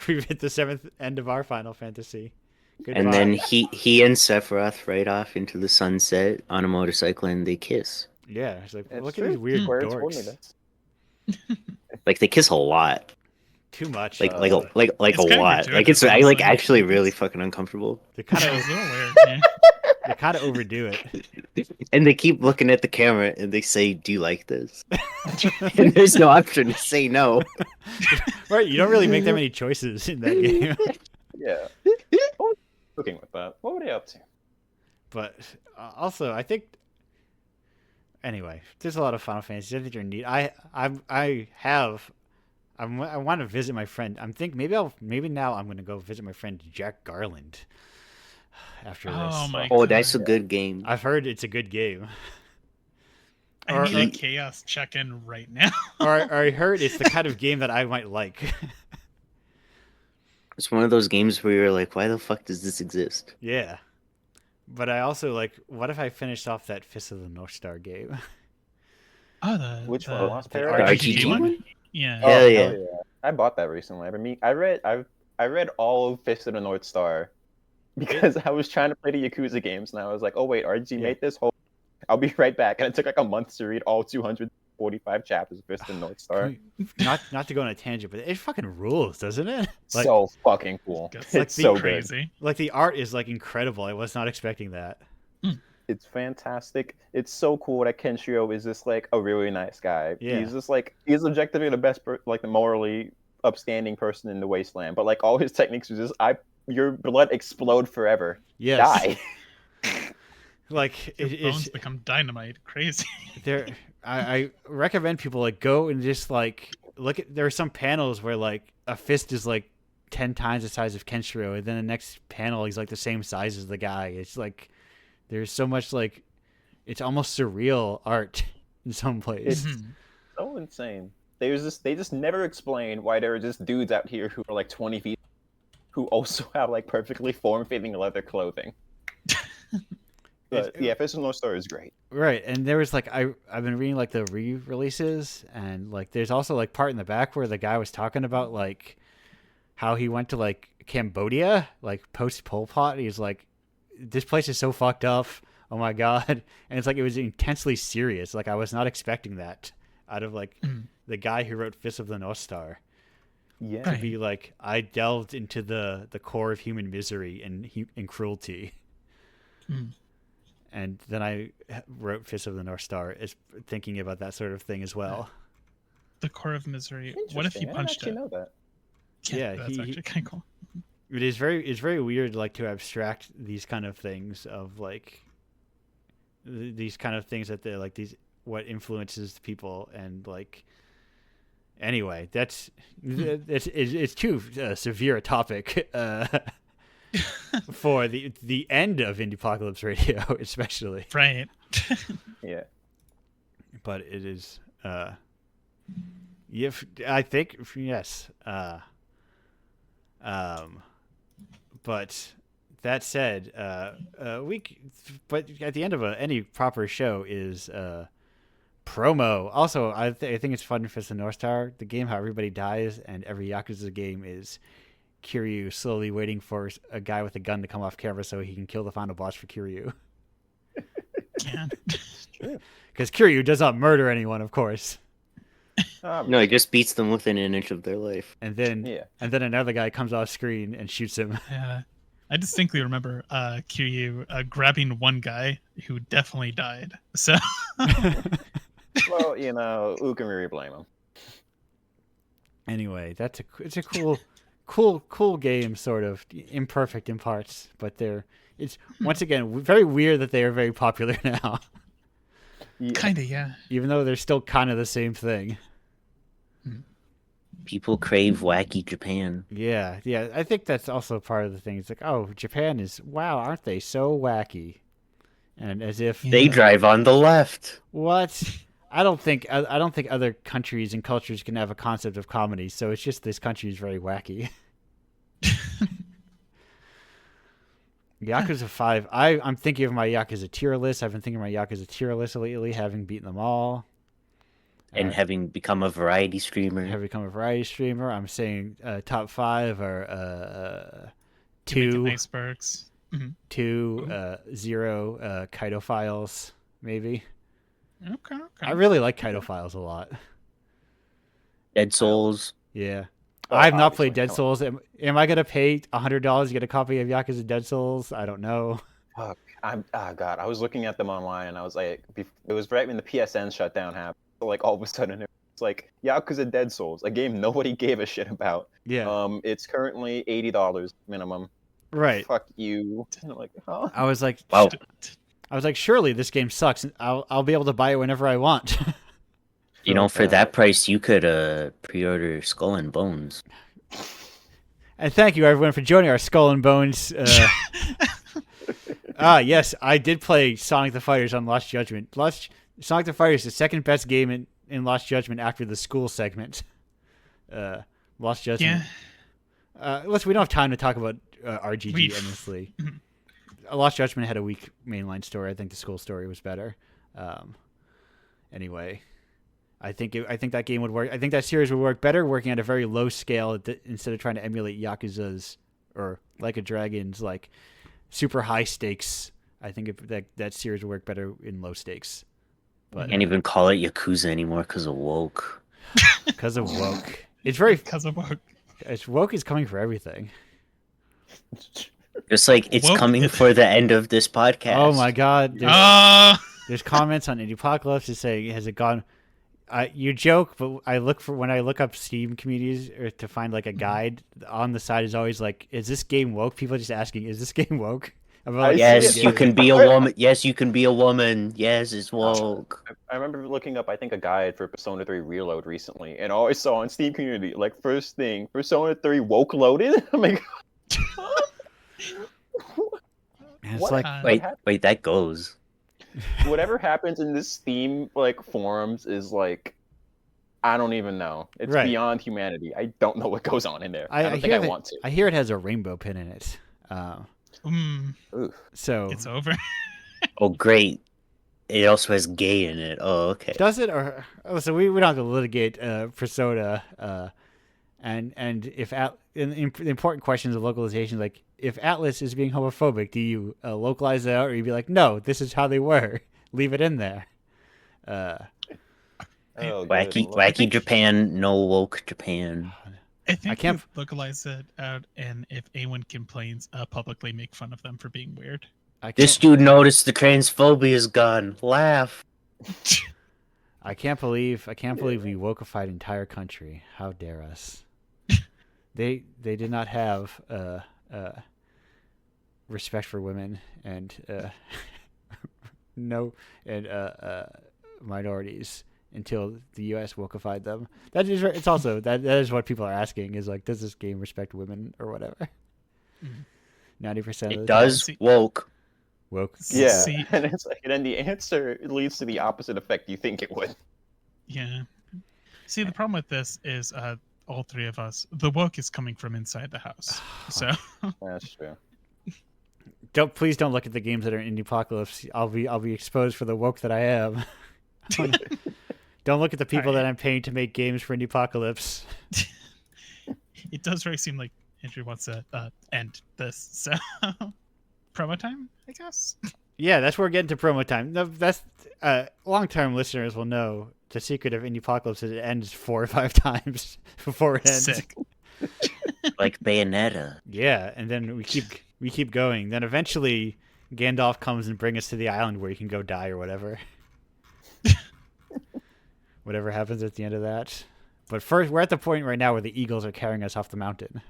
we've hit the 7th end of our Final Fantasy. Goodbye. And then he and Sephiroth ride off into the sunset on a motorcycle and they kiss. Yeah, it's like, It's look true. at these weird Square told me dorks. this. Like they kiss a lot. Too much. Like Uh, a It's lot. kind of Like it's gratuitous, honestly. actually really fucking uncomfortable. They're kind It was of a little weird. Yeah. They kind of overdo it. And they keep looking at the camera and they say, "Do you like this?" And there's no option to say no. Right, you don't really make that many choices in that game. Yeah. What was cooking with that? What were they up to? But also, I think. Anyway, there's a lot of Final Fantasy. I think you're neat. I want to visit my friend. Maybe now I'm gonna go visit my friend Jack Garland. After Oh this, my Oh, god. that's a good game. I've heard it's a good game. I need a chaos check-in right now. or I heard it's the kind of game that I might like. It's one of those games where you're like, "Why the fuck does this exist?" Yeah. But I also like, what if I finished off that Fist of the North Star game? Oh, Which the one? Lost the Paradise? RPG one? Yeah. Hell yeah. I bought that recently. I read all of Fist of the North Star because I was trying to play the Yakuza games, and I was like, oh wait, RG made this whole. I'll be right back, and it took like a month to read all 245 chapters of Fist of the North Star. Not to go on a tangent, but it fucking rules, doesn't it? Like, So fucking cool. It's It's so good. crazy. like the art is like incredible. I was not expecting that. It's fantastic. It's so cool that Kenshiro is just like a really nice guy. Yeah. He's just like he's objectively the best, like the morally upstanding person in the wasteland. But like all his techniques are just your blood explode forever. Yes. Die. Like Your bones it's become dynamite. Crazy. there. I recommend people like go and just like look at. There are some panels where like a fist is like 10 times the size of Kenshiro, and then the next panel he's like the same size as the guy. It's like there's so much like it's almost surreal art in some place. It's so insane. They just never explain why there are just dudes out here who are like 20 feet who also have like perfectly form-fitting leather clothing. But yeah, Fist of the North Star is great. Right, and there was like I've been reading like the re-releases, and like there's also like part in the back where the guy was talking about like how he went to like Cambodia, like post Pol Pot. He's like, this place is so fucked up. Oh my god! And it's like it was intensely serious. Like I was not expecting that out of like the guy who wrote Fist of the North Star. Yeah. To be like, I delved into the core of human misery and cruelty. And then I wrote Fist of the North Star, is thinking about that sort of thing as well. The core of misery. What if you Interesting. punched I didn't it? actually know that. Yeah, That's actually kind of cool. It's very weird, like to abstract these kind of things of like these kind of things that they're like these what influences people and like. Anyway, it's too severe a topic for the end of Indiepocalypse Radio, especially. Right. Yeah. But it is, I think yes. But that said, but at the end of any proper show is promo. Also, I think it's fun for the North Star, the game, how everybody dies, and every Yakuza game is Kiryu slowly waiting for a guy with a gun to come off camera so he can kill the final boss for Kiryu. Yeah. Because Kiryu does not murder anyone, of course. No, he just beats them within an inch of their life. And then another guy comes off screen and shoots him. Yeah. I distinctly remember Kiryu grabbing one guy who definitely died. So. Well, who can really blame him? Anyway, it's a cool game, sort of imperfect in parts, but it's once again very weird that they are very popular now. Yeah. Kinda, yeah. Even though they're still kind of the same thing. People crave wacky Japan. Yeah. I think that's also part of the thing. It's like, oh, Japan is aren't they so wacky? And as if They drive on the left. What? I don't think other countries and cultures can have a concept of comedy. So it's just this country is very wacky. Yakuza 5. I'm thinking of my Yakuza tier list. I've been thinking of my Yakuza tier list lately, having beaten them all. And having become a variety streamer. I'm saying top 5 are Jamaican 2 icebergs. 0 Kaido Files, maybe. Okay. I really like Kaido Files a lot. Dead Souls. Yeah. Well, I have not played obviously, Dead Souls. Am I going to pay $100 to get a copy of Yakuza Dead Souls? I don't know. Fuck. God, I was looking at them online, and I was like, it was right when the PSN shutdown happened. So, like all of a sudden, it's like Yakuza Dead Souls, a game nobody gave a shit about. Yeah. It's currently $80 minimum. Right. Fuck you. And I'm like, huh? I was like, Wow. surely this game sucks. And I'll be able to buy it whenever I want. You know, for that price, you could pre-order Skull and Bones. And thank you everyone for joining our Skull and Bones. Yes, I did play Sonic the Fighters on Lost Judgment. Sonic the Fighters is the second best game in Lost Judgment after the school segment. Lost Judgment. Yeah. We don't have time to talk about RGG endlessly. Lost Judgment had a weak mainline story. I think the school story was better. Anyway, I think that game would work. I think that series would work better working at a very low scale instead of trying to emulate Yakuza's or Like a Dragon's like super high stakes. I think that series would work better in low stakes. But Can't even call it Yakuza anymore because of woke. Because of woke, it's very Because of woke. Woke is coming for everything. Just like it's Woke- coming for the end of this podcast. Oh my god! Oh, There's comments on Indiepocalypse that say, "Has it gone?" You joke, but when I look up Steam communities or to find like a guide on the side is always like, "Is this game woke?" People are just asking, "Is this game woke?" I'm like, Yes, see it. you can be a woman. Yes, you can be a woman. Yes, it's woke. I remember looking up, I think, a guide for Persona 3 Reload recently, and all I saw on Steam community, like, first thing, Persona 3 woke loaded? I'm like, And it's What? like, Wait, that goes. whatever happens in this Steam, like, forums is, like, I don't even know. It's Right. beyond humanity. I don't know what goes on in there. I don't think hear I that- want to. I hear it has a rainbow pin in it. Oof. So it's over. Oh, great. It also has gay in it. Oh, okay. does it or so we don't have to litigate Persona and if in important questions of localization, like if Atlas is being homophobic, do you localize it out or you be like, no, this is how they were, leave it in there? Oh, good Wacky, lord. wacky Japan, no woke Japan. I think can't- you localize it out, and if anyone complains, publicly make fun of them for being weird. This dude noticed the transphobia is gone. Laugh. I can't believe we wokeified an entire country. How dare us? They did not have respect for women and minorities until the U.S. wokeified them. That is it's also that is what people are asking is like, does this game respect women or whatever? 90% of It the does See- woke. time, woke. Yeah, See- and it's like, and then the answer leads to the opposite effect you think it would. Yeah. See, the problem with this is all three of us. The woke is coming from inside the house. So That's true. Please don't look at the games that are in Indiepocalypse. I'll be exposed for the woke that I am. Don't look at the people that I'm paying to make games for Indiepocalypse. it does really seem like Andrew wants to end this. So promo time, I guess. Yeah, that's where we're getting to promo time. No, that's long-term listeners will know the secret of Indiepocalypse is it ends 4 or 5 times before it ends. Sick. Like Bayonetta. Yeah, and then we keep going. Then eventually Gandalf comes and brings us to the island where you can go die or whatever. Whatever happens at the end of that. But first, we're at the point right now where the eagles are carrying us off the mountain.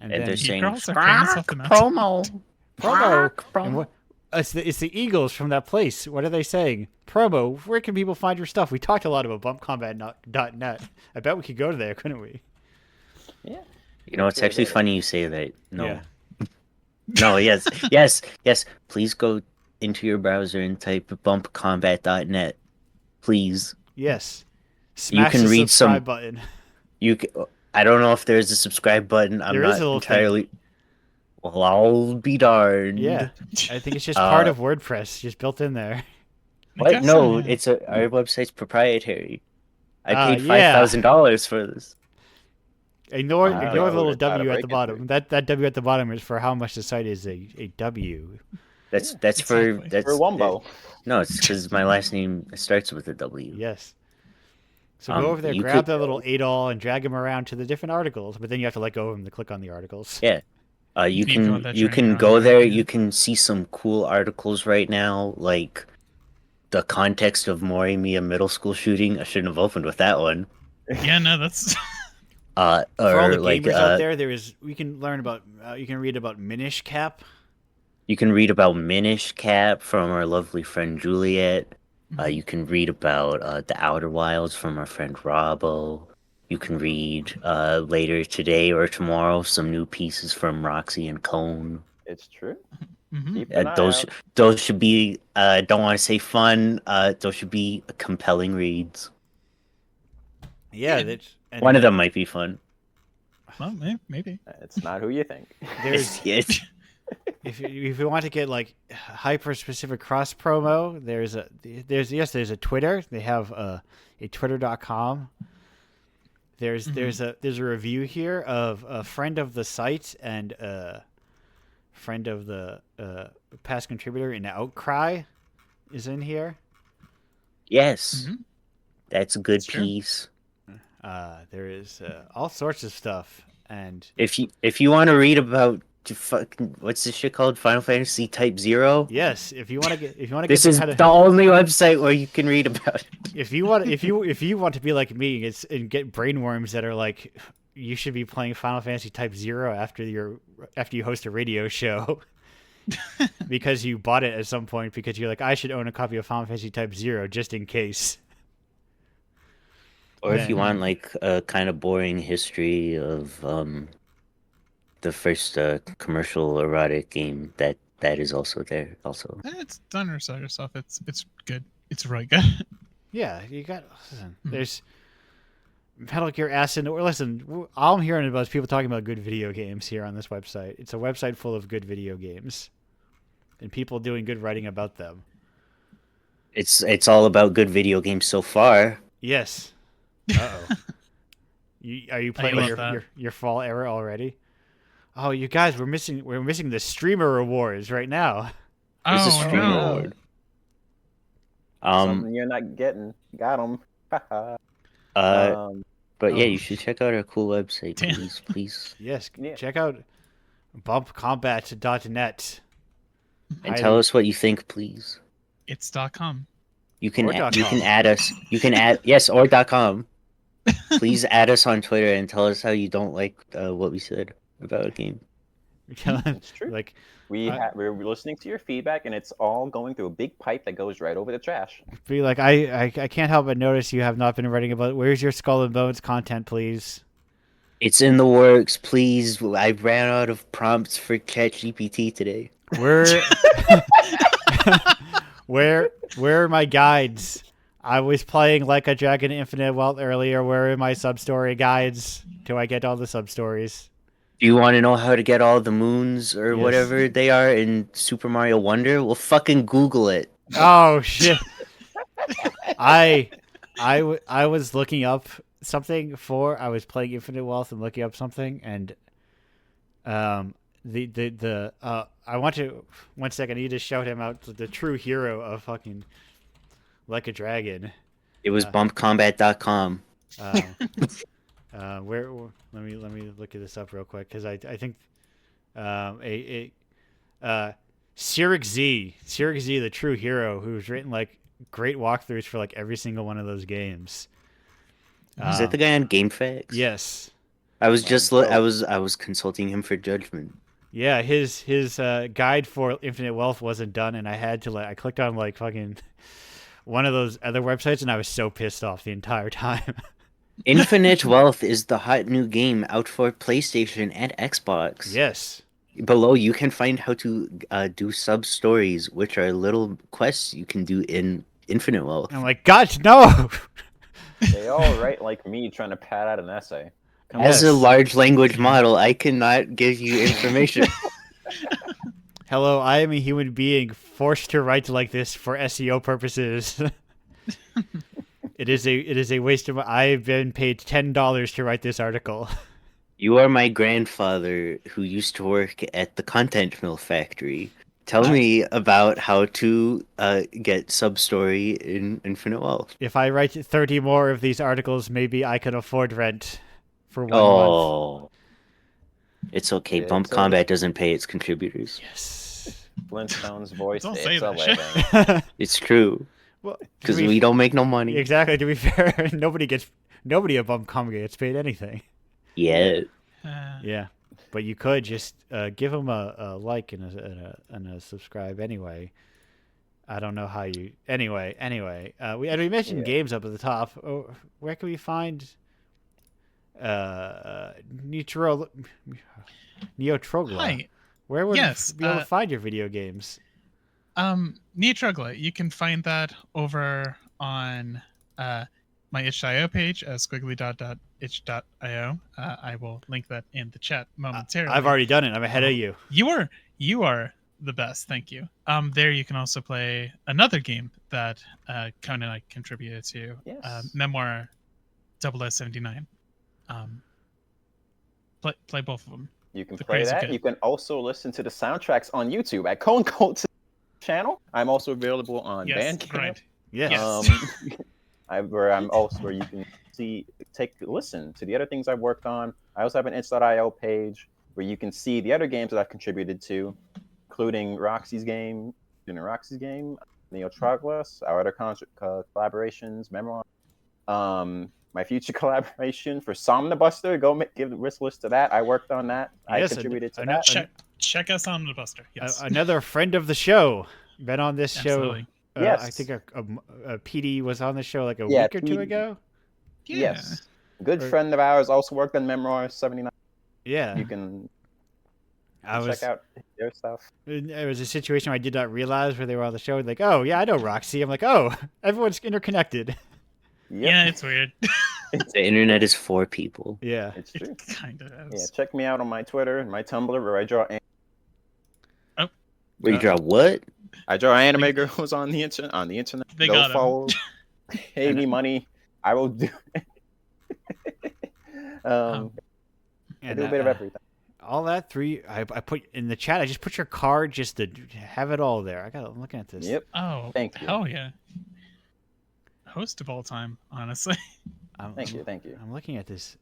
And then they're saying, girls are famous off the mountain. promo. promo. And what? It's the eagles from that place. What are they saying? Promo. Where can people find your stuff? We talked a lot about bumpcombat.net. I bet we could go to there, couldn't we? Yeah. You know, it's actually funny you say that. No. Yeah. No, yes. Please go into your browser and type bumpcombat.net. Please. Yes. Smash can the read subscribe some- button. I don't know if there's a subscribe button. I'm There is not a little thing. entirely. Well, I'll be darned. Yeah. I think it's just part of WordPress, just built in there. I What? guess No, so, yeah. our website's proprietary. I paid yeah. $5,000 for this. Ignore Wow. the little It's not a W at the break bottom. into That W at the bottom is for how much the site is a W. That's exactly. for For Wumbo. No, it's because my last name starts with a W. Yes. So Um, go over there, you grab could- that little Adol and drag him around to the different articles, but then you have to let go of him to click on the articles. Yeah. You You go on can that you journey can your own go way, there. yeah. You can see some cool articles right now, like the context of Morimiya middle school shooting. I shouldn't have opened with that one. Yeah, no, that's For all the Or like gamers out there, we can learn about you can read about Minish Cap. you can read about Minish Cap from our lovely friend Juliet. You can read about the Outer Wilds from our friend Robbo. You can read later today or tomorrow some new pieces from Roxy and Cone. It's true. Mhm. Keep an eye Those out. those should be don't want to say fun. Those should be compelling reads. Yeah, Yeah. that's and One of them might be fun. well, maybe. It's not who you think. there's Yes. if you want to get like hyper specific cross promo, there's a Twitter. They have a twitter.com. There's a review here of a friend of the site and a friend of the past contributor in Outcry is in here. Yes. Mhm. That's a good It's true. piece. There is all sorts of stuff, and If you want to read about fucking what's this shit called, Final Fantasy Type Zero, yes, if you want to get this the is kind of the only website where you can read about it. if you want to be like me, and get brainworms that are like you should be playing Final Fantasy Type Zero after you host a radio show because you bought it at some point because you're like I should own a copy of Final Fantasy Type Zero just in case. Or if you Then- want like a kind of boring history of the first commercial erotic game, that is also there also. It's done or so yourself. It's good. It's really good. Yeah, you got. Listen, there's Metal Gear Acid. Or listen, all I'm hearing about is people talking about good video games here on this website. It's a website full of good video games, and people doing good writing about them. It's all about good video games so far. Yes. Uh-oh. Are you playing love that. your fall era already? Oh, you guys, we're missing the streamer awards right now. There's a Oh stream no! award. Something you're not getting. Got him. But yeah, Oh. you should check out our cool website, Damn. please. Yes, Yeah. check out bumpcombat.net. And tell us what you think, please. It's .com. You can Or you .com. can add us. You can add yes or .com. Please add us on Twitter and tell us how you don't like what we said about a game. It's true. Like We're listening to your feedback, and it's all going through a big pipe that goes right over the trash. be like I can't help but notice you have not been writing about where's your Skull and Bones content, please. It's in the works, please. I ran out of prompts for ChatGPT today. Where are my guides? I was playing Like a Dragon Infinite Wealth earlier. Where are my sub-story guides? Do I get all the sub-stories? Do you want to know how to get all the moons or Yes. whatever they are in Super Mario Wonder? Well, fucking Google it. Oh shit! I was looking up something I was playing Infinite Wealth and looking up something and I want to 1 second. I need to shout him out, the true hero of fucking Like a Dragon. It was bumpcombat.com. Where let me look at this up real quick because I think Cyric Z, the true hero, who's written like great walkthroughs for like every single one of those games. Is that the guy on GameFAQs? Yes. I was just so- I was consulting him for judgment. Yeah, his guide for Infinite Wealth wasn't done, and I clicked on like fucking one of those other websites, and I was so pissed off the entire time. Infinite Wealth is the hot new game out for PlayStation and Xbox. Yes. Below, you can find how to do sub stories, which are little quests you can do in Infinite Wealth. I'm like, God, no. They all write like me trying to pad out an essay. Come As Yes. a large language model, I cannot give you information. Hello, I am a human being forced to write like this for SEO purposes. It is a waste of. I've been paid $10 to write this article. You are my grandfather who used to work at the Content Mill factory. Tell me about how to get sub-story in Infinite Wealth. If I write 30 more of these articles, maybe I can afford rent for 1 month. Oh, It's okay. It's Bump okay. Combat doesn't pay its contributors. Yes. Flintstone's voice. Don't It's say a that living. shit. It's true. Well, Because we don't make no money. Exactly. To be fair, nobody at Bump Comic gets paid anything. Yeah. Yeah, but you could just give them a like and a subscribe anyway. I don't know how you. Anyway. We mentioned Yeah. games up at the top. Oh, where can we find Neotrogla? Hi. Where would Yes, we be able to find your video games? Neotrogla, you can find that over on my itch.io page, squiggly.itch.io. I will link that in the chat momentarily. I've already done it. I'm ahead of you. You are the best. Thank you. There you can also play another game that Conan and I contributed to, Yes. Memoir 0079. Play both of them. You can The play crazy that. kid. You can also listen to the soundtracks on YouTube at Cone Cult's channel. I'm also available on Yes, Bandcamp. right. Yes. Yes. Where you can listen to the other things I've worked on. I also have an itch.io page where you can see the other games that I've contributed to, including Roxy's game, Neotroglos, our other collaborations, Memoir. My future collaboration for Somnibuster. Go give a list to that. I worked on that. Yes, I contributed to I know- that. Check us on the Buster. Yes. Another friend of the show. Been on this Absolutely. show. Yes. I think a PD was on the show like a Yeah, week or two PD. ago. Yeah. Yes. Good Or- friend of ours also worked on Memoir 79. Yeah. You can I was. check out their stuff. It was a situation I did not realize where they were on the show. Like, oh yeah, I know Roxy. I'm like, oh, everyone's interconnected. Yep. Yeah, it's weird. The internet is for people. Yeah. It's true. It kind of Yeah, is. check me out on my Twitter and my Tumblr where I draw Where you draw what? anime girls on the internet. They Go got 'em. follow. Pay me money. I will do it. I And do a bit of everything. all that I put in the chat. I just put your card just to have it all there. I'm looking at this. Yep. Oh, Thank you. hell yeah. Host of all time, honestly. Thank you. I'm looking at this.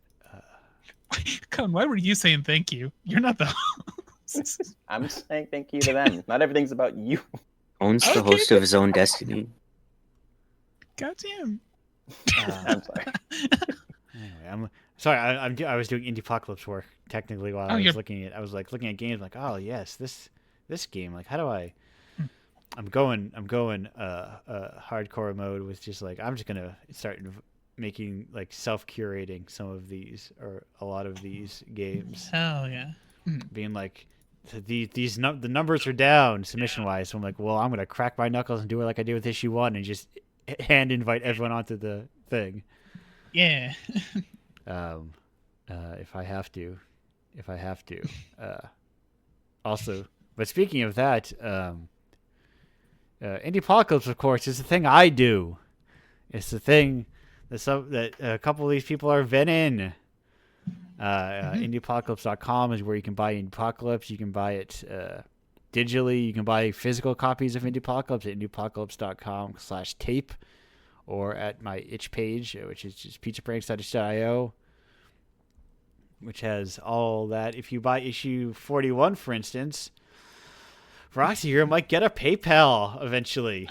Con, why were you saying thank you? You're not the host. I'm saying thank you to them. Not everything's about you. Owns the Okay. host of his own destiny. Goddamn. I'm sorry. Anyway, I'm sorry. I was doing Indiepocalypse work technically while I was you're- looking at. I was like looking at games. Like, oh yes, this game. Like, how do I? I'm going hardcore mode with just like I'm just gonna start making like self-curating some of these or a lot of these games, Hell yeah. being like the numbers are down submission wise. So I'm like, well, I'm gonna crack my knuckles and do it like I did with issue 1 and just hand invite everyone onto the thing. Yeah. If I have to. Also, but speaking of that, Indiepocalypse, of course, is the thing I do. It's the thing that a couple of these people are in. Indiepocalypse.com is where you can buy Indiepocalypse. You can buy it digitally. You can buy physical copies of Indiepocalypse at indiepocalypse.com/tape or at my itch page, which is just pizzapranks.itch.io, which has all that. If you buy issue 41, for instance, Roxy here might get a PayPal eventually.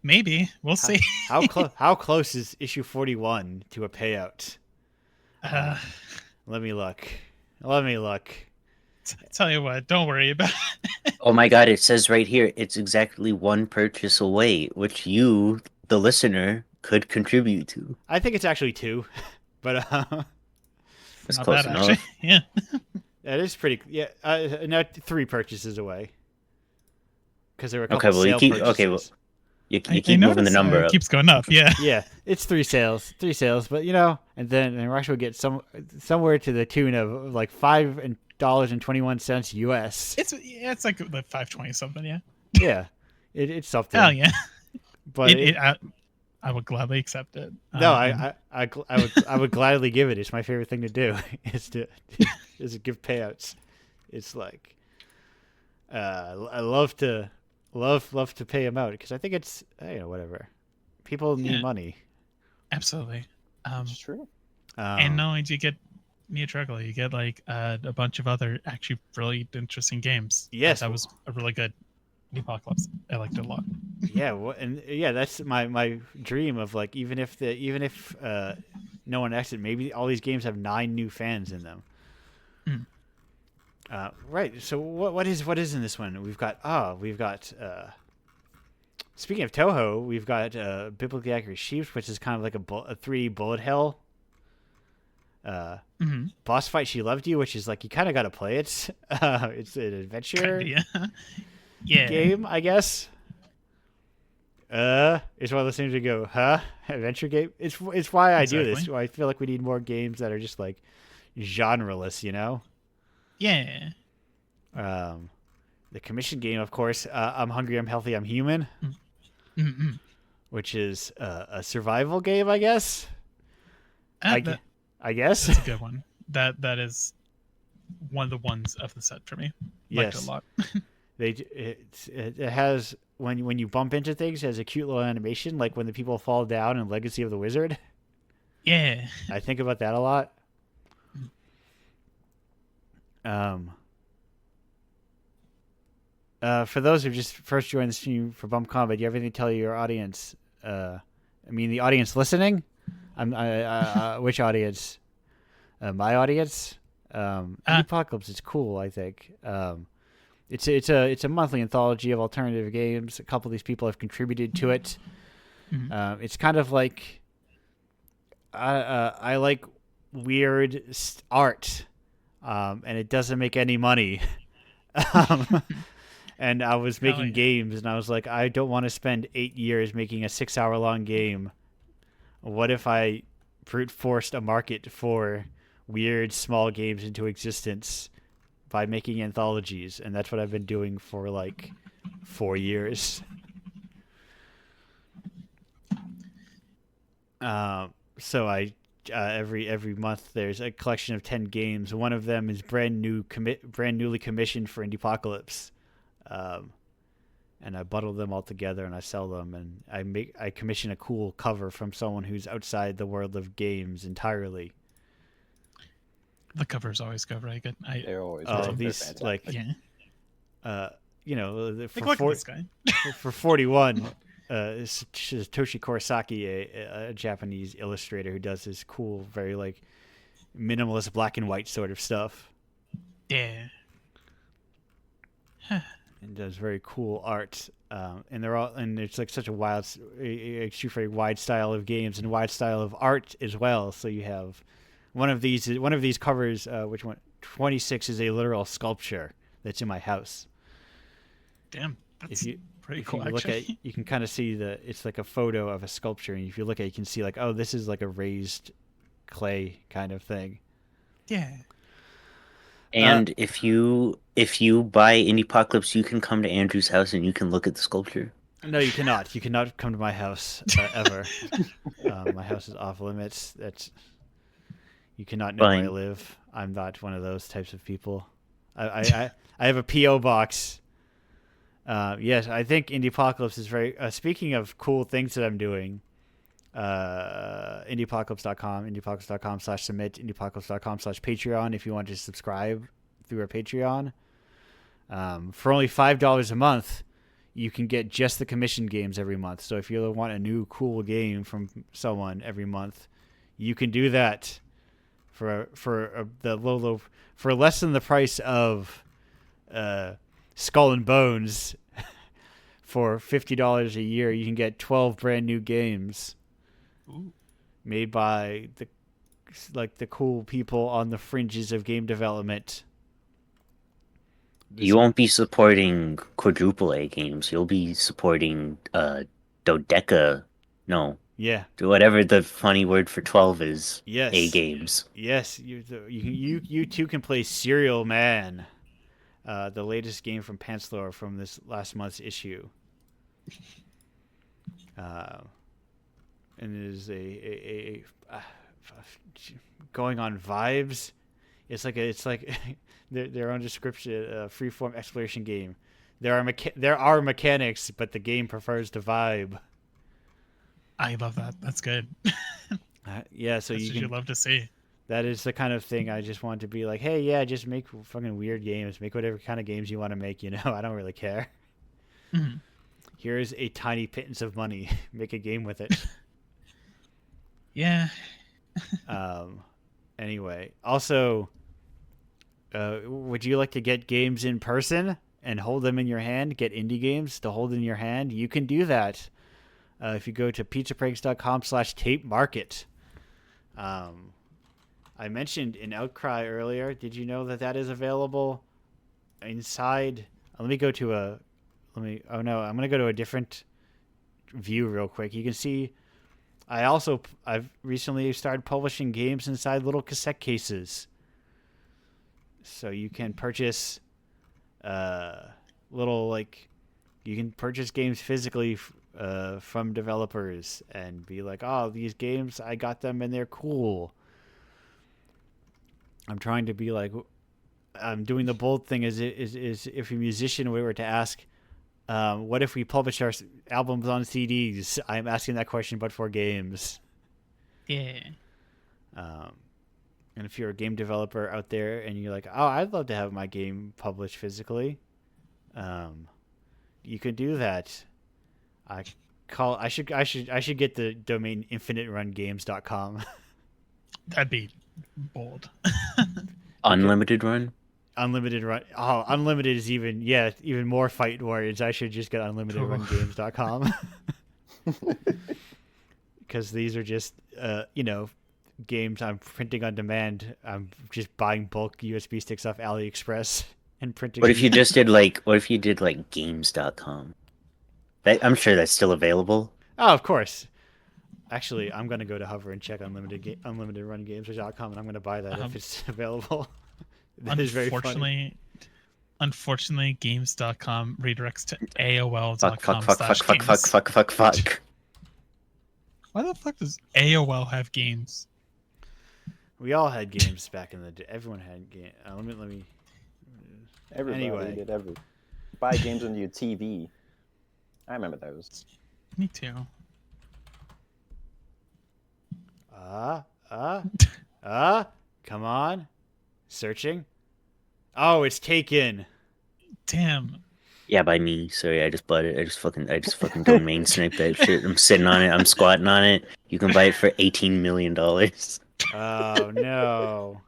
Maybe. We'll see. How close is issue 41 to a payout? Let me look. Tell you what, don't worry about it. Oh my god, it says right here, it's exactly one purchase away, which you, the listener, could contribute to. I think it's actually 2, but That's Not close bad, enough. actually. Yeah. it is pretty. Yeah, no, 3 purchases away. Because there were a couple Okay, well, you sale keep- purchases. okay, well, You I keep moving the noticed, number it up. keeps going up. Yeah. Yeah, it's 3 sales, but and then Russia will get somewhere to the tune of like $5.21 US. It's like 520 something. Yeah. Yeah, it's something. Hell yeah. But I would gladly accept it. no, I would gladly give it. It's my favorite thing to do is to give payouts. It's like I love to pay them out because I think it's whatever. People need Yeah. money. Absolutely. It's true. And not only do you get Mia Truggle, you get like a bunch of other actually really interesting games. Yes. That was a really good Indiepocalypse. I liked it a lot. Yeah, and yeah, that's my dream of like even if no one exit, maybe all these games have 9 new fans in them. Mm. Right. So what is in this one? We've got speaking of Toho, we've got Biblically Accurate Sheep, which is kind of like a 3D bullet hell. Boss Fight She Loved You, which is like you kind of got to play it. It's an adventure game, I guess. It's one of those things you go, huh? Adventure game? It's why I do this. I feel like we need more games that are just like genreless, you know? Yeah. The commission game, of course, I'm Hungry, I'm Healthy, I'm Human, which is a survival game, I guess. I guess that's a good one. That is one of the ones of the set for me. Liked it a lot. It has when you bump into things, it has a cute little animation, like when the people fall down in Legacy of the Wizard. Yeah. I think about that a lot. For those who just first joined the stream for Bump Combat, do you have anything to tell your audience? I mean, the audience listening. Which audience? My audience. Indiepocalypse is cool. I think. It's a monthly anthology of alternative games. A couple of these people have contributed to it. It's kind of like I like weird art, and it doesn't make any money. And I was making games, and I was like, I don't want to spend 8 years making a 6-hour-long game. What if I brute forced a market for weird small games into existence by making anthologies? And that's what I've been doing for like 4 years. So I every month there's a collection of 10 games. One of them is brand newly commissioned for Indiepocalypse. And I bundle them all together and I sell them, and I commission a cool cover from someone who's outside the world of games entirely. The covers always go really good. They're always these like you know, this guy. for 41 Toshi Kurosaki, a Japanese illustrator who does this cool, very like minimalist black and white sort of stuff. Yeah. And does very cool art, and it's like such a very wide style of games and wide style of art as well. So you have one of these covers, which one 26 is a literal sculpture that's in my house. Damn, that's pretty cool. You look at, you can kind of see it's like a photo of a sculpture, and if you look at it, you can see like, oh, this is like a raised clay kind of thing. Yeah. And if you buy Indiepocalypse, you can come to Andrew's house and you can look at the sculpture. No, you cannot. You cannot come to my house ever. My house is off limits. You cannot know where I live. I'm not one of those types of people. I have a PO box. Yes, I think Indiepocalypse is very. Speaking of cool things that I'm doing. Indiepocalypse.com, indiepocalypse.com/submit, indiepocalypse.com/Patreon if you want to subscribe through our Patreon. For only $5 a month, you can get just the commission games every month. So if you want a new cool game from someone every month, you can do that for less than the price of Skull and Bones. For $50 a year, you can get 12 brand new games. Ooh. Made by the cool people on the fringes of game development. You won't be supporting quadruple A games. You'll be supporting dodeca. No. Yeah. Whatever the funny word for 12 is. Yes. A games. Yes. You too can play Serial Man, the latest game from Panslor from this last month's issue. And it is a going on vibes. It's like their own description, a freeform exploration game. There are mechanics, but the game prefers to vibe. I love that. That's good. Yeah, so That's what you love to see. that is the kind of thing I just want to be like, hey, yeah, just make fucking weird games, make whatever kind of games you want to make. I don't really care. Mhm. Here's a tiny pittance of money. Make a game with it. Yeah. Anyway, also, would you like to get games in person and hold them in your hand? Get indie games to hold in your hand? You can do that if you go to pizzapranks.com/tape market. I mentioned an Outcry earlier. Did you know that that is available inside? Let me go to a. Oh no, I'm gonna go to a different view real quick. You can see. I've recently started publishing games inside little cassette cases. So you can purchase you can purchase games physically from developers and be like, oh, these games, I got them and they're cool. I'm trying to be like, I'm doing the bold thing is if a musician were to ask, what if we publish our albums on CDs? I'm asking that question, but for games. Yeah. And if you're a game developer out there and you're like, oh, I'd love to have my game published physically, you could do that. I should get the domain infiniterungames.com. That'd be bold. Unlimited run. Unlimited run. Oh, unlimited is even more fight words. I should just get unlimitedrungames.com. Because these are just games I'm printing on demand. I'm just buying bulk USB sticks off AliExpress and printing. What if you did like games.com? I'm sure that's still available. Oh, of course. Actually, I'm going to go to Hover and check unlimitedrungames.com and I'm going to buy that if it's available. That is very funny. Unfortunately, games.com redirects to AOL.com. Fuck. Why the fuck does AOL have games? We all had games back in the day. Everyone had games. Let me. Everybody Anyway. did everything. Buy games on your TV. I remember those. Me too. Come on. Searching. Oh, it's taken. Damn. Yeah, by me. Sorry, I just bought it. I just fucking domain sniped that shit. I'm sitting on it. I'm squatting on it. You can buy it for $18 million. Oh no.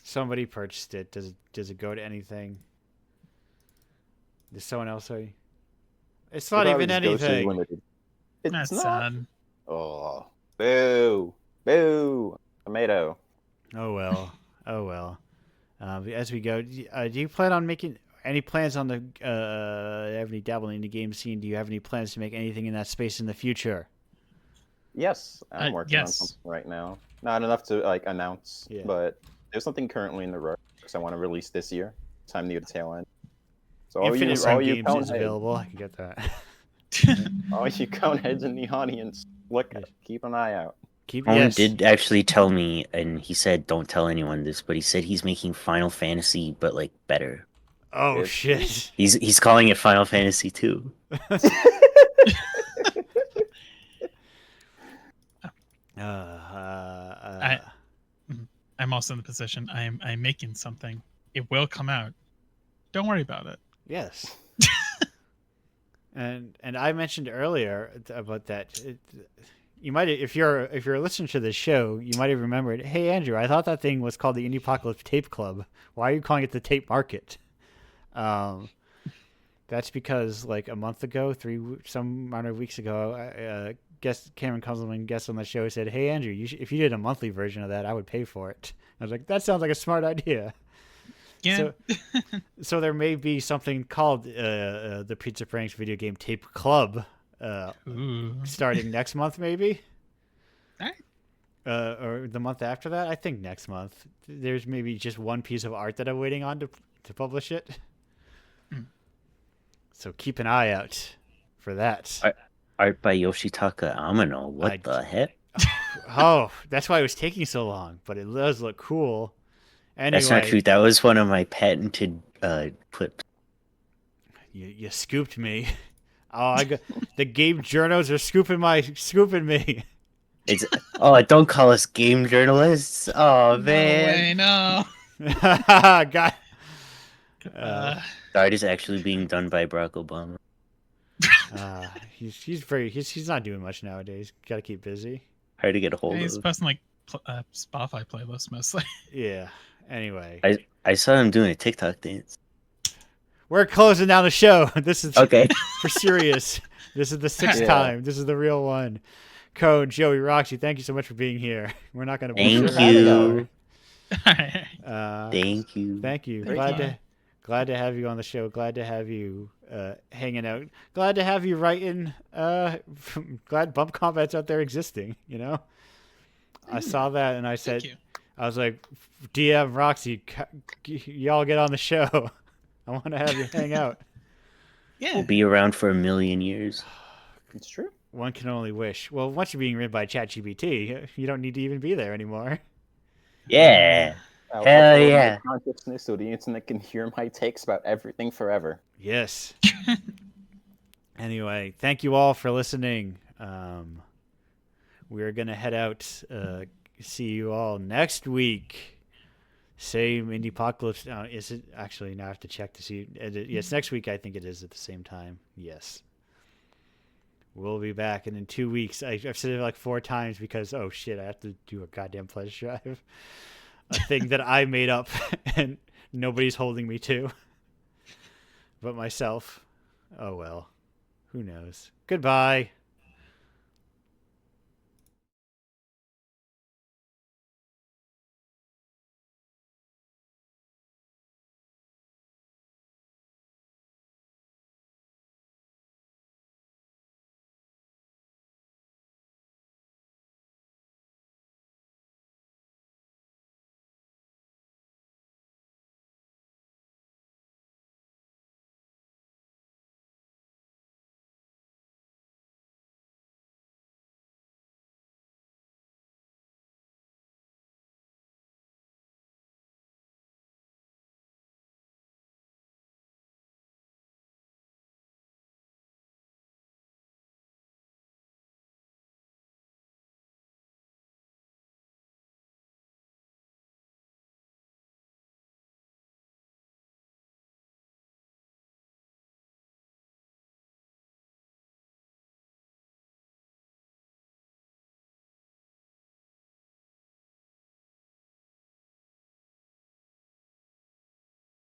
Somebody purchased it. Does it go to anything? Does someone else say? It's not even anything. It's That's not. sad. Oh, boo, boo, tomato. Oh well. As we go, do you plan on making any plans on the have any dabbling in the game scene? Do you have any plans to make anything in that space in the future? Yes, I'm working on yes. something right now. Not enough to announce, Yeah. but there's something currently in the works I want to release this year. Time near the tail end. So Infinite Sun all you Games cone is heads, available. I can get that. all you cone heads in the audience, look, Yes. keep an eye out. Owen did actually tell me, and he said don't tell anyone this, but he said he's making Final Fantasy, but like better. Oh It's- shit. He's calling it Final Fantasy 2. I'm also in the position. I'm making something. It will come out. Don't worry about it. Yes. and I mentioned earlier about that. You might, if you're listening to this show, you might have remembered. Hey Andrew, I thought that thing was called the Indiepocalypse Tape Club. Why are you calling it the Tape Market? That's because like a month ago, some amount of weeks ago, Cameron Kunzelman, guest on the show, said, "Hey Andrew, if you did a monthly version of that, I would pay for it." I was like, "That sounds like a smart idea." Yeah. So there may be something called the Pizza Pranks Video Game Tape Club Ooh. starting next month, maybe. Alright. Or the month after that. I think next month. There's maybe just one piece of art that I'm waiting on to publish it. So keep an eye out for that. Art by Yoshitaka Amano. What the heck? Oh, that's why it was taking so long. But it does look cool. Anyway, That's not true. That was one of my patented clips. You scooped me. Oh, the game journos are scooping me. It's don't call us game journalists. Oh No man. way, no. God. Art is actually being done by Barack Obama. He's not doing much nowadays. Got to keep busy. Hard to get a hold He's of. posting like Spotify playlists mostly. Yeah. Anyway, I saw him doing a TikTok dance. we're closing down the show. This is Okay. for serious. This is the sixth Yeah. time. This is the real one. Code, Joey, Roxy, thank you so much for being here. We're not going to Thank having you. Thank you. Thank you. Thank you. Glad to have you on the show. Glad to have you hanging out. Glad to have you writing. Glad Bump Combat's out there existing. You know, I saw that and I said, Thank you. I was like, DM Roxy, y'all get on the show. I want to have you hang out. Yeah. We'll be around for a million years. It's true. One can only wish. Well, once you're being written by ChatGPT, you don't need to even be there anymore. Yeah. I'll Hell upload my yeah. consciousness so the internet can hear my takes about everything forever. Yes. Anyway, thank you all for listening. We're gonna head out. See you all next week. Same Indiepocalypse. Is it actually? Now I have to check to see. Yes, next week I think it is at the same time. Yes. We'll be back, and in 2 weeks, I've said it like 4 times because oh shit, I have to do a goddamn pledge drive, a thing that I made up and nobody's holding me to, but myself. Oh well, who knows? Goodbye.